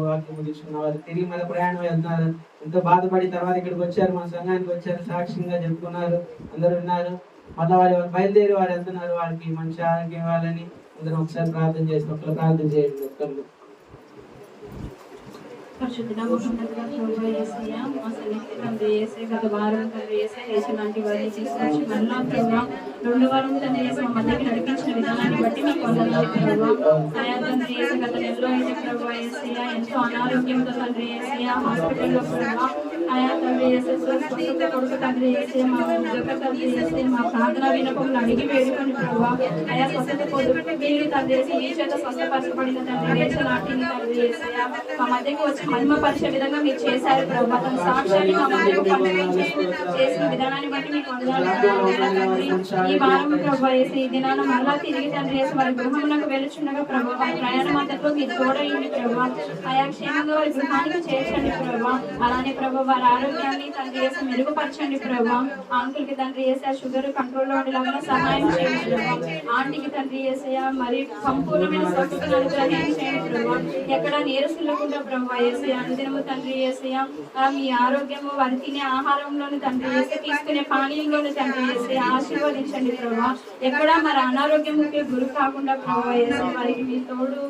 వాక్యం ముగించుకున్న వారు తిరిగి మళ్ళీ ప్రయాణం వెళ్తున్నారు. ఎంతో బాధపడి తర్వాత ఇక్కడికి వచ్చారు, మన సంఘానికి వచ్చారు, సాక్ష్యంగా చెప్పుకున్నారు, అందరూ విన్నారు. మళ్ళీ వారు బయలుదేరి వారు వెళ్తున్నారు. వాళ్ళకి మంచి ఆరోగ్యం ఇవ్వాలని అందరూ ఒకసారి ప్రార్థన చేసి ఒకరు ప్రార్థన చేయండి. ఒక్కరు పరిశుద్ధుడా మహోన్నతుడా ప్రభువా యేసయ్యా మా సన్నిధికి తండ్రి యేసే గత వారం తండ్రి యేసే లాంటి వారిని తీసుకొచ్చి మళ్ళా ప్రభువా రెండు వారం తండ్రి యేసే మా మధ్యకి నడిపించిన విధానాన్ని బట్టి మీకు వందనాలు ప్రభువా. ఆయా తండ్రి యేసే గత నెలలో అయితే ప్రభువా యేసయ్యా ఎంతో అనారోగ్యంతో తండ్రి యేసయ్యా హాస్పిటల్లో ప్రభువా ఆయా తండ్రి యేసే స్వస్థత కొడుకు తండ్రి యేసే మా ఉద్యోగ తండ్రి యేసే మా ప్రార్థన వినపములు అడిగి వేడుకొని ప్రభువా ఆయా స్వస్థత పొందుకు వీళ్ళు తండ్రి యేసే ఈ చేత స్వస్థపరచబడిన తండ్రి యేసే లాంటి తండ్రి యేసయ్యా మా మధ్యకి వచ్చి మహిమపరిచే విధంగా మీరు చేశారు ప్రభువా. తన సాక్ష్యాన్ని మా మధ్యలో చేసిన విధానాన్ని బట్టి మీకు వందనాలు. ఈ వారం ప్రభువా యేసే ఈ దినాన మళ్ళా తిరిగి తండ్రి యేసే వారి గృహములకు వెళ్ళుచుండగా ప్రభువా వారి ప్రయాణ మధ్యలో మీరు తోడయండి ప్రభువా. ఆయా క్షేమంగా వారి గృహానికి చేర్చండి ప్రభువా. అలానే ప్రభువా వారి ఆరోగ్యాన్ని తండ్రి యేసే మెరుగుపరచండి ప్రభువా. అంకుల్ కి తండ్రి యేసే షుగర్ కంట్రోల్ లో ఉండేలాగా సహాయం చేయండి ప్రభువా. ఆంటీకి తండ్రి యేసయ్యా మరి సంపూర్ణమైన స్వస్థతను అనుగ్రహించండి ప్రభువా. ఎక్కడ నీరసిల్లకుండా ప్రభువా యేసయ్యా అనుదినము తండ్రి యేసయ్యా మీ ఆరోగ్యము వారి తినే ఆహారంలోని తండ్రి యేసే తీసుకునే పానీయంలోని తండ్రి యేసే ఆశీర్వదించండి ప్రభువా. ఎక్కడ మరి అనారోగ్యముకి గురి కాకుండా ప్రభువా యేసే వారికి మీ తోడు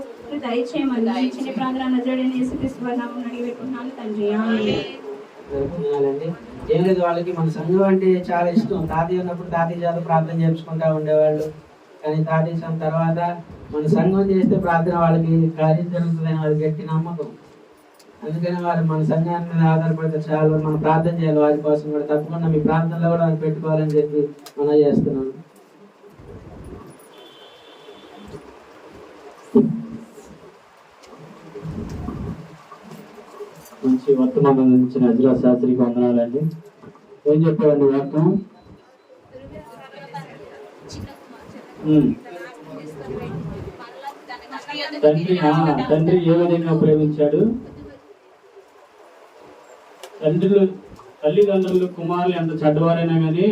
దయచేయమని చిన్న ప్రార్థన నజరేయుడైన యేసుక్రీస్తు నామమున అడిగి పెట్టుకున్నాను తండ్రి. ఆమేన్. ఏం లేదు, వాళ్ళకి మన సంఘం అంటే చాలా ఇష్టం. తాతయ్య ఉన్నప్పుడు తాతయ్య చేత ప్రార్థన చేయించుకుంటా ఉండేవాళ్ళు. కానీ తాతయ్య తర్వాత మన సంఘం చేస్తే ప్రార్థన వాళ్ళకి కార్యం జరుగుతుందని వాళ్ళకి గట్టి నమ్మకం. అందుకని వారు మన సంఘాన్ని మీద ఆధారపడితే చాలు, మనం ప్రార్థన చేయాలి వారి కోసం కూడా. తప్పకుండా మీ ప్రార్థనలో కూడా వారు పెట్టుకోవాలని చెప్పి మనం చేస్తున్నాను. మంచి వర్తమానం ఇచ్చిన అజ్రా శాస్త్రికి వందనాలండి. ఏం చెప్పారండి వాక్యం? యొద్దకు తండ్రి తిరిగి వచ్చుట. తండ్రి ఏ విధంగా ప్రేమించాడు? తల్లిదండ్రులు కుమారులు ఎంత చెడ్డవారైనా కానీ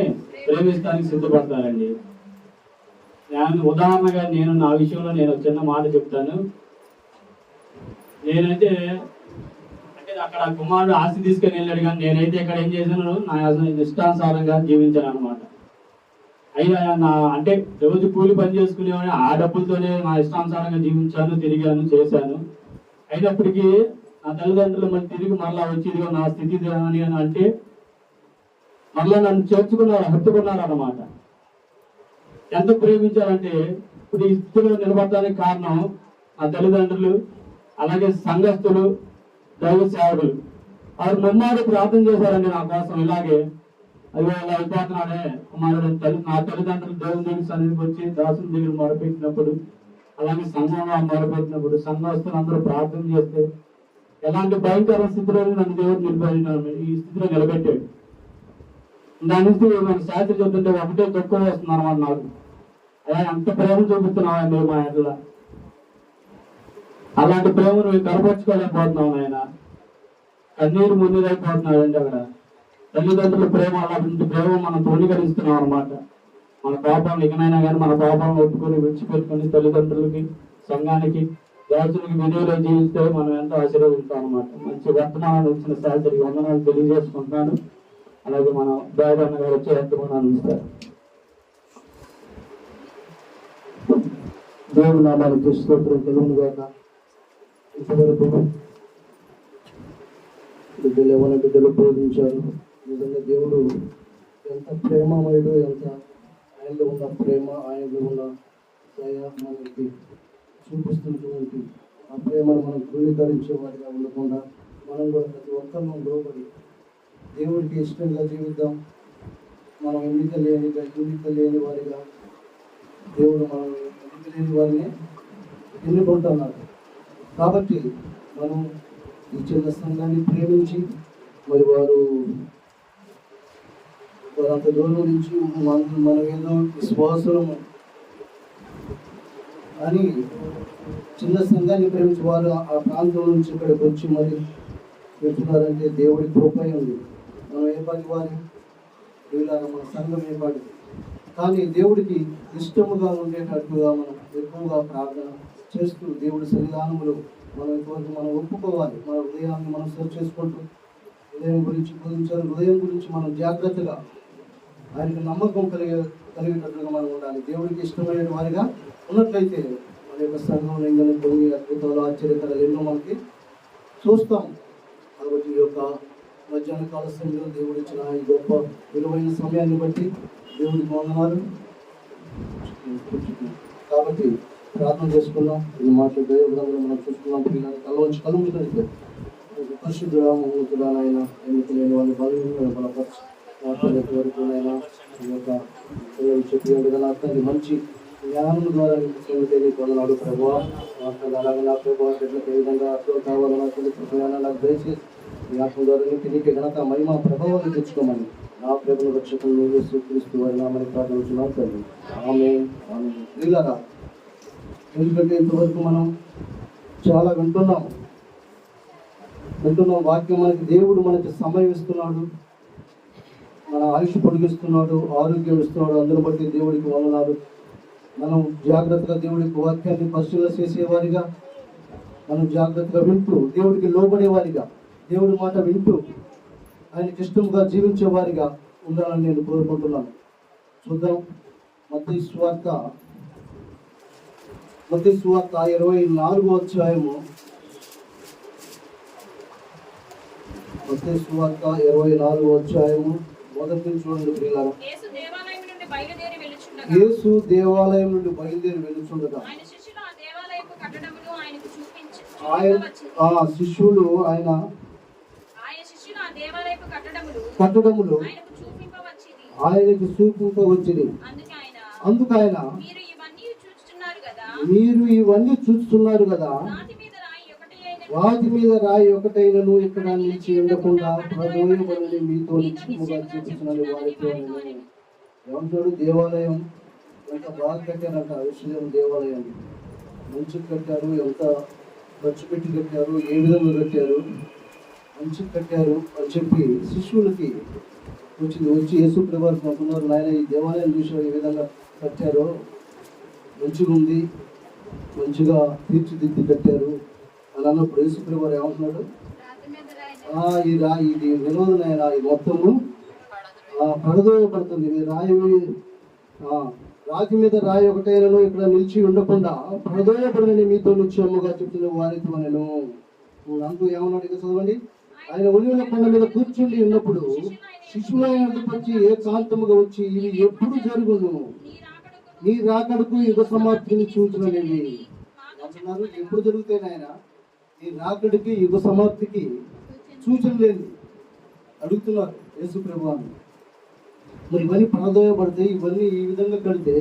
ప్రేమిస్తానికి సిద్ధపడతారండి. ఉదాహరణగా నేను నా విషయంలో నేను ఒక చిన్న మాట చెప్తాను. నేనైతే అంటే అక్కడ కుమారుడు ఆస్తి తీసుకొని వెళ్ళాడు, కానీ నేనైతే ఇక్కడ ఏం చేశాను, నా ఇష్టానుసారంగా జీవించాను అనమాట. అయినా అంటే రోజు కూలి పని చేసుకునేవాడిని, ఆ డబ్బులతోనే నా ఇష్టానుసారంగా జీవించాను, తిరిగాను, చేశాను. అయినప్పటికీ నా తల్లిదండ్రులు మళ్ళీ తిరిగి మరలా వచ్చి ఇదిగో నా స్థితి అని అంటే మరలా నన్ను చేర్చుకున్నారు, హత్తుకున్నారు అన్నమాట. ఎంత ప్రేమించారంటే ఇప్పుడు ఈ స్థితిలో నిలబడడానికి కారణం నా తల్లిదండ్రులు, అలాగే సంఘస్థులు, దైవ సేవకులు. వారు ముమ్మారు ప్రార్థన చేశారండి నా కోసం. ఇలాగే అయ్యో అలా అయిపోతున్నాడే కుమారుడు నా తల్లిదండ్రులు దేవుని దగ్గర సన్నిధికి వచ్చి దాసుని దగ్గర మొరపెట్టినప్పుడు, అలాగే సంఘంలో మొరపెట్టినప్పుడు సంఘస్థులు అందరూ ప్రార్థన చేస్తే ఎలాంటి భయంకర స్థితిలో నన్ను దేవుడు నిలబెట్టాడు, ఈ స్థితిలో నిలబెట్టాడు. దాని నుంచి మన శాస్త్రి చెప్తుంటే ఒకటే తక్కువ వస్తున్నారు అన్నమాట నాకు. అలా ఎంత ప్రేమ చూపిస్తున్నావు మీరు మా ఇంట్లో. అలాంటి ప్రేమను మేము కనపరుచుకోలేకపోతున్నాం ఆయన. కన్నీరు మున్నీరైపోతున్నాడండి అక్కడ. తల్లిదండ్రుల ప్రేమ అలాంటి ప్రేమ మనం తృణీకరిస్తున్నాం అనమాట. మన పాపాలను ఇకనైనా కానీ మన పాపాలను ఒప్పుకొని విడిచిపెట్టుకొని తల్లిదండ్రులకి, సంఘానికి, దాసులకి విలువలో జీవిస్తే మనం ఎంతో ఆశీర్వదిస్తాం అనమాట. మంచి వర్తమానాలు ఇచ్చిన శాస్త్రికి వందనాలు తెలియజేసుకుంటున్నాను. అలాగే మన బాబన్న గారు వచ్చే వర్తమానాలు ఇస్తారు. దేవుడు నామానికి స్తోత్రం కలుగును గాక. ఇంతవరకు బిడ్డలు ఏమైనా బిడ్డలు బోధించారు. నిజంగా దేవుడు ఎంత ప్రేమమయుడు, ఎంత ఆయనలో ఉన్న ప్రేమ, ఆయనలో ఉన్న దయ మనకి చూపిస్తున్నటువంటి ఆ ప్రేమను మనం ధృవీకరించే వారిగా ఉండకుండా మనం కూడా ప్రతి ఒక్కరిని లోబడి దేవుడికి ఇష్టంగా జీవిద్దాం. మనం ఎన్నిక లేని వారిగా దేవుడు మనం ఎన్నిక లేని వారిని ఎన్నుకుంటున్నాడు. కాబట్టి మనం ఈ చిన్న సంఘాన్ని ప్రేమించి మరి వారు అంత దూరం నుంచి మనం ఏదో విశ్వాసం అని చిన్న సంఘాన్ని ప్రేమించి వారు ఆ ప్రాంతం నుంచి ఇక్కడికి వచ్చి మరి పెడుతున్నారంటే దేవుడి కృప ఉంది. మనం ఏ పాటి వారి వీళ్ళగా మన సంఘం ఏ పాటి, కానీ దేవుడికి ఇష్టముగా ఉండేటట్టుగా మనం ఎక్కువగా ప్రార్థన చేస్తూ దేవుడి సన్నిధానములు మనం ఇంతవరకు మనం ఒప్పుకోవాలి. మన హృదయాన్ని మనం సరి చేసుకుంటూ హృదయం గురించి బోధించారు. హృదయం గురించి మనం జాగ్రత్తగా ఆయనకు నమ్మకం కలిగేటట్టుగా మనం ఉండాలి. దేవుడికి ఇష్టమైన వారిగా ఉన్నట్లయితే మన యొక్క సంఘంలో ఇంకా కొన్ని అద్భుతాలు, ఆశ్చర్యకరాలు ఎన్నో మనకి చూస్తాం. కాబట్టి ఈ యొక్క మధ్యాహ్న కాల సమయంలో దేవుడు ఇచ్చిన ఈ గొప్ప విలువైన సమయాన్ని బట్టి దేవుడికి వందనాలు. కాబట్టి ప్రార్థన చేసుకున్నాం. ఈ మాటలు దేవుడు మనం చూసుకున్నాం. పిల్లలు కలవచ్చు కలుగుతుంది. పరిశుద్ధుడా, మహోన్నతుడానైనా ఎన్నిక లేని వాళ్ళ బలం బలపరచు మాట్లాడేంత వరకు అయినా ఈ యొక్క పిల్లలు చెప్పినట్టుగా నా తండ్రి మంచి జ్ఞానం ద్వారా తెలియకొన్నాడు ప్రభావ. అలాగే నా ప్రభావ బిడ్డలకు ఏ విధంగా అర్థం కావాలో నా తల్లి ప్రయాణాలు నాకు దయచేసి ఈ ఆత్మ ద్వారా తిరిగి ఘనత మహిమ ప్రభావాన్ని తెచ్చుకోమని నా ప్రభుత్వ రక్షకులు యేసుక్రీస్తు వారి నామని ప్రార్థించున్నాం తండ్రి. ఆమేన్. ప్రియులారా, ఎందుకంటే ఇంతవరకు మనం చాలా వింటున్నాం. వాక్యం మనకి దేవుడు మనకి సమయం ఇస్తున్నాడు, మన ఆయుష్ పొడిగిస్తున్నాడు, ఆరోగ్యం ఇస్తున్నాడు. అందరూ బట్టి దేవుడికి వందనాలు. మనం జాగ్రత్తగా దేవుడికి వాక్యాన్ని పరిశీలన చేసేవారిగా, మనం జాగ్రత్తగా వింటూ దేవుడికి లోబడేవారిగా, దేవుడి మాట వింటూ ఆయనకి ఇష్టంగా జీవించేవారిగా ఉండాలని నేను కోరుకుంటున్నాను. చూద్దాం. మత్తయి సువార్త 24వ అధ్యాయము. మత్తయి సువార్త 24వ అధ్యాయము మొదటి నుంచి చూడండి ప్రియులారా. యేసు దేవాలయం నుండి బయలుదేరి వెళ్ళుచుండగా ఆయన శిష్యులు ఆ దేవాలయపు కట్టడమును ఆయనకు ఆయనకు చూపింపవచ్చిరి. అందుకైన మీరు ఇవన్నీ చూస్తున్నారు కదా, వాటి మీద రాయి ఒకటైనను ఇక్కడ నుంచి ఉండకుండా ప్రబోయబడి మీతో నిశ్చయముగా చూపించున్నది వారితో. ఏమంటాడు? దేవాలయం ఎంత బాగా కట్టారంట. విషయం దేవాలయం మంచిగా కట్టారు, ఎంత ఖర్చు పెట్టి కట్టారు, ఏ విధంగా కట్టారు, మంచిగా కట్టారు అని చెప్పి శిష్యులకి వచ్చి యేసు ప్రభువారికి అంటున్నారు, నాయన ఈ దేవాలయం చూసారు ఏ విధంగా కట్టారో, మంచిగా ఉంది, మంచిగా తీర్చిదిద్ది కట్టారు అని అన్నప్పుడు యేసు ప్రభువారు ఏమంటున్నాడు, ఇది వినోద నాయన, ఈ మొత్తము పడదోయబడుతుంది, రాతి మీద రాయి ఒకటైనను ఇక్కడ నిలిచి ఉండకుండా పడదోయబడినని మీతో నిత్యముగా చెప్తున్న వారితో నేను అంటూ ఏమన్నాడు ఇక చదవండి. ఆయన ఒలివల కొండ మీద కూర్చుండి ఉన్నప్పుడు శిశువులైన వచ్చి ఏకాంతముగా వచ్చి ఇవి ఎప్పుడు జరుగును, నీ రాకడకు యుగ సమాప్తిని సూచనలేవి అంటున్నారు. ఎప్పుడు జరుగుతాయి నాయన, నీ రాకడికి యుగ సమాప్తికి సూచన లేదు అడుగుతున్నారు యేసు ప్రభువాన్ని. మరి ఇవన్నీ పడదోయబడతాయి, ఇవన్నీ ఈ విధంగా కడితే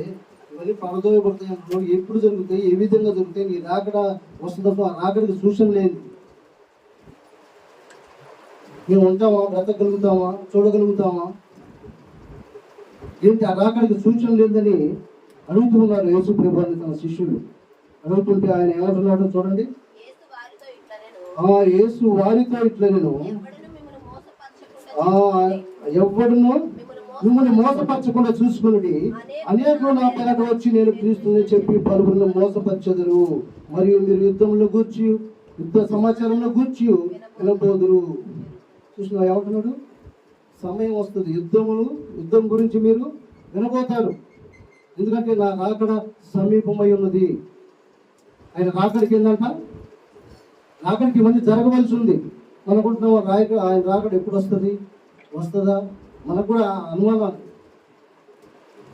ఇవన్నీ పడదోయబడతాయి అంటున్నావు, ఎప్పుడు జరుగుతాయి, ఏ విధంగా జరుగుతాయి, నీ రాకడ వస్తుందంటూ ఆ రాకడికి సూచన లేదు. మేము ఉంటామా, బ్రతకగలుగుతామా, చూడగలుగుతామా, ఏంటి ఆ రాకడికి సూచన లేదని అడుగుతున్నారు యేసు ప్రభువాన్ని తన శిష్యులు. అడుగుతుంటే ఆయన ఏమంటున్నాడో చూడండి. యేసు వారితో ఇట్లా నేను ఎవడును మిమ్మల్ని మోసపరచకుండా చూసుకుని అనేకులు నా పేరట వచ్చి నేను క్రీస్తుని చెప్పి పలువురిని మోసపరచెదరు, మరియు మీరు యుద్ధంలో గూర్చి యుద్ధ సమాచారంలో గూర్చి వినబోదురు. చూసిన ఏమంటున్నాడు, సమయం వస్తుంది, యుద్ధం గురించి మీరు వినబోతారు, ఎందుకంటే నా రాకడ సమీపమై ఉన్నది. ఆయన రాకడికి ఏంటంట, రాకడికి ఇవన్నీ జరగవలసి ఉంది. అనుకుంటున్నాం ఆయన రాకడ ఎప్పుడు వస్తుందా, మనకు కూడా అనుమానాలు,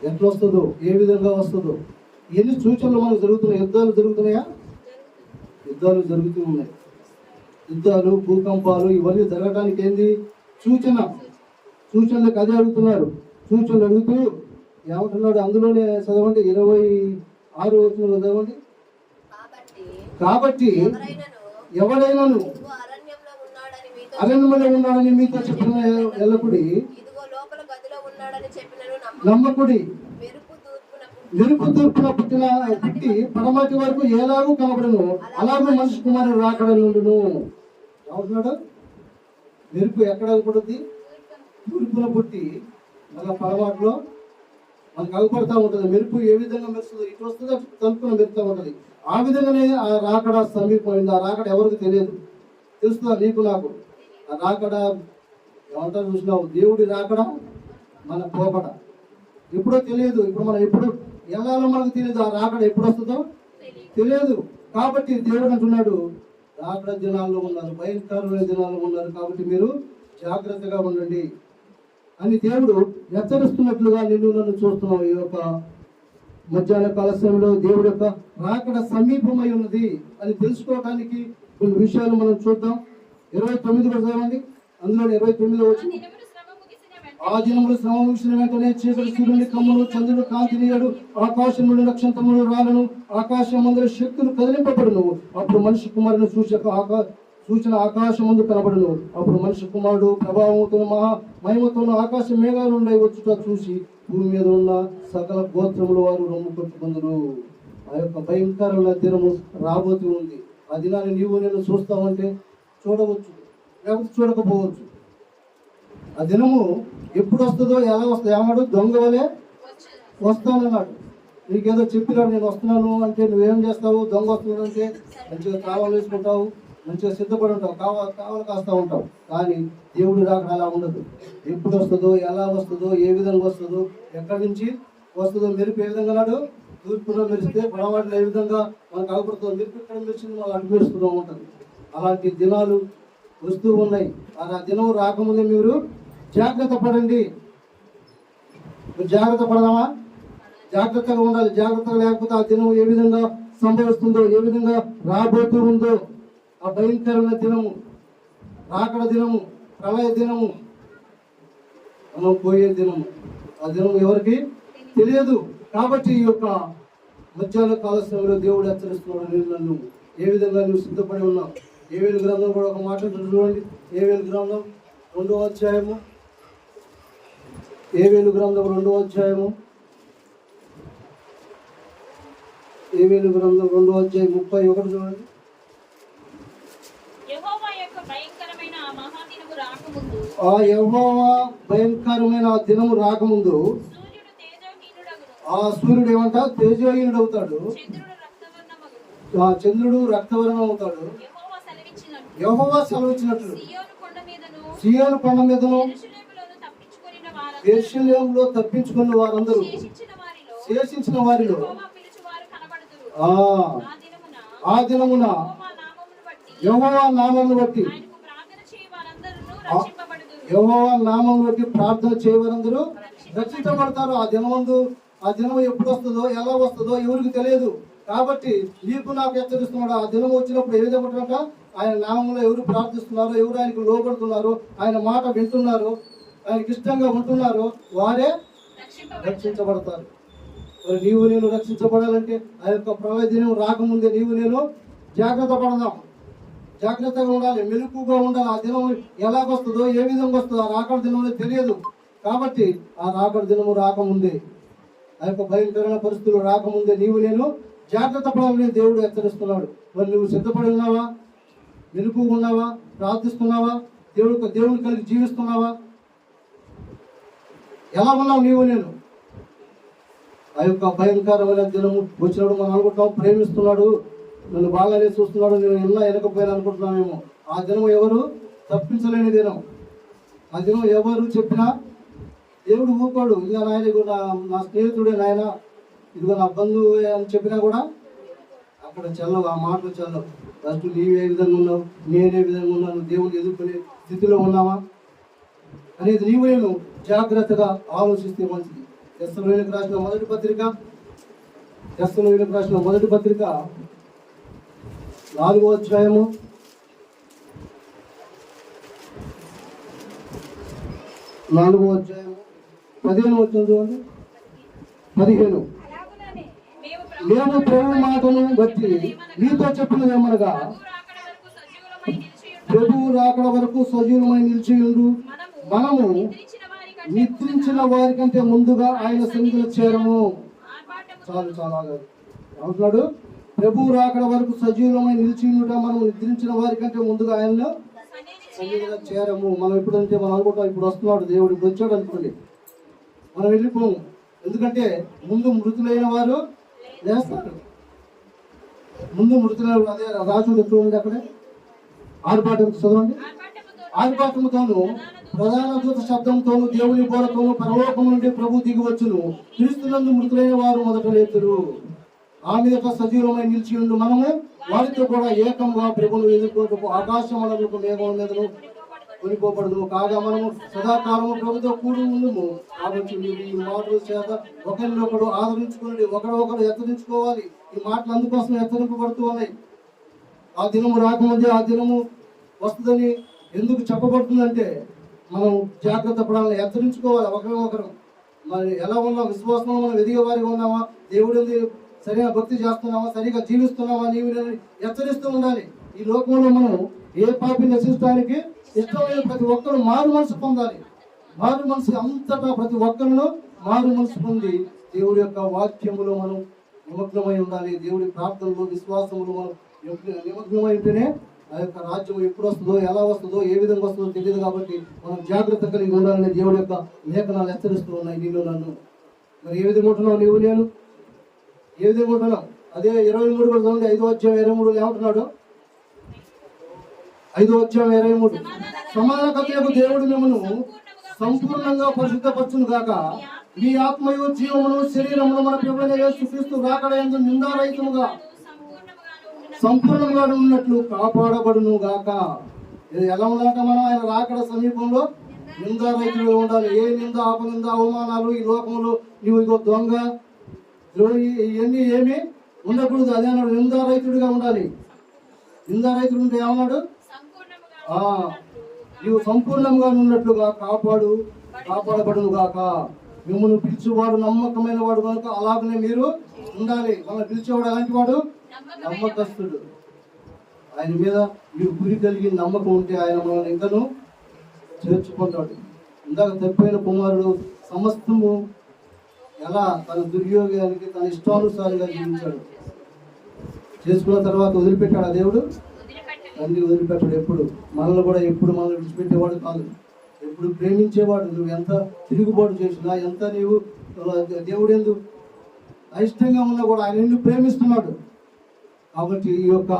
ఎట్లా వస్తుందో, ఏ విధంగా వస్తుందో, ఎన్ని సూచనలు మనకు జరుగుతున్నాయి. యుద్ధాలు జరుగుతున్నాయా, యుద్ధాలు జరుగుతూ ఉన్నాయి. యుద్ధాలు, భూకంపాలు ఇవన్నీ జరగడానికి ఏంది సూచనలకు అదే అడుగుతున్నారు. సూచనలు అడుగుతూ ఏమంటున్నాడు, అందులోనే చదవండి 26వ వచనంలో చదవండి. కాబట్టి ఎవరైనాను అరణ్యంలో ఉన్నాడని మీతో చెప్పిన ఎల్లకుడి నమ్మకుడి, మెరుపు తూర్పున పుట్టి పడమటి వరకు ఎలాగూ కనబడను, అలాగే మనిషి కుమారుడు రాకడ నుండును. ఏమంటున్నాడు, మెరుపు ఎక్కడ పడుద్ది, తూర్పున పుట్టి మళ్ళా పడమటిలో మనకు అగుపడతా ఉంటుంది. మెరుపు ఏ విధంగా మెరుస్తుందో, ఇటు వస్తుందో తలుపున మెరుస్తూ ఉంటుంది. ఆ విధంగానే ఆ రాకడ సమీపమైంది. ఆ రాకడ ఎవరికి తెలియదు, తెలుస్తుందా నీకు నాకు? ఆ రాకడ ఏమంటారు చూసినావు, దేవుడి రాకడ మన పోకడ ఎప్పుడో తెలియదు. ఇప్పుడు మనం ఎప్పుడు వెళ్ళాలో మనకు తెలియదు, ఆ రాకడ ఎప్పుడు వస్తుందో తెలియదు. కాబట్టి దేవుడు అంటున్నాడు, రాకడ దినాల్లో ఉన్నారు, భయంకరమైన దినాల్లో ఉన్నారు, కాబట్టి మీరు జాగ్రత్తగా ఉండండి అని దేవుడు హెచ్చరిస్తున్నట్లుగా నన్ను చూస్తున్నావు. ఈ యొక్క మధ్యాహ్న కాల సమయంలో దేవుడి యొక్క రాకడ సమీపమై ఉన్నది అని తెలుసుకోవడానికి కొన్ని విషయాలు మనం చూద్దాం. 29 కూడా చదవండి. అందులో 29 వచ్చి, ఆ దినములు శ్రమ ముగిసిన వెంటనే చీకటి సూర్యుని కమ్మును, చంద్రుడు కాంతినీయడు, ఆకాశం నుండి నక్షత్రములు రాలను, ఆకాశం మందుల శక్తులు కదిలింపబడును. అప్పుడు మనిషి కుమారుని సూచన ఆకాశం ముందు కనబడును. అప్పుడు మనిషి కుమారుడు ప్రభావంతో మహిమతోను ఆకాశ మేఘాల నుండి వచ్చుట చూసి భూమి మీద ఉన్న సకల గోత్రముల వారు రొమ్ము కొట్టుకుందరు. ఆ యొక్క భయంకరమైన దినము రాబోతూ ఉంది. ఆ దినాన్ని నీవు నేను చూస్తామంటే చూడవచ్చు, లేకపోతే చూడకపోవచ్చు. ఆ దినము ఎప్పుడు వస్తుందో, ఎలా వస్తుందో, ఏమన్నాడు, దొంగ వలే వస్తానన్నాడు. నీకేదో చెప్పినాడు నేను వస్తున్నాను అంటే నువ్వేం చేస్తావు, దొంగ వస్తున్నాడు అంటే మంచిగా కావాలి వేసుకుంటావు, మంచిగా సిద్ధపడి ఉంటావు, కావాలి కాస్తా ఉంటావు. కానీ దేవుడు రాకడ అలా ఉండదు. ఎప్పుడు వస్తుందో, ఎలా వస్తుందో, ఏ విధంగా వస్తుందో, ఎక్కడి నుంచి వస్తుందో, మెరుపు ఏ విధంగా నాడు తూర్పులో మెరిస్తే పొడవాటిలో ఏ విధంగా మనకు అగుపడుతుంది, మెరుపు ఎక్కడ మెరిచింది మనం అటు మెరుస్తూ ఉంటుంది. అలాంటి దినాలు వస్తూ ఉన్నాయి. ఆ దినం రాకముందే మీరు జాగ్రత్త పడండి. జాగ్రత్త పడదామా? జాగ్రత్తగా ఉండాలి. జాగ్రత్తగా లేకపోతే ఆ దినం ఏ విధంగా సంభవిస్తుందో, ఏ విధంగా రాబోతూ ఉందో, ఆ భయంకరమైన దినము, రాకడ దినము, ప్రళయ దినము, మనం పోయే దినము, ఆ దినం ఎవరికి తెలియదు. కాబట్టి ఈ యొక్క మధ్యాహ్న కాల సమయంలో దేవుడు హెచ్చరిస్తున్నాడు, నన్ను ఏ విధంగా నువ్వు సిద్ధపడి ఉన్నావు. ఏవేలు గ్రంథం కూడా ఒక మాట చూడండి. ఏవేలు గ్రంథం 2వ అధ్యాయము, ఏవేలు గ్రంథం 2వ అధ్యాయము ఏవేలు గ్రంథం 2:31 చూడండి. యెహోవా యొక్క భయంకరమైన ఆ మహాదినము రాకముందు ఆ యెహోవా భయంకరమైన ఆ దినము రాకముందు సూర్యుడు తేజోహీనుడగును, ఆ సూర్యుడు ఏమంట తేజోహీనుడు అవుతాడు, చంద్రుడు రక్తవర్ణమగును. ఆ చంద్రుడు రక్తవర్ణం అవుతాడు. యెహోవా సెలవిచ్చినట్లు యెహోవా సెలవిచ్చినట్లు సీయోను కొండ మీదను సీయోను కొండ మీదను యెరూషలేములోను తప్పించుకొనిన వారందరూ యెరూషలేములో తప్పించుకున్న వారందరూ శేషించిన వారిలో యెహోవా పిలుచువారు కనబడుదురు. ఆ ఆ దినమున యెహోవా నామమును బట్టి ఆయనకు ప్రార్థన చేయ వారందరూ రక్షింపబడుదురు. యెహోవా నామమును బట్టి ప్రార్థన చేయవారందరూ రక్షించబడతారు. ఆ దినం ఎప్పుడు వస్తుందో ఎలా వస్తుందో ఎవరికి తెలియదు. కాబట్టి నీకు నాకు హెచ్చరిస్తున్నాడు. ఆ దినం వచ్చినప్పుడు ఏ విధంగా ఆయన నామంలో ఎవరు ప్రార్థిస్తున్నారో, ఎవరు ఆయనకు లోబడుతున్నారో, ఆయన మాట వింటున్నారో, ఆయనకి ఇష్టంగా ఉంటున్నారో వారే రక్షించబడతారు. మరి నీవు నేను రక్షించబడాలంటే ఆ యొక్క ప్రళయ దినం రాకముందే నీవు నేను జాగ్రత్త పడదాం, జాగ్రత్తగా ఉండాలి, మెలకుగా ఉండాలి. ఆ దినం ఎలాగొస్తుందో ఏ విధంగా వస్తుందో ఆ రాకడ దినం తెలియదు. కాబట్టి ఆ రాకడ దినము రాకముందే, ఆ యొక్క భయంకరమైన పరిస్థితులు రాకముందే నీవు నేను జాగ్రత్త పడాలని దేవుడు హెచ్చరిస్తున్నాడు. మరి నువ్వు సిద్ధపడి ఉన్నావా? మెలకుగా ఉన్నావా? ప్రార్థిస్తున్నావా? దేవుని కలిగి జీవిస్తున్నావా? ఎలా ఉన్నావు నీవు నేను? ఆ యొక్క భయంకరమైన దినము వచ్చినప్పుడు మనం అనుకుంటాం ప్రేమిస్తున్నాడు, నన్ను బాగానే చూస్తున్నాడు, నేను ఎలా వెనకపోయినా అనుకుంటున్నామేమో. ఆ దినం ఎవరు తప్పించలేని దినం. ఆ దినం ఎవరు చెప్పినా దేవుడు ఊరుకోడు. ఇక నాయన నా స్నేహితుడే, నాయన ఇదిగో నా బంధువు అని చెప్పినా కూడా అక్కడ చల్లవు, ఆ మాటలు చల్లవు. ఫస్ట్ నీవు ఏ విధంగా ఉన్నావు, నేనే విధంగా ఉన్నాను, దేవుడు ఎదుర్కొనే స్థితిలో ఉన్నావా అనేది నీవు నేను జాగ్రత్తగా ఆలోచిస్తే మంచిది. తెస్సలోనికీయులకు రాసిన మొదటి పత్రిక 4వ అధ్యాయము 15వ వచనం చూడండి. 15 మేము ప్రభు మాటను బట్టి మీతో చెప్పినది ఏమనగా, ప్రభువు రాకడ వరకు సజీవులమై నిలిచియుండు మనము నిద్రించిన వారి కంటే ముందుగా ఆయన సన్నిధిలో చేరము. చాలా అంటున్నాడు. ప్రభువు రాకడ వరకు సజీవులమై నిలిచియుండుట మనం నిద్రించిన వారి కంటే ముందుగా ఆయన సన్నిధిలో చేరము. మనం ఎప్పుడంటే మనం అనుకుంటాం ఇప్పుడు వస్తున్నాడు దేవుడు, ఇప్పుడు వచ్చాడు అనుకోండి, మనం వెళ్ళిపోము. ఎందుకంటే ముందు మృతులైన వారు లేస్తారు. ముందు మృతులైన అదే రాజుడు ఎక్కువ ఉంది అక్కడే ఆర్భాటం చదవండి. ఆర్భాటముతోను ప్రధాన దూత శబ్దంతోను దేవుని బోరతోను పరలోకం నుండి ప్రభు దిగివచ్చును. క్రీస్తునందు మృతులైన వారు మొదట లేతురు. ఆ మీదట సజీవమై నిలిచి ఉండు మనము వారితో కూడా ఏకంగా ప్రభువును ఎదుర్కొంటూ ఆకాశములకు మేఘముల మీదను కొనిపోబడదు. కాగా మనము సదాకాలము ప్రభుతో కూడి ఉండుము. కాబట్టి మీరు ఈ మాటల చేత ఒకరినొకడు ఆదరించుకుని ఒకరు హెచ్చరించుకోవాలి. ఈ మాటలు అందుకోసం హెచ్చరింపబడుతూ ఉన్నాయి. ఆ దినము రాకముందే ఆ దినము వస్తుందని ఎందుకు చెప్పబడుతుందంటే మనం జాగ్రత్త పడాలని హెచ్చరించుకోవాలి ఒకరు. మరి ఎలా ఉన్నాం? విశ్వాసంలో మనం ఎదిగే వారిగా ఉన్నామా? దేవుడు సరిగా భక్తి చేస్తున్నామా? సరిగా జీవిస్తున్నామా? నీవు హెచ్చరిస్తూ ఉండాలి. ఈ లోకంలో మనం ఏ పాపి నశించడానికి ఇష్టమైన ప్రతి ఒక్కరు మారు మనసు పొందాలి. మారు మనసు అంతటా ప్రతి ఒక్కరిను మారు మనసు పొంది దేవుడి యొక్క వాక్యములో మనం నిమగ్నమై ఉండాలి. దేవుడి ప్రార్థనలో విశ్వాసములు మనం నిమగ్నమై ఉంటేనే ఆ యొక్క రాజ్యం ఎప్పుడు వస్తుందో, ఎలా వస్తుందో, ఏ విధంగా వస్తుందో తెలియదు. కాబట్టి మనం జాగ్రత్త కలిగి ఉండాలని దేవుడి యొక్క లేఖనాలు హెచ్చరిస్తూ ఉన్నాయి నీళ్ళు నన్ను. మరి ఏ విధంగా ఉంటున్నావు నీవు నేను? ఏ విధంగా ఉంటున్నావు? అదే 23 కూడా చదవండి. 5వ అధ్యాయం 23 ఏమంటున్నాడు? 5వ అధ్యాయం 23 సమాధానకర్తయగు దేవుడు మిమ్మల్ని సంపూర్ణంగా పరిశుద్ధపరచును గాక, మీ ఆత్మయు జీవమును శరీరమును మన ప్రభువైన యేసుక్రీస్తు రాకడ యందు నిందారహితముగా సంపూర్ణంగా ఉన్నట్లు కాపాడబడును గాక. ఎలా ఉండాలంటే మనం ఆయన రాకడ సమీపంలో నిందారహితులుగా ఉండాలి. ఏ నింద, అపనింద, అవమానాలు ఈ లోకంలో నీవు ఇగో దొంగ ద్రోహి ఇవన్నీ ఏమి ఉండకూడదు. అదే అన్నాడు, నిందారహితుడిగా ఉండాలి. నిందారహితుడు ఉంటే ఏమన్నాడు? నీవు సంపూర్ణంగా ఉన్నట్లుగా కాపాడబడును గాక. మిమ్మల్ని పిలిచేవాడు నమ్మకమైన వాడు కనుక అలాగనే మీరు ఉండాలి. మనం పిలిచేవాడు ఎలాంటి వాడు? నమ్మకస్తుడు. ఆయన మీద మీరు గురి కలిగి నమ్మకం ఉంటే ఆయన మనల్ని ఇంకను చేర్చుకుంటాడు. ఇందాక తప్పిపోయిన కుమారుడు సమస్తము ఎలా తన దుర్యోగానికి తన ఇష్టానుసారంగా జీవించాడు. చేసుకున్న తర్వాత వదిలిపెట్టాడు ఆ దేవుడు వదిలిపెట్టలేదు. అన్ని వదిలిపెట్టాడు. ఎప్పుడు మనల్ని కూడా ఎప్పుడు మనల్ని విడిచిపెట్టేవాడు కాదు, ఎప్పుడు ప్రేమించేవాడు. నువ్వు ఎంత తిరుగుబాటు చేసినా, ఎంత నీవు దేవుడు ఎందుకు అయిష్టంగా ఉన్నా కూడా ఆయన నిన్ను ప్రేమిస్తున్నాడు. కాబట్టి ఈ యొక్క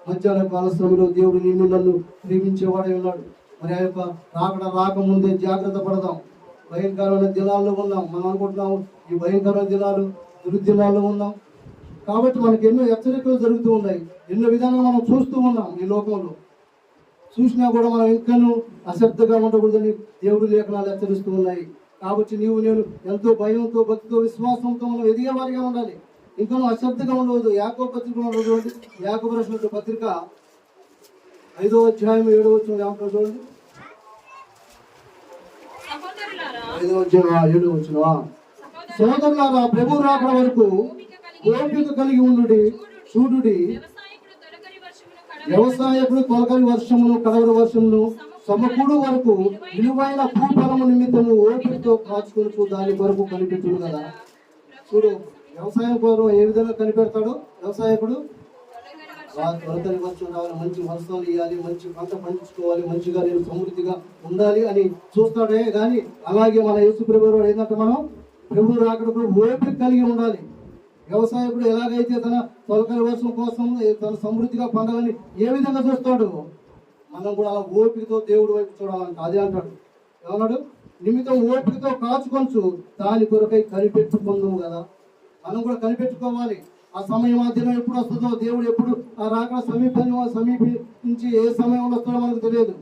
మధ్యాహ్న కాల సమయంలో దేవుడు నిన్ను నన్ను ప్రేమించేవాడే ఉన్నాడు. మరి ఆ యొక్క రాకముందే జాగ్రత్త పడదాం. భయంకరమైన దినాల్లో ఉన్నాం. మనం అనుకుంటున్నాము ఈ భయంకరమైన దినాలు దుర్దినాల్లో ఉన్నాం కాబట్టి మనకి ఎన్నో హెచ్చరికలు జరుగుతూ ఉన్నాయి. ఎన్నో విధాలుగా మనం చూస్తూ ఉన్నాం. ఈ లోకంలో చూసినా కూడా మనం ఇంకనూ అశ్రద్ధగా ఉండకూడదని దేవుడు లేఖనాలు హెచ్చరిస్తూ ఉన్నాయి. కాబట్టి నీవు నేను ఎంతో భయంతో భక్తితో విశ్వాసంతో మనం ఎదిగేవారిగా ఉండాలి. ఇంకా అశ్రద్ధగా ఉండవద్దు. యాకోబు పత్రిక ఉండదు. యాకోబు రాసిన పత్రిక 5వ అధ్యాయం 7వ వచనం ఏమంటారు చూడండి. సహోదరులారా 5వ అధ్యాయం 7వ వచనం, సోదరులారా ప్రభు రాకడ వరకు ఓపిక కలిగి ఉండుడి. చూడుడి, వ్యవసాయకుడు తొలకరి వర్షమును కడవరి వర్షమును సమకూడు వరకు విలువైన భూఫలము నిమిత్తము ఓపికతో కాచుకొనుచు దాని వరకు కనిపెట్టును కదా. చూడు, వ్యవసాయం కోసం ఏ విధంగా కనిపెడతాడు వ్యవసాయకుడు? తొలకరి వర్షం రావాలి, మంచి వర్షాలు ఇవ్వాలి, మంచి పంట పండించుకోవాలి, మంచిగా నేను సమృద్ధిగా ఉండాలి అని చూస్తాడే. కానీ అలాగే మన యేసు ప్రభువు ఏంటంటే మనం ప్రభు రాకడకు ఓపిక కలిగి ఉండాలి. వ్యవసాయకుడు ఎలాగైతే తన తొలకరి వర్షం కోసం తన సమృద్ధిగా పండాలని ఏ విధంగా చూస్తాడు, మనం కూడా అలా ఓపికతో దేవుడి వైపు చూడాలంట. అదే అంటాడు, ఏమన్నాడు? నిమిత్తం ఓపికతో కాచుకొంచు దాని కొరకై కనిపెట్టుకుందాము కదా. మనం కూడా కనిపెట్టుకోవాలి. ఆ సమయం ఆ దినం ఎప్పుడు వస్తుందో, దేవుడు ఎప్పుడు ఆ రాకడ సమీపించి ఏ సమయంలో వస్తుందో మనకు తెలియదు.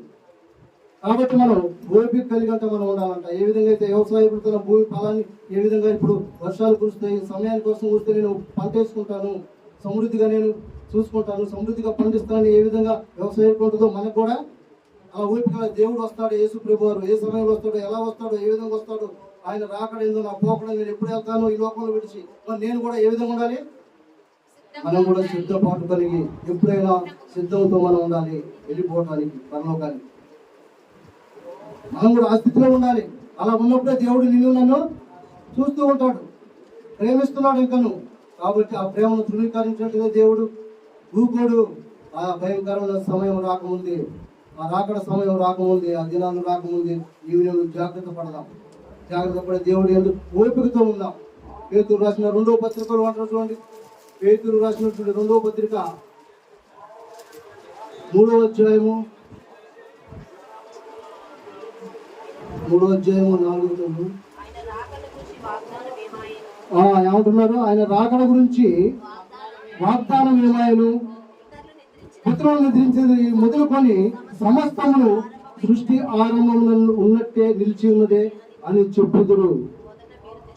కాబట్టి మనం ఓపిక కలిగంట మనం ఉండాలంట. ఏ విధంగా అయితే వ్యవసాయకుడు తన భూమి ఫలాన్ని ఏ విధంగా ఇప్పుడు వర్షాలు కురుస్తాయి, సమయానికి కోసం కురిస్తే నేను పంట వేసుకుంటాను, సమృద్ధిగా నేను చూసుకుంటాను, సమృద్ధిగా పండిస్తాను, ఏ విధంగా వ్యవసాయకుడు ఉంటుందో మనకు కూడా అలా ఓపిక. దేవుడు వస్తాడు, యేసు ప్రభు వారు ఏ సమయంలో వస్తాడో, ఎలా వస్తాడో, ఏ విధంగా వస్తాడో, ఆయన రాకడేందో, నా పోకడ నేను ఎప్పుడు వెళ్తాను ఈ లోకంలో విడిచి, మరి నేను కూడా ఏ విధంగా ఉండాలి? మనం కూడా సిద్ధపాటు కలిగి ఎప్పుడైనా సిద్ధంతో మనం ఉండాలి వెళ్ళిపోవడానికి పరలోకానికి. మనం కూడా ఆ స్థితిలో ఉండాలి. అలా ఉన్నప్పుడే దేవుడు నిన్ను నన్ను చూస్తూ ఉంటాడు, ప్రేమిస్తున్నాడు ఇంకను. కాబట్టి ఆ ప్రేమను ధృవీకరించినట్టుగా దేవుడు ఊకోడు. ఆ భయంకరమైన సమయం రాకముందే, ఆ రాకడ సమయం రాకముందే, ఆ దినాలు రాకముందే నీవు నేను జాగ్రత్త పడదాం. జాగ్రత్త పడే దేవుడు ఎందుకు ఓపికతో ఉందాం. పేతురు రాసిన 2వ పత్రికలు అంటారు చూడండి. పేతురు రాసినటువంటి 2వ పత్రిక 3వ అధ్యాయము 4వ ఏమంటున్నారు? ఆయన రాకడ గురించి వాగ్దానం ఏమాయను, పితరులను నిద్రించేది మొదలుకొని సమస్తమును సృష్టి ఆరంభంలో ఉన్నట్టే నిలిచి ఉన్నదే అని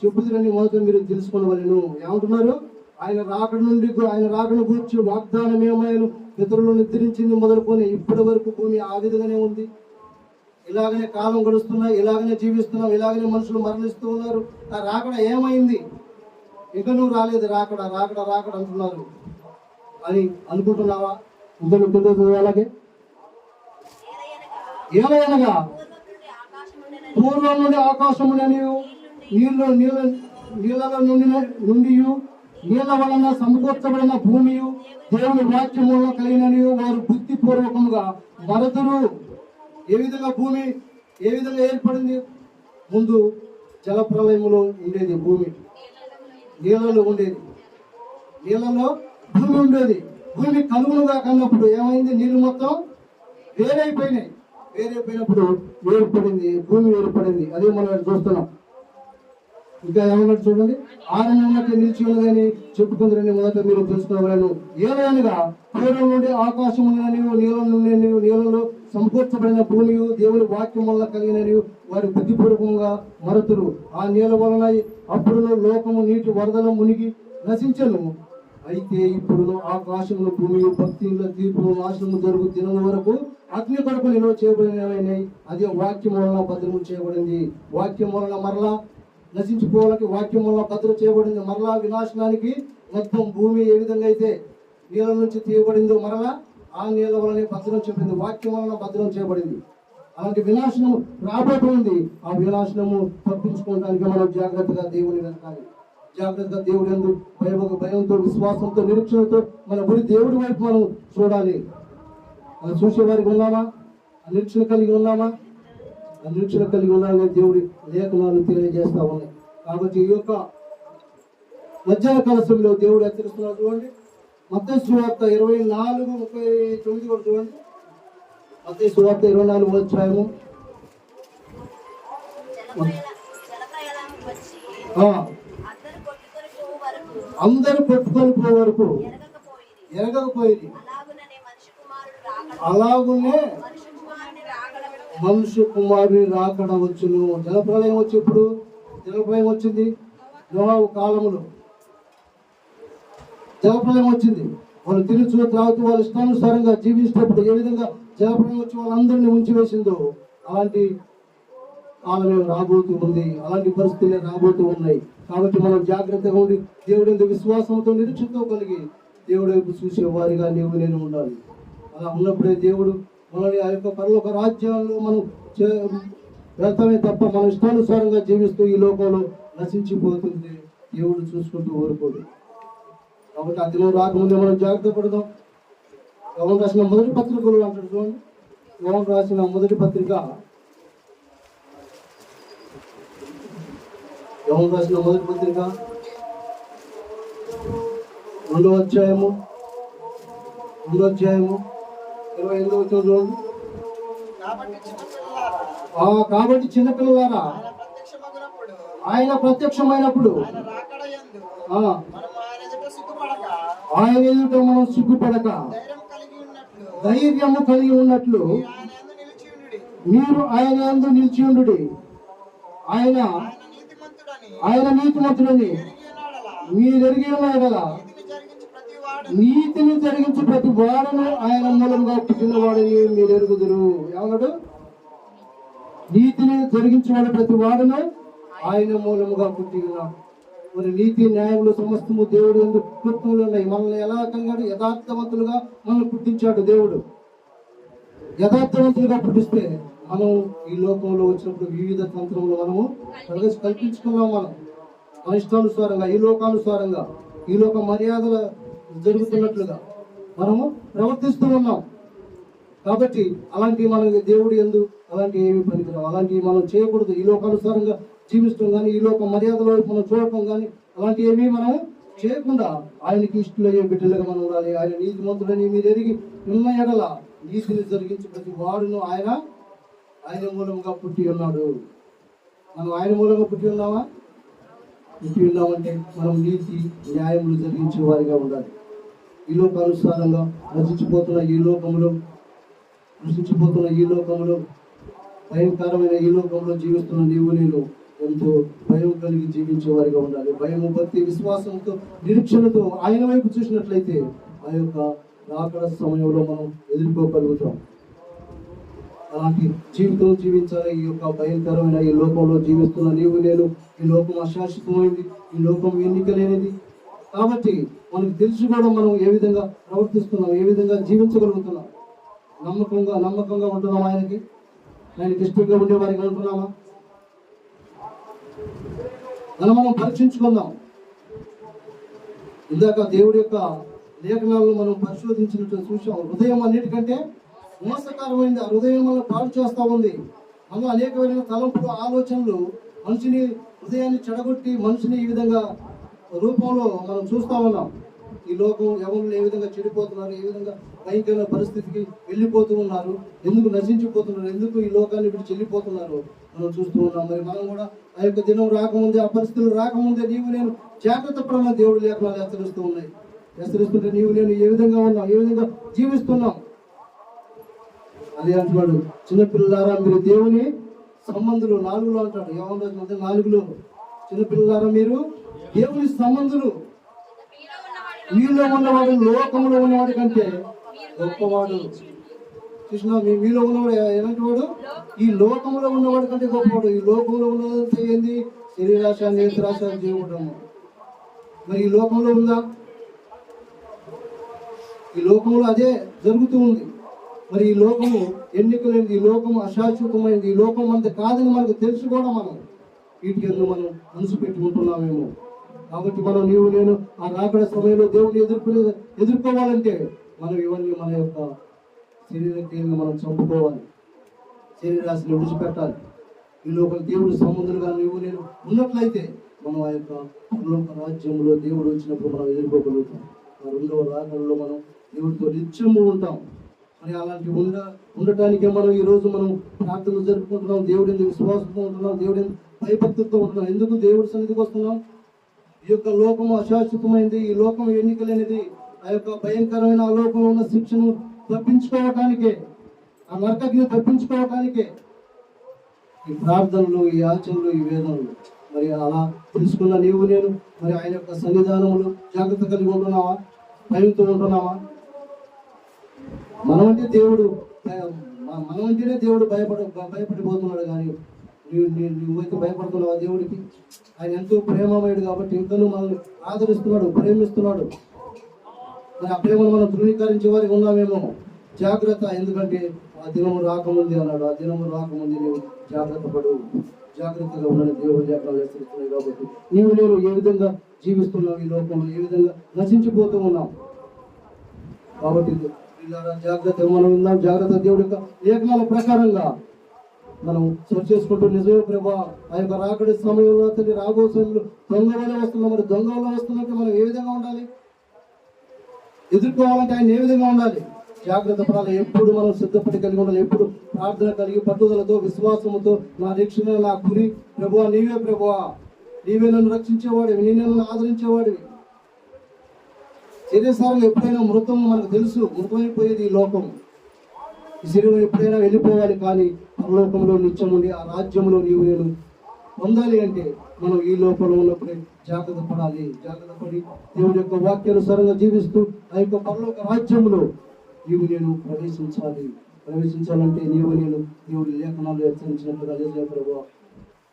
చెప్పుదురని మొదట మీరు తెలుసుకోవాలను. ఏమంటున్నారు? ఆయన రాకడ గురించి వాగ్దానం ఏమాయను, పితరులను నిద్రించింది మొదలుకొని ఇప్పటి వరకు భూమి ఆ విధంగానే ఉంది. ఇలాగనే కాలం గడుస్తున్నాయి, ఇలాగనే జీవిస్తున్నాం, ఇలాగనే మనుషులు మరణిస్తూ ఉన్నారు. ఆ రాకడ ఏమైంది? ఇంకా నువ్వు రాలేదు, రాకడ రాకడ రాకడ అంటున్నారు అని అనుకుంటున్నావా? అలాగే ఏలయనగా పూర్వం నుండి ఆకాశము నీళ్ళలో నుండి నీళ్ళ వలన సమకూర్చబడిన భూమియు దేవుని వాక్యములో కలిగినని వారు బుద్ధిపూర్వకముగా మరదురు. ఏ విధంగా భూమి ఏ విధంగా ఏర్పడింది? ముందు జల ప్రళయములో ఉండేది భూమి, నీళ్ళలో ఉండేది, నీళ్ళలో భూమి ఉండేది. భూమి కలుగులుగా కన్నప్పుడు ఏమైంది? నీళ్లు మొత్తం వేరైపోయినాయి. వేరైపోయినప్పుడు ఏర్పడింది భూమి, ఏర్పడింది. అదే మనం చూస్తున్నాం. ఇంకా ఏమన్నట్టు చూడండి, ఆరంభంలో నిలిచి ఉన్నదని చెప్పుకుందరని మొదట మీరు తెలుసుకోవాలను. ఏలయనగా పూర్వం నుండి ఆకాశం నీళ్ళలో సమకూర్చబడిన భూమియు దేవుని వాక్యం వల్ల కలిగినని వారి బుద్ధిపూర్వకంగా మరతురు. ఆ నీళ్ళ వలన అప్పుడు లోకము నీటి వరదలు మునిగి నశించను. అయితే ఇప్పుడు ఆకాశమును భూమియు భక్తిలో తీర్పును నాశనము జరుగు దినం వరకు అగ్ని కొరకు నిల్వ చేయబడినవి. అదే వాక్యం వలన భద్రము చేయబడింది. వాక్యం వలన మరలా నశించుకోవడానికి వాక్యం వల్ల భద్ర చేయబడింది. మరలా వినాశనానికి మొత్తం భూమి ఏ విధంగా అయితే నీళ్ళ నుంచి తీయబడిందో మరలా ఆ నీళ్ళ వలనే భద్రం చేయబడింది. వాక్యం వలన భద్రం చేయబడింది. అలాంటి వినాశనం రాబోతుంది. ఆ వినాశనము తప్పించుకోవడానికి మనం జాగ్రత్తగా దేవుని వెతకాలి. జాగ్రత్తగా దేవుడు యందు భయంతో, విశ్వాసంతో, నిరీక్షణతో మన గురి దేవుడి వైపు మనం చూడాలి. మనం చూసేవారికి ఉన్నామా? నిరీక్షణ కలిగి ఉన్నామా? నిరీక్షణ కలిగి ఉండాలని దేవుడి లేఖనాలు తెలియజేస్తా ఉన్నాయి. కాబట్టి ఈ యొక్క మధ్యాహ్న కాల సమయంలో దేవుడు హెచ్చరిస్తున్నాడు. చూడండి మత్తయి సువార్త 24:39 కూడా చూడండి. మత్తయి సువార్త 24వ అధ్యాయము. అందరు కొట్టుకొని పోయే వరకు ఎరగకపోయింది. అలాగునే మనుష్య కుమారుని రాకడ వచ్చును. జలప్రలయం వచ్చేప్పుడు, జలప్రలయం వచ్చింది నోహు కాలములో. జలప్రలయం వచ్చింది. వాళ్ళు తిరుగుతూ త్రాగుతూ వాళ్ళ ఇష్టానుసారంగా జీవించేటప్పుడు ఏ విధంగా జలప్రలయం వచ్చి వాళ్ళందరినీ ఉంచివేసిందో అలాంటి కాలమే రాబోతూ ఉంది. అలాంటి పరిస్థితులే రాబోతూ ఉన్నాయి. కాబట్టి మనం జాగ్రత్తగా ఉండి దేవుడి యొక్క విశ్వాసంతో నిరీక్షణతో కలిగి దేవుడి వైపు చూసే వారిగా నేను ఉండాలి. అలా ఉన్నప్పుడే దేవుడు మనల్ని ఆ యొక్క పరలోక రాజ్యాల్లో మనం వెళ్తామే తప్ప మన ఇష్టానుసారంగా జీవిస్తూ ఈ లోకంలో నశించిపోతుంది దేవుడు చూసుకుంటూ ఊరుకోడు. కాబట్టి ఆ దినం రాకముందే మనం జాగ్రత్త పడదాం. యోహాను రాసిన మొదటి పత్రికలు అంటాడు చూడండి. యోహాను రాసిన మొదటి పత్రిక, యోహాను రాసిన మొదటి పత్రిక 2వ అధ్యాయము 28వ వచనం చూడండి. కాబట్టి చిన్నపిల్లలారా ఆయన ప్రత్యక్షమైనప్పుడు ఆయన ఎదుట మనం సిగ్గుపడక ధైర్యము కలిగి ఉన్నట్లు మీరు ఆయన యందు నిలిచి ఉండుడి. ఆయన నీతిమంతుడని మీరు ఎరిగి ఉన్నాయి కదా. నీతిని జరిగించి ప్రతి వాడును ఆయన మూలంగా పుట్టినవాడని మీరు ఎరుగుదురు. ఏమన్నాడు? నీతిని జరిగించేవాడు ప్రతి వాడును ఆయన మూలముగా పుట్టినాడు. మరి నీతి న్యాయములు సమస్తము దేవుడు ఎందుకు కృత్యములు ఉన్నాయి. మనల్ని ఎలా కలిగాడు? యథార్థవంతులుగా మనల్ని పుట్టించాడు దేవుడు. యథార్థవంతులుగా పుట్టిస్తే మనం ఈ లోకంలో వచ్చినప్పుడు వివిధ తంత్రములు మనము కల్పించుకున్నాం. మనం మన ఇష్టానుసారంగా ఈ లోకానుసారంగా ఈ లోక మర్యాదలు జరుగుతున్నట్లుగా మనము ప్రవర్తిస్తూ ఉన్నాం. కాబట్టి అలాంటివి మనకి దేవుడు ఎందు అలాంటి ఏమి పనికిరావు. అలాంటివి మనం చేయకూడదు. ఈ లోకానుసారంగా జీవిస్తాం కానీ ఈ లోక మర్యాదలో మనం చూడటం కానీ అలాంటివి ఏమీ మనం చేయకుండా ఆయనకి ఇష్టలయ్యే బిడ్డలుగా మనం ఉండాలి. ఆయన నీతిమంతుడని మీరు ఎరిగి ఉన్న ఎడల నీతిని జరిగించి ప్రతి వాడును ఆయన మూలంగా పుట్టి ఉన్నాడు. మనం ఆయన మూలంగా పుట్టి ఉన్నామా? పుట్టి ఉన్నామంటే మనం నీతి న్యాయములు జరిగించే వారిగా ఉండాలి. ఈ లోకానుసారంగా నశించిపోతున్న ఈ లోకంలో భయంకరమైన ఈ లోకంలో జీవిస్తున్న నీవు నేను ఎంతో భయం కలిగి జీవించే వారిగా ఉండాలి. భయము, భక్తి, విశ్వాసంతో, నిరీక్షణతో ఆయన వైపు చూసినట్లయితే ఆ యొక్క రాకడ సమయంలో మనం ఎదుర్కోగలుగుతాం. అలాంటి జీవితం జీవించాలి. ఈ యొక్క భయంకరమైన ఈ లోకంలో జీవిస్తున్న నీవు నేను, ఈ లోకం అశాశ్వతమైంది, ఈ లోకం ఎన్నిక లేనిది. కాబట్టి మనకు తెలిసి కూడా మనం ఏ విధంగా ప్రవర్తిస్తున్నాం, ఏ విధంగా జీవించగలుగుతున్నాం, నమ్మకంగా ఉంటున్నాం, ఆయనకి ఇష్టంగా ఉండే వారికి ఉంటున్నామా? మనం పరీక్షించుకుందాం. ఇందాక దేవుడి యొక్క లేఖనాలను మనం పరిశోధించినట్టు చూసాం. హృదయం అన్నిటికంటే మోసకరమైంది. ఆ హృదయం మనం పాడు చేస్తూ ఉంది. మనం అనేకమైన తలంపులు, ఆలోచనలు మనిషిని హృదయాన్ని చెడగొట్టి మనిషిని ఈ విధంగా రూపంలో మనం చూస్తూ ఉన్నాం. ఈ లోకం ఎవరు ఏ విధంగా చెడిపోతున్నారు, ఏ విధంగా భయంకరమైన పరిస్థితికి వెళ్ళిపోతూ ఉన్నారు, ఎందుకు నశించిపోతున్నారు, ఎందుకు ఈ లోకాన్ని విడిచి వెళ్ళిపోతున్నారు మనం చూస్తూ ఉన్నాం. మరి మనం కూడా ఆ యొక్క దినం రాకముందే, ఆ పరిస్థితులు రాకముందే నీవు నేను జాగ్రత్త పడమని దేవుడి లేఖనాలు హెచ్చరిస్తుంటే నీవు నేను ఏ విధంగా ఉన్నాం, ఏ విధంగా జీవిస్తున్నాం. అదే అంటున్నాడు, చిన్నపిల్లలారా మీరు దేవుని సంబంధులు. 4లో అంటాడు, యోహాను 4లో చిన్నపిల్లలారా మీరు దేవుని సంబంధులు. మీలో ఉన్నవాడు లోకంలో ఉన్నవాడి కంటే గొప్పవాడు. కృష్ణ మీలో ఉన్నవాడు ఎలాంటి వాడు? ఈ లోకంలో ఉన్నవాడి కంటే గొప్పవాడు. ఈ లోకంలో ఉన్నదంతా ఏంది? శరీరాశ, నేత్రాశ, జీవడము. మరి ఈ లోకంలో ఉందా? ఈ లోకంలో అదే జరుగుతూ ఉంది. మరి ఈ లోకము ఎన్నికలేనిది, ఈ లోకము అశాశ్వతమైనది, ఈ లోకం అంత కాదని మనకు తెలుసు కూడా మనం వీటికి మనం మనసు పెట్టుకుంటున్నామేమో. కాబట్టి మనం నీవు నేను ఆ రాకడ సమయంలో దేవుడిని ఎదుర్కోవాలంటే మనం ఇవన్నీ మన యొక్క శరీరాన్ని మనం చంపుకోవాలి, శరీరాశిని విడిచిపెట్టాలి. ఈ లోపల దేవుడు సంబంధులుగా నీవు నేను ఉన్నట్లయితే మనం ఆ యొక్క రాజ్యంలో దేవుడు వచ్చినప్పుడు మనం ఎదుర్కోగలుగుతాం. ఆ రెండవ రాకడలో మనం దేవుడితో నిత్యము ఉంటాం. మరి అలాంటి ఉండటానికే మనం ఈరోజు మనం ప్రార్థనలు జరుపుకుంటున్నాం, దేవుడి విశ్వాసంతో ఉంటున్నాం, దేవుడి భయభక్తులతో ఉంటున్నాం. ఎందుకు దేవుడి సన్నిధికి వస్తున్నాం? ఈ యొక్క లోకము అశాశ్వతమైంది, ఈ లోకం ఎన్నికలేనిది. ఆ యొక్క భయంకరమైన ఆ లోకంలో ఉన్న శిక్షను తప్పించుకోవటానికే, ఆ నరకగ్ని తప్పించుకోవటానికే ఈ ప్రార్థనలు, ఈ ఆచరణలు, ఈ వేదనలు. మరి అలా తెలుసుకున్న నీవు నేను మరి ఆయన యొక్క సన్నిధానములు జాగ్రత్త కలిగి ఉంటున్నావా? భయంతో ఉంటున్నావా? మనమంటేనే దేవుడు భయపడిపోతున్నాడు, కానీ నువ్వైతే భయపడుతున్నావా దేవుడికి? ఆయన ఎంతో ప్రేమమయుడు కాబట్టి ఇంకనూ మనల్ని ఆదరిస్తున్నాడు, ప్రేమిస్తున్నాడు. మరి ఆ ప్రేమను మనం ధృవీకరించే వారికి ఉన్నామేమో. జాగ్రత్త, ఎందుకంటే ఆ దినము రాకముంది అన్నాడు. ఆ దినము రాకముంది నీవు జాగ్రత్త పడు, జాగ్రత్తగా ఉండని దేవుడు లేఖనాలు హెచ్చరిస్తున్నాయి. కాబట్టి నీవు నేను ఏ విధంగా జీవిస్తున్నావు, ఈ లోకంలో ఏ విధంగా నశించిపోతూ ఉన్నాం. కాబట్టి జాగ్రత్త మనం విందాం. జాగ్రత్త దేవుడి యొక్క లేఖనాల ప్రకారంగా మనం సెర్చ్ చేసుకుంటూ నిజమే ప్రభా ఆ యొక్క రాకడి సమయంలో తండ్రి రాబో సమయంలో దొంగ వల్ల వస్తున్నాం. మరి దొంగ వల్ల వస్తున్నట్టు మనం ఏ విధంగా ఉండాలి? ఎదుర్కోవాలంటే ఆయన ఏ విధంగా ఉండాలి? జాగ్రత్త పడాలి. ఎప్పుడు మనం సిద్ధపడి కలిగి ఉండాలి. ఎప్పుడు ప్రార్థన కలిగి పట్టుదలతో విశ్వాసముతో నా రక్షణ నా గురి ప్రభువా నీవే, ప్రభువా నీవే నన్ను రక్షించేవాడివి, నేనే నన్ను ఆదరించేవాడివి. శరీరసారంగా ఎప్పుడైనా మృతం మనకు తెలుసు, మృతమైపోయేది ఈ లోకం. ఈ శరీరం ఎప్పుడైనా వెళ్ళిపోవాలి, కానీ పరలోకంలో నిత్యం ఉండి ఆ రాజ్యంలో నీవు నేను పొందాలి అంటే మనం ఈ లోకంలో ఉన్నప్పుడే జాగ్రత్త పడాలి. జాగ్రత్త పడి దేవుడి యొక్క వాక్యానుసారంగా జీవిస్తూ ఆ యొక్క పరలోక రాజ్యంలో నీవు నేను ప్రవేశించాలంటే నీవు నేను దేవుడి లేఖనాలు హెచ్చరించినట్టుగా లేదు ప్రభువా.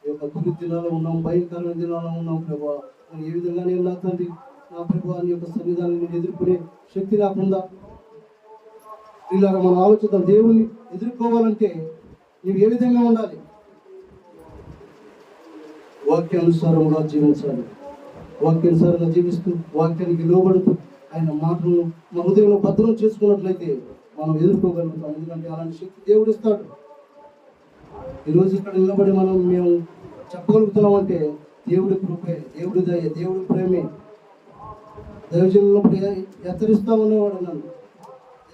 ఈ యొక్క దుర్దినాల్లో ఉన్నాం, భయంకరమైన దినాల్లో ఉన్నాం ప్రభువా. ఏ విధంగా నేను నా తండ్రి నా ప్రభువా నీ యొక్క సన్నిధానాన్ని ఎదుర్కొనే శక్తి నాకుందా? ఇలా మనం ఆలోచిద్దాం. దేవుణ్ణి ఎదుర్కోవాలంటే నీవు ఏ విధంగా ఉండాలి? వాక్యానుసారంగా జీవించాలి. వాక్యానుసారంగా జీవిస్తూ వాక్యానికి లోబడుతూ ఆయన మాటలను మన హృదయంలో భద్రం చేసుకున్నట్లయితే మనం ఎదుర్కోగలుగుతాం. ఎందుకంటే అలాంటి శక్తి దేవుడు ఇస్తాడు. ఈరోజు ఇక్కడ నిలబడి మేము చెప్పగలుగుతున్నాం అంటే దేవుడి కృపే, దేవుడి దయ, దేవుడి ప్రేమే. దైవజనులు హెచ్చరిస్తా ఉన్నవాడు నన్ను,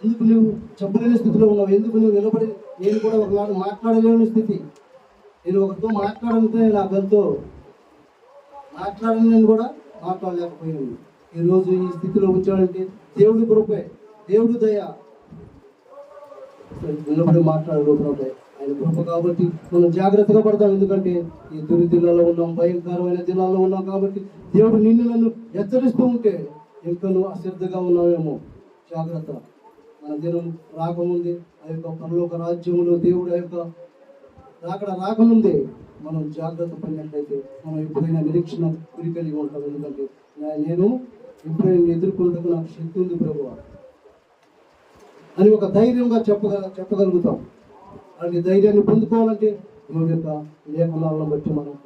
ఎందుకు నువ్వు చెప్పలేని స్థితిలో ఉన్నావు? ఎందుకు నువ్వు నిలబడి నేను కూడా ఒకనాడు మాట్లాడలేని స్థితి, నేను ఒకరితో మాట్లాడంటే నాకు ఎంతో మాట్లాడని నేను కూడా మాట్లాడలేకపోయాను. ఈరోజు ఈ స్థితిలో వచ్చాడంటే దేవుడి కృపే, దేవుడి దయ. నిలబడి మాట్లాడగలుగుతున్నాం ఆయన కృప. కాబట్టి మనం జాగ్రత్తగా పడతాం. ఎందుకంటే ఈ దురి దినాల్లో ఉన్నాం, భయంకరమైన దినాల్లో ఉన్నాం. కాబట్టి దేవుడు నిన్ను నన్ను హెచ్చరిస్తూ ఉంటే ఇంకా నువ్వు అశ్రద్ధగా ఉన్నావేమో. జాగ్రత్త. మన దినం రాకముందే ఆ యొక్క పరలోక రాజ్యంలో దేవుడు ఆ యొక్క రాకముందే మనం జాగ్రత్త పడినట్లయితే మనం ఎప్పుడైనా నిరీక్షణ గురి కలిగి ఉంటాం. ఎందుకంటే నేను ఎప్పుడైనా ఎదుర్కొంటూ నాకు శక్తి ఉంది ప్రభువా అని ఒక ధైర్యంగా చెప్పగలుగుతాం. అలాంటి ధైర్యాన్ని పొందుకోవాలంటే దేవుడి యొక్క లేఖనాలను బట్టి మనం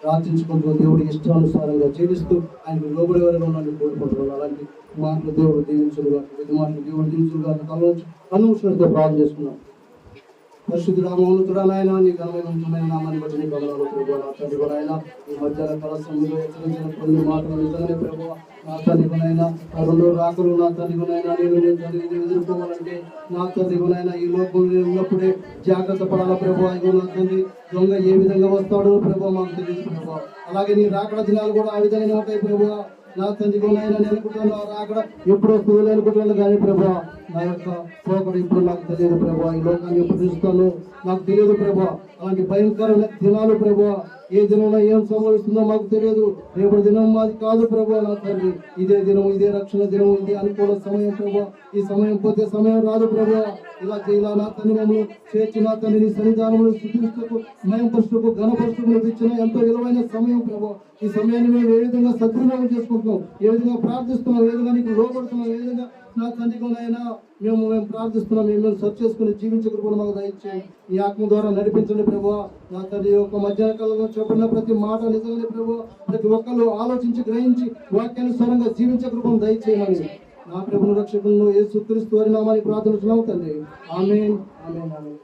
ప్రార్థించుకుంటూ దేవుడి ఇష్టానుసారంగా జీవిస్తూ ఆయనకు లోబడి వరకు ఉన్నాను కోరుకుంటున్నాను. అలాంటి మాటలు దేవుడు దీవించుడుగా, ఇది మాటలు దేవుడు దీవించుడుగా కన్నుతో ప్రార్థన చేసుకున్నాం. పరిశుద్ధుడా మౌనతుడా నాయన నీ ఘనమైన నామాన్ని బట్టి నీ కమలాలు తండ్రి కూడా ఆయన ఈ మధ్యాహ్న కాల సమయంలో హెచ్చరించిన కొన్ని మాటలు నిజంగానే ప్రభువా నా తండ్రి కొనైనా ఆ రెండో రాకలు నా తండ్రి కొనైనా నేను తండ్రిని ఎదుర్కోవాలంటే నా తండ్రి కొనైనా ఈ లోకంలో ఉన్నప్పుడే జాగ్రత్త పడాలా ప్రభువా. ఇగో నా తండ్రి దొంగ ఏ విధంగా వస్తాడో ప్రభువా మాకు తెలియదు ప్రభువా. అలాగే నీ రాకడ దినాలు కూడా ఆ విధంగానే ఉంటాయి ప్రభువా. నా తండ్రి కొనైనా నేను అనుకుంటున్నాను రాకడ ఎప్పుడు వస్తుందో అనుకుంటున్నాను, కానీ ప్రభువా నా యొక్క పోకడు ఇప్పుడు నాకు తెలియదు ప్రభువా. ఈ లోకాన్ని ఎప్పుడు చూస్తాను నాకు తెలియదు ప్రభువా. అలాంటి భయంకరమైన దినాలు ప్రభువా. ఏ దినంలో ఏం సంభవిస్తుందో మాకు తెలియదు. రేపటి దినం మాది కాదు ప్రభువా. నా తండ్రి ఇదే దినం, ఇదే రక్షణ దినం, ఇదే అనుకూల సమయం ప్రభువా. ఈ సమయం పోతే సమయం రాదు ప్రభువా. ఇలా నా తండ్రి మమ్మల్ని చేర్చి నా తండ్రి నీ సన్నిధానములు స్థుతిస్తూ మయంపరుస్తూ ఘనపరుస్తూ ఇచ్చిన ఎంతో విలువైన సమయం ప్రభువా. ఈ సమయాన్ని మేము ఏ విధంగా సద్వినియోగం చేసుకుంటున్నాం, ఏ విధంగా ప్రార్థిస్తున్నాం, ఏ విధంగా నీకు లోపడుతున్నాం, ఏ విధంగా నా తండ్రిలోనైనా మేము ప్రార్థిస్తున్నాం. మేము సర్చ్ చేసుకుని జీవించే కృపను మాకు దయచేయండి. ఈ ఆత్మ ద్వారా నడిపించండి ప్రభు. నా తండ్రి యొక్క మధ్యాహ్న కాలంలో చెప్పిన ప్రతి మాట నిజంగానే ప్రభు, ప్రతి ఒక్కరు ఆలోచించి గ్రహించి వాక్యానుసారంగా జీవించే కృపను దయచేయమని నా ప్రభును రక్షకులను యేసుక్రీస్తు వారి నామాన్ని ప్రార్థిస్తున్నాము తండ్రి. ఆమేన్, ఆమేన్, ఆమేన్.